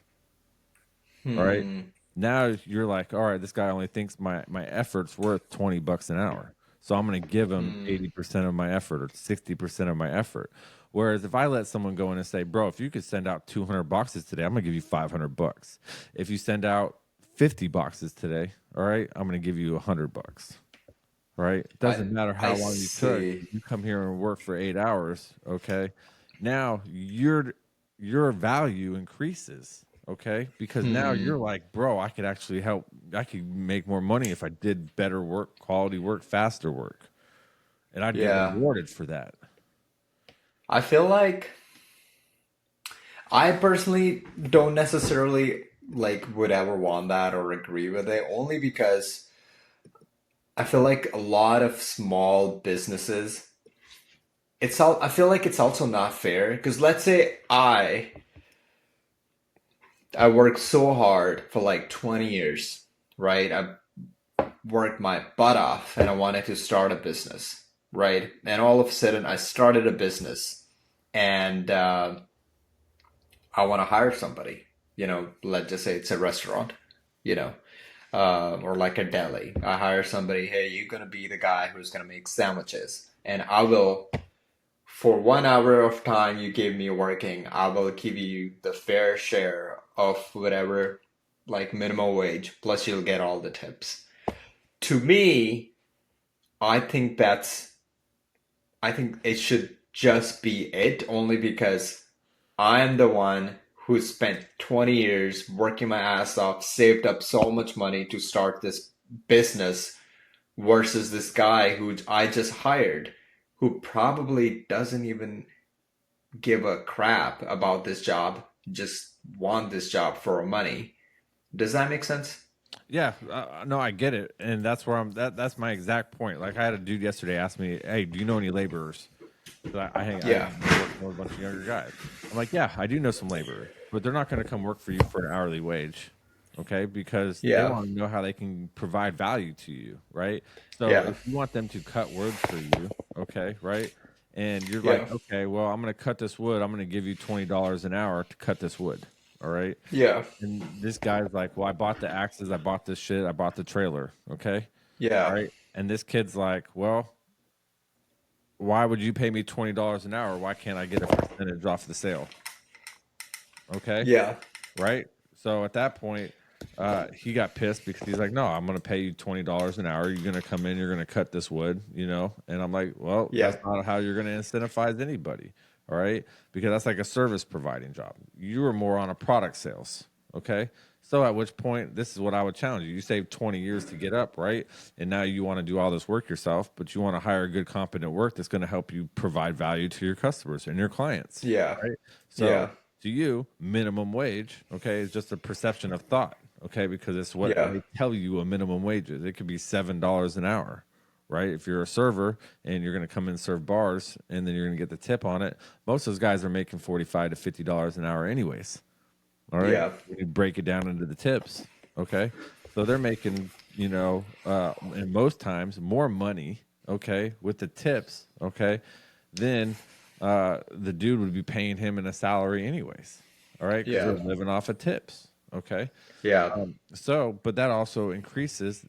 All right. Now you're like, all right, this guy only thinks my effort's worth $20 an hour. So I'm going to give him 80% of my effort or 60% of my effort. Whereas if I let someone go in and say, bro, if you could send out 200 boxes today, I'm going to give you $500. If you send out 50 boxes today, all right, I'm going to give you $100. Right? It doesn't matter I how long you took. see. You come here and work for 8 hours, okay? Now your value increases, okay? Because now you're like, bro, I could actually help. I could make more money if I did better work, quality work, faster work, and I'd get Yeah. rewarded for that. I feel like I personally don't necessarily like would ever want that or agree with it, only because I feel like a lot of small businesses, I feel like it's also not fair, because let's say I worked so hard for like 20 years, right? I worked my butt off and I wanted to start a business, right? And all of a sudden I started a business, and I want to hire somebody, let's just say it's a restaurant, you know, or like a deli. I hire somebody, hey, you're going to be the guy who's going to make sandwiches. And I will, for 1 hour of time you give me working, I will give you the fair share of whatever, like minimum wage, plus you'll get all the tips. To me, I think I think it should just be it, only because I'm the one who spent 20 years working my ass off, saved up so much money to start this business, versus this guy who I just hired, who probably doesn't even give a crap about this job, just want this job for money. Does that make sense? Yeah, no, I get it, and that's where that's my exact point. Like I had a dude yesterday ask me, "Hey, do you know any laborers?" 'Cause I Yeah. work with a bunch of younger guys. I'm like, yeah, I do know some laborers, but they're not going to come work for you for an hourly wage, okay? Because they Yeah. want to know how they can provide value to you, right? So Yeah. if you want them to cut wood for you, okay, right? and you're Yeah. like, okay, well, I'm going to cut this wood. I'm going to give you $20 an hour to cut this wood. All right. Yeah. And this guy's like, well, I bought the axes, I bought this shit, I bought the trailer. Okay. All Yeah. right. And this kid's like, well, why would you pay me $20 an hour? Why can't I get a percentage off the sale? Okay. Yeah. Right. So at that point, he got pissed because he's like, no, I'm going to pay you $20 an hour. You're going to come in, you're going to cut this wood, And I'm like, well, Yeah. that's not how you're going to incentivize anybody. All right. Because that's like a service providing job. You were more on a product sales. Okay. So at which point, this is what I would challenge you. You saved 20 years to get up, right? And now you want to do all this work yourself, but you want to hire good, competent work that's going to help you provide value to your customers and your clients. Yeah. Right. So Yeah. to you, minimum wage, okay, is just a perception of thought, okay, because it's what Yeah. they tell you a minimum wage is. It could be $7 an hour, right? If you're a server and you're going to come in and serve bars and then you're going to get the tip on it, most of those guys are making $45 to $50 an hour anyways. All right. Yeah. When you break it down into the tips, okay, so they're making, and most times more money, okay, with the tips, okay, then the dude would be paying him in a salary anyways. All right. 'Cause Yeah. they're living off of tips. Okay. Yeah. But that also increases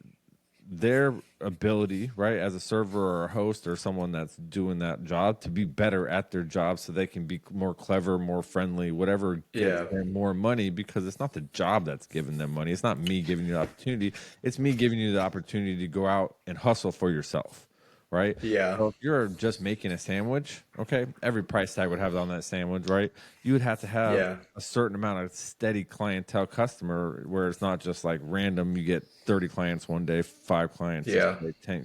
their ability, right, as a server or a host or someone that's doing that job to be better at their job so they can be more clever, more friendly, whatever Yeah. gives them more money, because it's not the job that's giving them money. It's not me giving you the opportunity. It's me giving you the opportunity to go out and hustle for yourself. Right? Yeah. So if you're just making a sandwich, okay, every price tag would have on that sandwich, right? You would have to have Yeah. a certain amount of steady clientele customer where it's not just like random. You get 30 clients one day, 5 clients, Yeah. like 10,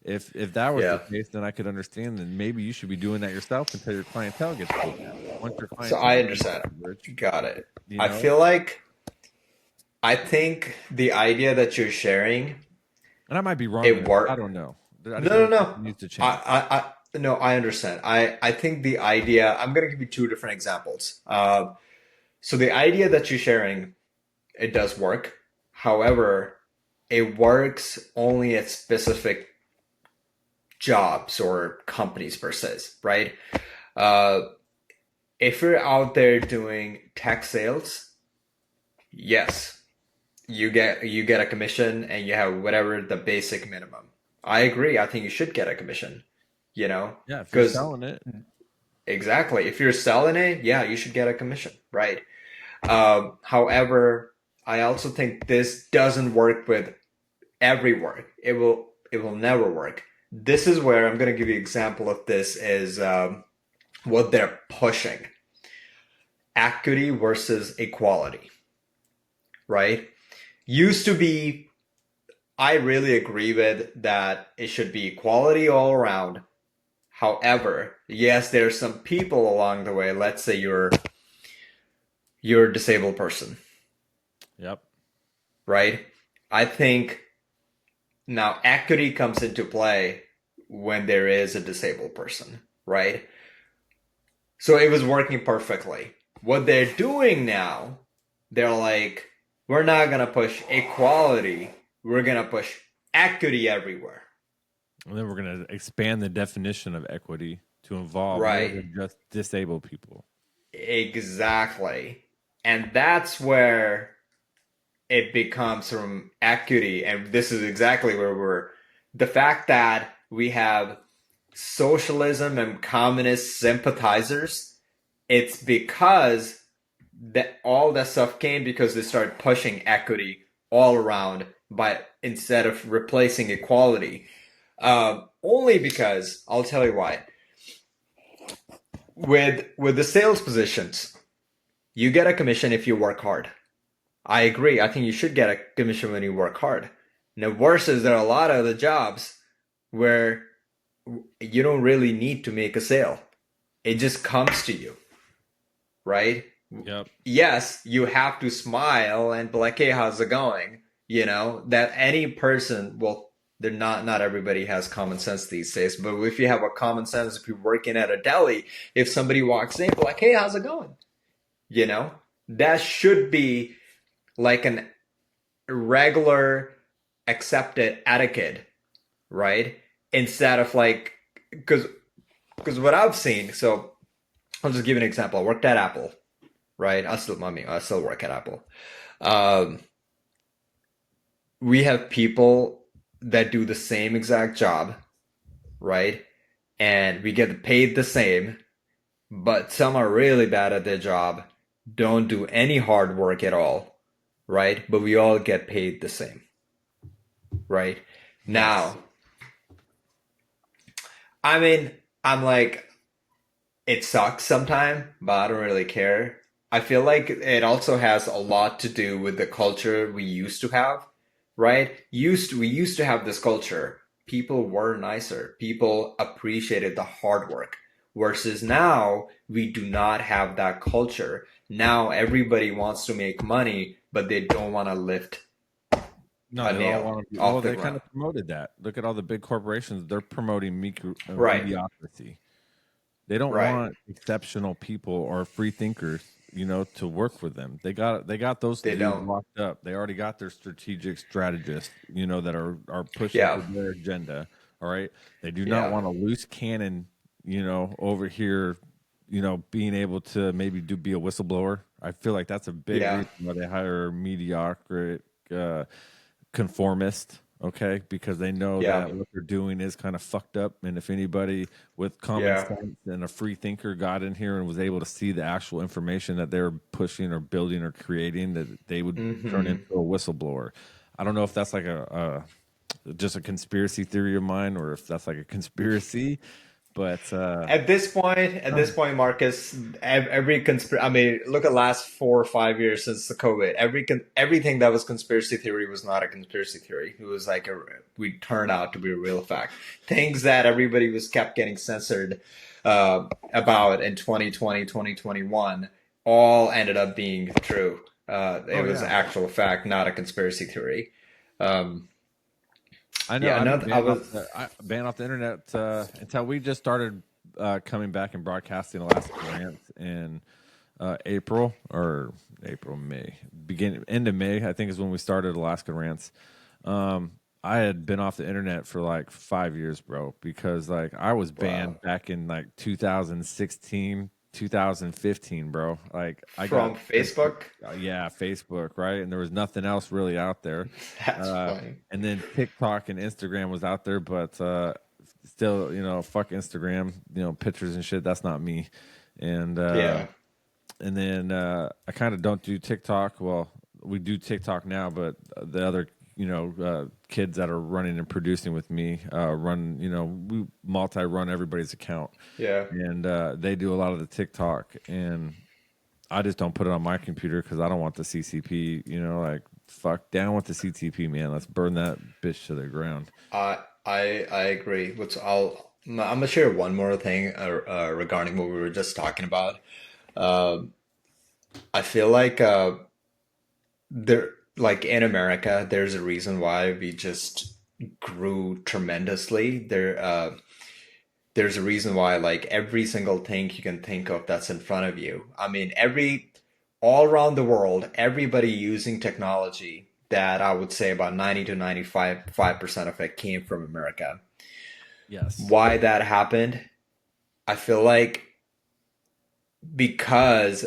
If that was Yeah. the case, then I could understand that maybe you should be doing that yourself until your clientele gets paid down. Once your So clientele I gets understand. rich, Got it. you I know? feel like I think the idea that you're sharing, And I might be wrong. it worked. I don't know. I just No, no, know no. it needs to change. No, I understand. I think the idea, I'm going to give you 2 different examples. So the idea that you're sharing, it does work. However, it works only at specific jobs or companies per se, right? If you're out there doing tech sales, yes, you get a commission and you have whatever the basic minimum. I agree. I think you should get a commission, Yeah, if you're 'cause selling it. exactly. If you're selling it, yeah, you should get a commission, right? However, I also think this doesn't work with every work. It will never work. This is where I'm going to give you an example of this is what they're pushing. Equity versus equality, right? Used to be, I really agree with that it should be equality all around. However, yes, there's some people along the way. Let's say you're a disabled person, Yep. right? I think now equity comes into play when there is a disabled person, right? So it was working perfectly. What they're doing now, they're like, we're not going to push equality. We're going to push equity everywhere. And then we're going to expand the definition of equity to involve more Right. than just disabled people. Exactly. And that's where it becomes from equity. And this is exactly where the fact that we have socialism and communist sympathizers, it's because that all that stuff came because they started pushing equity all around instead of replacing equality. Only because I'll tell you why. With the sales positions, you get a commission if you work hard. I agree. I think you should get a commission when you work hard. Now, worse is there are a lot of the jobs where you don't really need to make a sale. It just comes to you, right? Yep. Yes, you have to smile and be like, hey, how's it going? That any person, well, they're not everybody has common sense these days, but if you have a common sense, if you're working at a deli, if somebody walks in, be like, hey, how's it going? That should be like an regular accepted etiquette, right? Instead of like, because because what I've seen, so I'll just give you an example. I worked at Apple, right? I still work at Apple. Um, we have people that do the same exact job, right? And we get paid the same, but some are really bad at their job, don't do any hard work at all, right? But we all get paid the same, right? Yes. Now, I mean, I'm like, it sucks sometimes, but I don't really care. I feel like it also has a lot to do with the culture we used to have, right? We used to have this culture. People were nicer. People appreciated the hard work. Versus now, we do not have that culture. Now everybody wants to make money, but they don't want to lift No, a they all nail want to be. off Well, the they kind ground. of promoted that. Look at all the big corporations; they're promoting Right, mediocrity. They don't right. want exceptional people or free thinkers, to work for them. They got those They dudes don't. locked up. They already got their strategic strategists, that are pushing for Yeah, their agenda. All right. They do not yeah, want a loose cannon, over here, being able to maybe be a whistleblower. I feel like that's a big yeah. reason why they hire mediocre uh, conformist, okay, because they know Yeah, that what they're doing is kind of fucked up, and if anybody with common yeah. sense and a free thinker got in here and was able to see the actual information that they're pushing or building or creating, that they would turn Hmm. into a whistleblower. I don't know if that's like just a conspiracy theory of mine, or if that's like a conspiracy, but At this point, Marcus, every conspiracy. I mean, look at last 4 or 5 years since the COVID. Everything that was conspiracy theory was not a conspiracy theory. It was like we turned out to be a real fact. Things that everybody was kept getting censored about in 2020, 2021, all ended up being true. It oh was yeah, actual fact, not a conspiracy theory. Um, I know. yeah, I've been another. I was. banned off the internet until we just started coming back and broadcasting Alaska Rants in April, May, end of May. I think is when we started Alaska Rants. I had been off the internet for like 5 years, bro, because like I was Wow. banned back in like 2016, 2015, bro. Like I got From Facebook? yeah, Facebook, right? And there was nothing else really out there. That's funny. And then TikTok and Instagram was out there, but still, fuck Instagram, pictures and shit. That's not me. And Yeah. then I kind of don't do TikTok. Well, we do TikTok now, but the other kids that are running and producing with me run. We multi-run everybody's account, Yeah. and they do a lot of the TikTok, and I just don't put it on my computer because I don't want the CCP. Like fuck down with the CCP, man. Let's burn that bitch to the ground. I agree. I'm gonna share one more thing regarding what we were just talking about. Um, I feel like there, like in America, there's a reason why we just grew tremendously. There's a reason why like every single thing you can think of that's in front of you. I mean, all around the world, everybody using technology that I would say about 90 to 95% of it came from America. Yes. Why that happened? I feel like because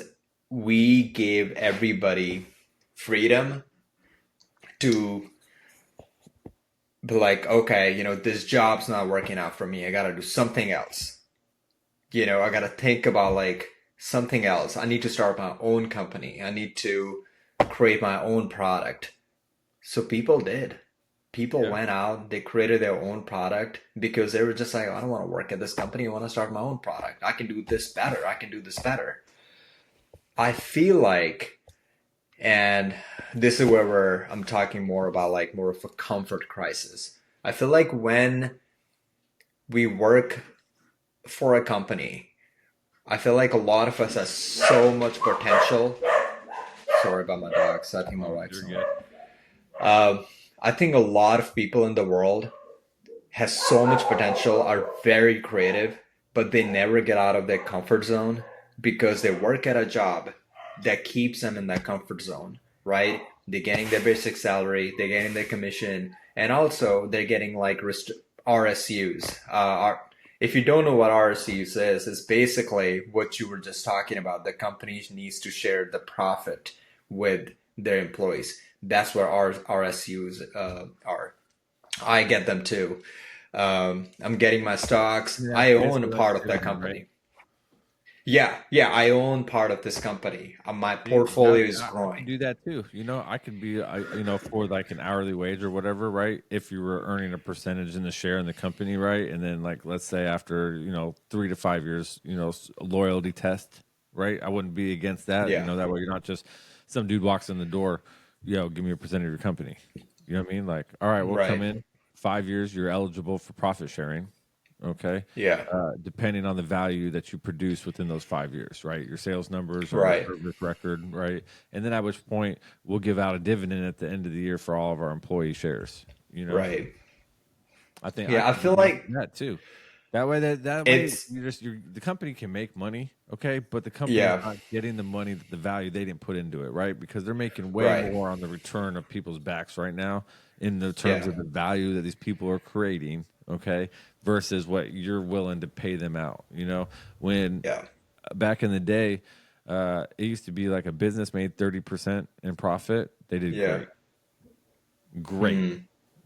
we gave everybody freedom to be like, okay, this job's not working out for me. I got to do something else. I got to think about like something else. I need to start my own company. I need to create my own product. So people did. People Yeah. went out, they created their own product because they were just like, I don't want to work at this company. I want to start my own product. I can do this better. I can do this better. I feel like, and this is where I'm talking more about like more of a comfort crisis. I feel like when we work for a company, I feel like a lot of us have so much potential. Sorry about my dogs. I think my wife's You're on. good. I think a lot of people in the world has so much potential, are very creative, but they never get out of their comfort zone because they work at a job that keeps them in that comfort zone, right? They're getting their basic salary, they're getting their commission, and also they're getting like RSUs, if you don't know what RSUs is, it's basically what you were just talking about. The company needs to share the profit with their employees. That's where RSUs are. I get them too. I'm getting my stocks. Yeah, I own a basically part that's of that dividend, right? company. Yeah, I own part of this company. My See, portfolio is I could growing. do that too. I could be, for like an hourly wage or whatever, right? If you were earning a percentage in the share in the company, right? And then, like, let's say after, 3 to 5 years, loyalty test, right? I wouldn't be against that. Yeah, That way you're not just some dude walks in the door, give me a percentage of your company. You know what I mean? Like, all right, we'll come right. in 5 years, you're eligible for profit sharing. Okay. Yeah, Depending on the value that you produce within those 5 years, right? Your sales numbers or your right, service record, right? And then at which point we'll give out a dividend at the end of the year for all of our employee shares. right. I think I Yeah, I could feel do like that too. That way it's, the company can make money, okay, but the company's yeah, not getting the money, the value they didn't put into it, right? Because they're making way right. more on the return of people's backs right now in the terms Yeah, of the value that these people are creating, okay, versus what you're willing to pay them out. When yeah, back in the day, it used to be like a business made 30% in profit, they did yeah. great, great. Hmm.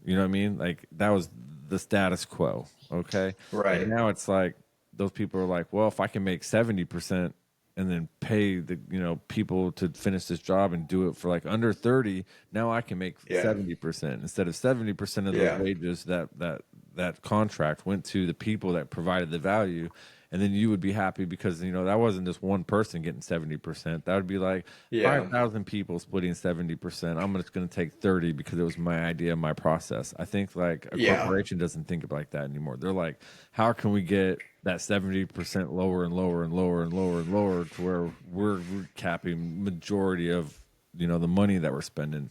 You know what I mean? Like that was the status quo. Okay. And Right. now it's like those people are like, well, if I can make 70% and then pay the, people to finish this job and do it for like under 30, now I can make Yeah, 70% instead of 70% of those yeah, wages that contract went to the people that provided the value. And then you would be happy because that wasn't just one person getting 70%. That would be like yeah, 5,000 people splitting 70%. I'm just going to take 30 because it was my idea, my process. I think like a yeah. corporation doesn't think like that anymore. They're like, how can we get that 70% lower and lower and lower and lower and lower to where we're capping majority of the money that we're spending.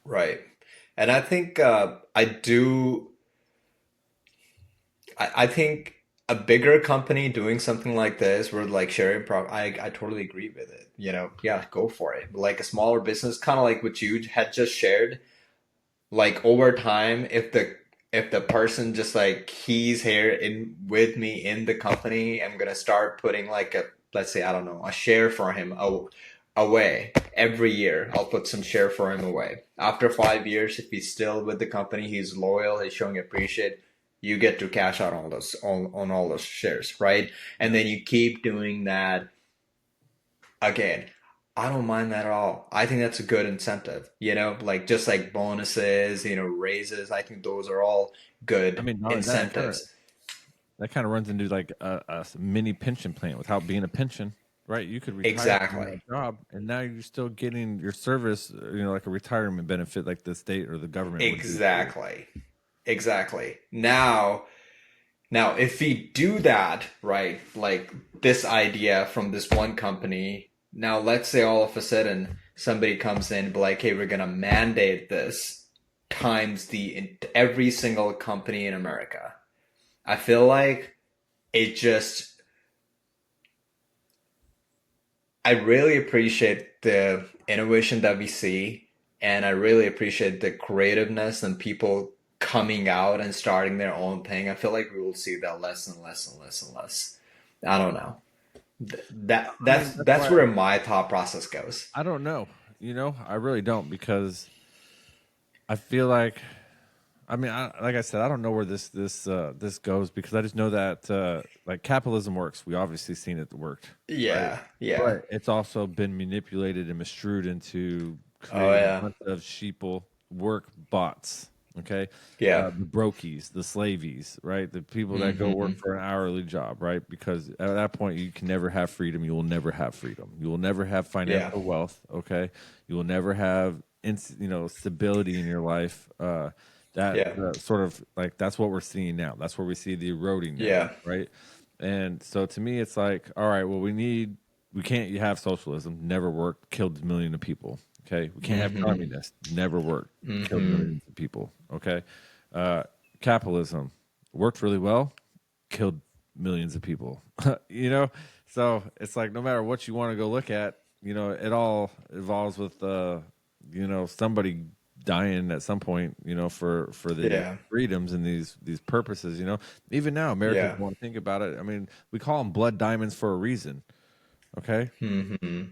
Right. And I think I think a bigger company doing something like this, where like sharing I totally agree with it. Yeah, go for it. Like a smaller business, kind of like what you had just shared. Like over time, if the person just like he's here in with me in the company, I'm gonna start putting like a, let's say, I don't know, a share for him away every year. I'll put some share for him away. After 5 years, if he's still with the company, he's loyal, he's showing appreciate, you get to cash out all those on all those shares, right? And then you keep doing that again. I don't mind that at all. I think that's a good incentive, like just like bonuses, raises. I think those are all I good mean, not only incentives. that kind of runs into like a mini pension plan without being a pension, right? You could retire from Exactly. that job, and now you're still getting your service, like a retirement benefit, like the state or the government would do for you. Exactly. Exactly. Now, if we do that, right, like this idea from this one company, now let's say all of a sudden somebody comes in and be like, hey, we're gonna mandate this times every single company in America. I feel like it just, I really appreciate the innovation that we see, and I really appreciate the creativeness and people coming out and starting their own thing. I feel like we will see that less and less and less and less. I don't know. That I that's mean, that's that's why where my thought process goes. I don't know. I really don't because I feel like I mean, like I said, I don't know where this goes because I just know that like capitalism works. We obviously seen it worked, right? Yeah, yeah. But it's also been manipulated and misstrued into Oh creating a yeah. bunch of sheeple work bots. Okay, Yeah. the brokies, the slavies, right? The people that go work Hmm. for an hourly job, right? Because at that point, you can never have freedom. You will never have freedom. You will never have Yeah. financial wealth. Okay, you will never have stability in your life. That Yeah. sort of like that's what we're seeing now. That's where we see the eroding now, Yeah. right? And so to me, it's like, all right, well, we can't have socialism, never worked, killed millions of people. Okay, we can't have Hmm. communists, never worked, killed Hmm. millions of people. Okay, capitalism worked really well, killed millions of people. So it's like no matter what you want to go look at, it all evolves with somebody dying at some point, for the freedoms and these purposes. Even now, Americans want to think about it. I mean, we call them blood diamonds for a reason. Okay,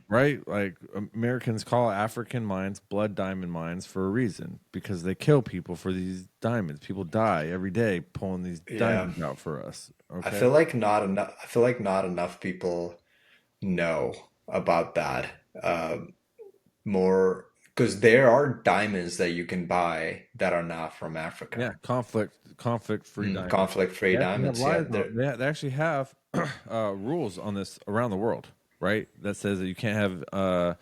right? Like Americans call African mines blood diamond mines for a reason, because they kill people for these diamonds. People die every day pulling these diamonds out for us. Okay, I feel like not enough. I feel like not enough people know about that. More because there are diamonds that you can buy that are not from Africa. yeah, conflict free diamonds. Conflict-free They actually have diamonds. Yeah, lies on, they actually have rules on this around the world, right? That says that you can't have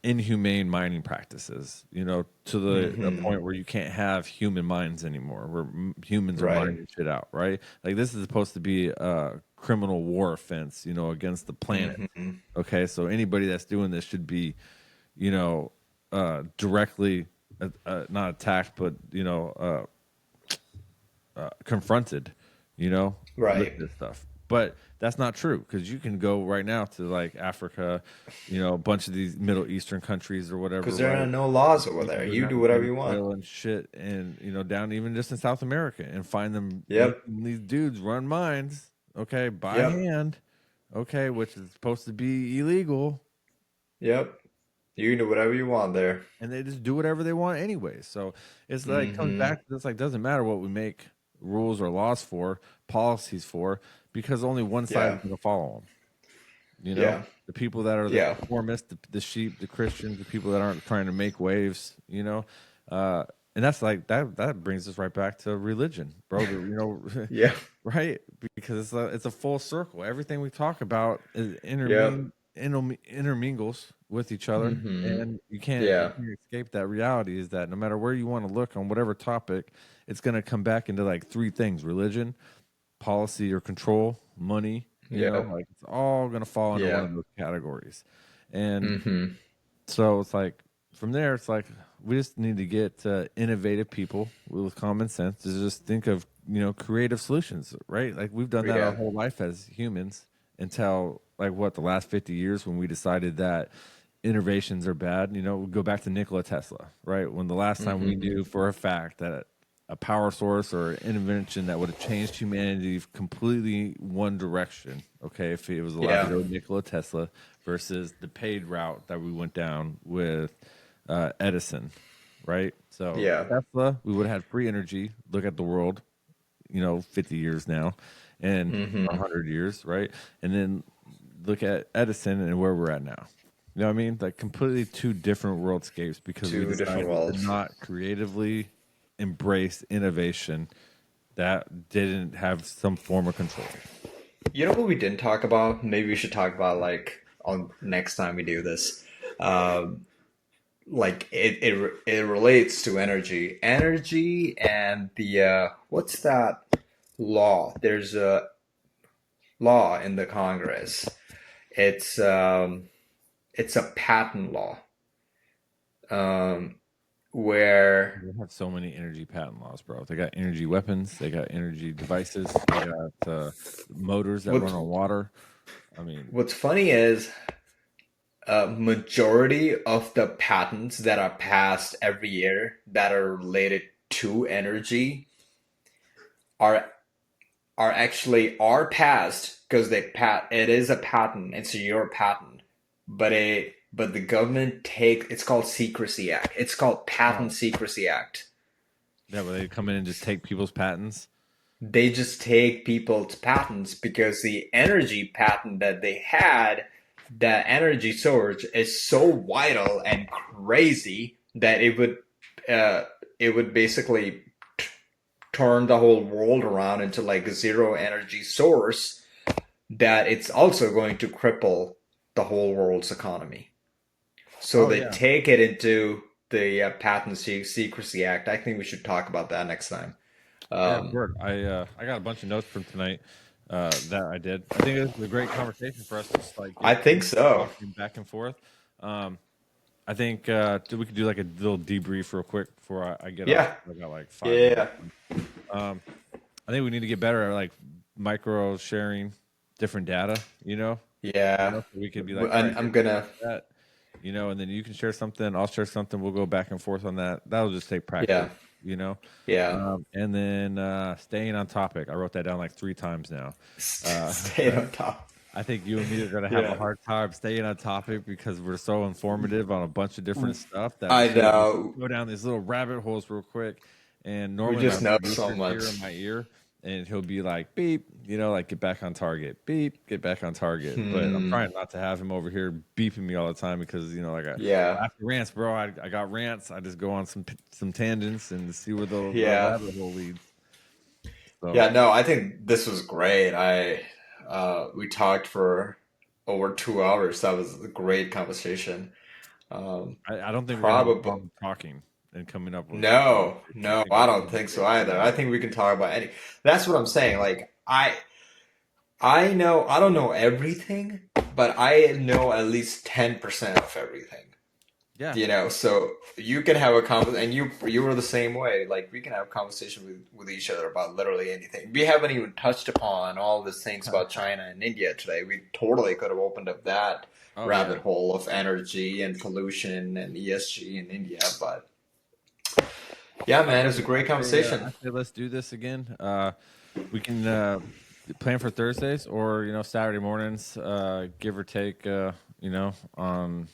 inhumane mining practices, to the point where you can't have human mines anymore, where humans are mining shit out, right? Like this is supposed to be a criminal war offense, against the planet. Okay, so anybody that's doing this should be, directly not attacked, but confronted, with this stuff. But that's not true, because you can go right now to like Africa, a bunch of these Middle Eastern countries or whatever. because there are no laws over there. You do whatever you want. Oil and shit, and down even just in South America, and find them. Yep. These dudes run mines, okay, by hand, okay, which is supposed to be illegal. Yep. You can do whatever you want there. And they just do whatever they want anyway. So it's like comes back to this, like, doesn't matter what we make rules or laws for, policies for, because only one side is going to follow them. The people that are the conformists, the sheep, the Christians, the people that aren't trying to make waves, and that's like that brings us right back to religion, bro. Right, because it's a full circle. Everything we talk about is intermingles with each other, and you can't escape that reality. Is that no matter where you want to look on whatever topic, it's going to come back into like three things: religion, policy or control, money. Like it's all going to fall into one of those categories. And so it's like from there, it's like we just need to get innovative people with common sense to just think of creative solutions, right? Like we've done that our whole life as humans until like the last 50 years, when we decided that innovations are bad. We go back to Nikola Tesla, right? When the last time we knew for a fact that a power source or an invention that would have changed humanity completely one direction, okay, if it was allowed to go with Nikola Tesla versus the paid route that we went down with Edison, right? So Tesla, we would have had free energy. Look at the world, 50 years now and 100 years, right? And then look at Edison and where we're at now. You know what I mean? Like completely two different worldscapes, because we decided to not creatively embrace innovation that didn't have some form of control. You know what we didn't talk about? Maybe we should talk about like on next time we do this. Like it relates to energy and the what's that law? There's a law in the Congress. It's a patent law. Where they have so many energy patent laws, bro. They got energy weapons, they got energy devices, they got motors that run on water. I mean, what's funny is majority of the patents that are passed every year that are related to energy are passed because it is a patent. It's your patent, but the government it's called Secrecy Act. It's called Patent Secrecy Act. Yeah, where they come in and just take people's patents. They just take people's patents because the energy patent that they had, that energy source is so vital and crazy that it would basically turn the whole world around into like a zero energy source, that it's also going to cripple the whole world's economy. So they take it into the Patent Secrecy Act. I think we should talk about that next time. Word. I got a bunch of notes from tonight that I did. I think it was a great conversation for us to just like. I think so. Back and forth. I think we could do like a little debrief real quick before I get off. I got like 5 minutes. I think we need to get better at like micro sharing different data. Yeah. So we could be like, I'm gonna. That. you know, and then you can share something, I'll share something, we'll go back and forth on that. That'll just take practice, Yeah. you know. Yeah. And then staying on topic. I wrote that down like 3 times now. Stay on top. I think you and me are going to have a Yeah. hard time staying on topic because we're so informative on a bunch of different stuff that I we know. go down these little rabbit holes real quick. And We normally just my know so producer's much. here in my ear, and he'll be like, beep, you know, like get back on target, beep, get back on target. But I'm trying not to have him over here beeping me all the time because, you know, like Yeah. after rants, bro, I got rants. I just go on some tangents and see where the Yeah. rabbit hole leads. So, Yeah, no, I think this was great. We talked for over 2 hours. That was a great conversation. I don't think we're going to have a Probably. problem talking and coming up with. No, I no, think I we're don't think so either. I think we can talk about any. That's what I'm saying. Like I know I don't know everything, but I know at least 10% of everything. Yeah. You know, so you can have a conversation, and you were the same way. Like we can have a conversation with each other about literally anything. We haven't even touched upon all these things about China and India today. We totally could have opened up that rabbit hole of energy and pollution and ESG in India, but yeah, man, it was a great conversation. I say let's do this again. We can plan for Thursdays or, you know, Saturday mornings, give or take, you know, on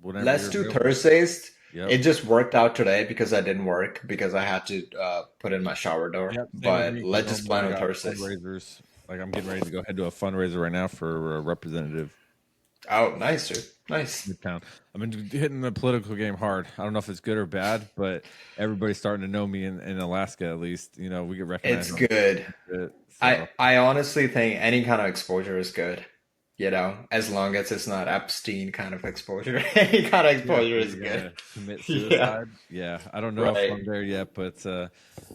whatever. Let's you're do available. Thursdays. Yep. It just worked out today because I didn't work because I had to put in my shower door. Yep, same But with me. let's just plan on Normally I got Thursdays. fundraisers. Like I'm getting ready to go ahead to a fundraiser right now for a representative. Oh, nice, dude. Nice. Midtown. I've been hitting the political game hard. I don't know if it's good or bad, but everybody's starting to know me in Alaska at least. You know, we get recognized. It's good. So. I honestly think any kind of exposure is good. You know, as long as it's not Epstein kind of exposure. Any kind of exposure is good. Commit suicide. Yeah. I don't know Right. if I'm there yet, but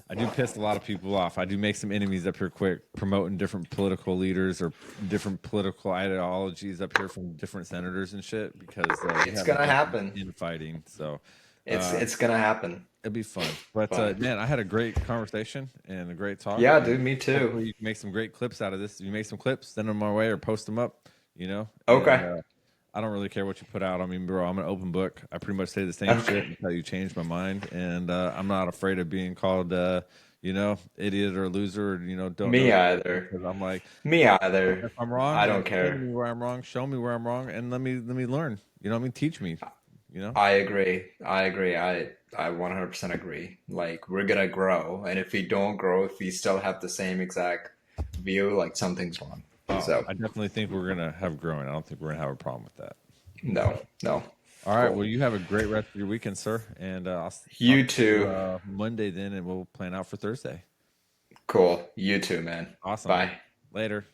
I do piss a lot of people off. I do make some enemies up here quick, promoting different political leaders or different political ideologies up here from different senators and shit because It's gonna happen. Infighting. So It's gonna happen. it'll be fun. But man, I had a great conversation and a great talk. Yeah, dude, me too. Hopefully you can make some great clips out of this. If you make some clips, send them my way or post them up. You know. Okay. And, I don't really care what you put out. I mean, bro, I'm an open book. I pretty much say the same shit until you change my mind, and I'm not afraid of being called, you know, idiot or loser. Or, you know, don't. Me know either. Because I'm like, Me either. if I'm wrong, I don't like, care. Show me where I'm wrong. Show me where I'm wrong, and let me learn. You know what I mean? Teach me. You know. I agree. I 100% agree. Like we're gonna grow, and if we don't grow, if we still have the same exact view, like something's wrong. So I definitely think we're gonna have growing. I don't think we're gonna have a problem with that. no. All right. Cool. Well, you have a great rest of your weekend, sir, and I'll You talk to too. Monday then, and we'll plan out for Thursday. Cool. You too, man. Awesome. Bye. Later.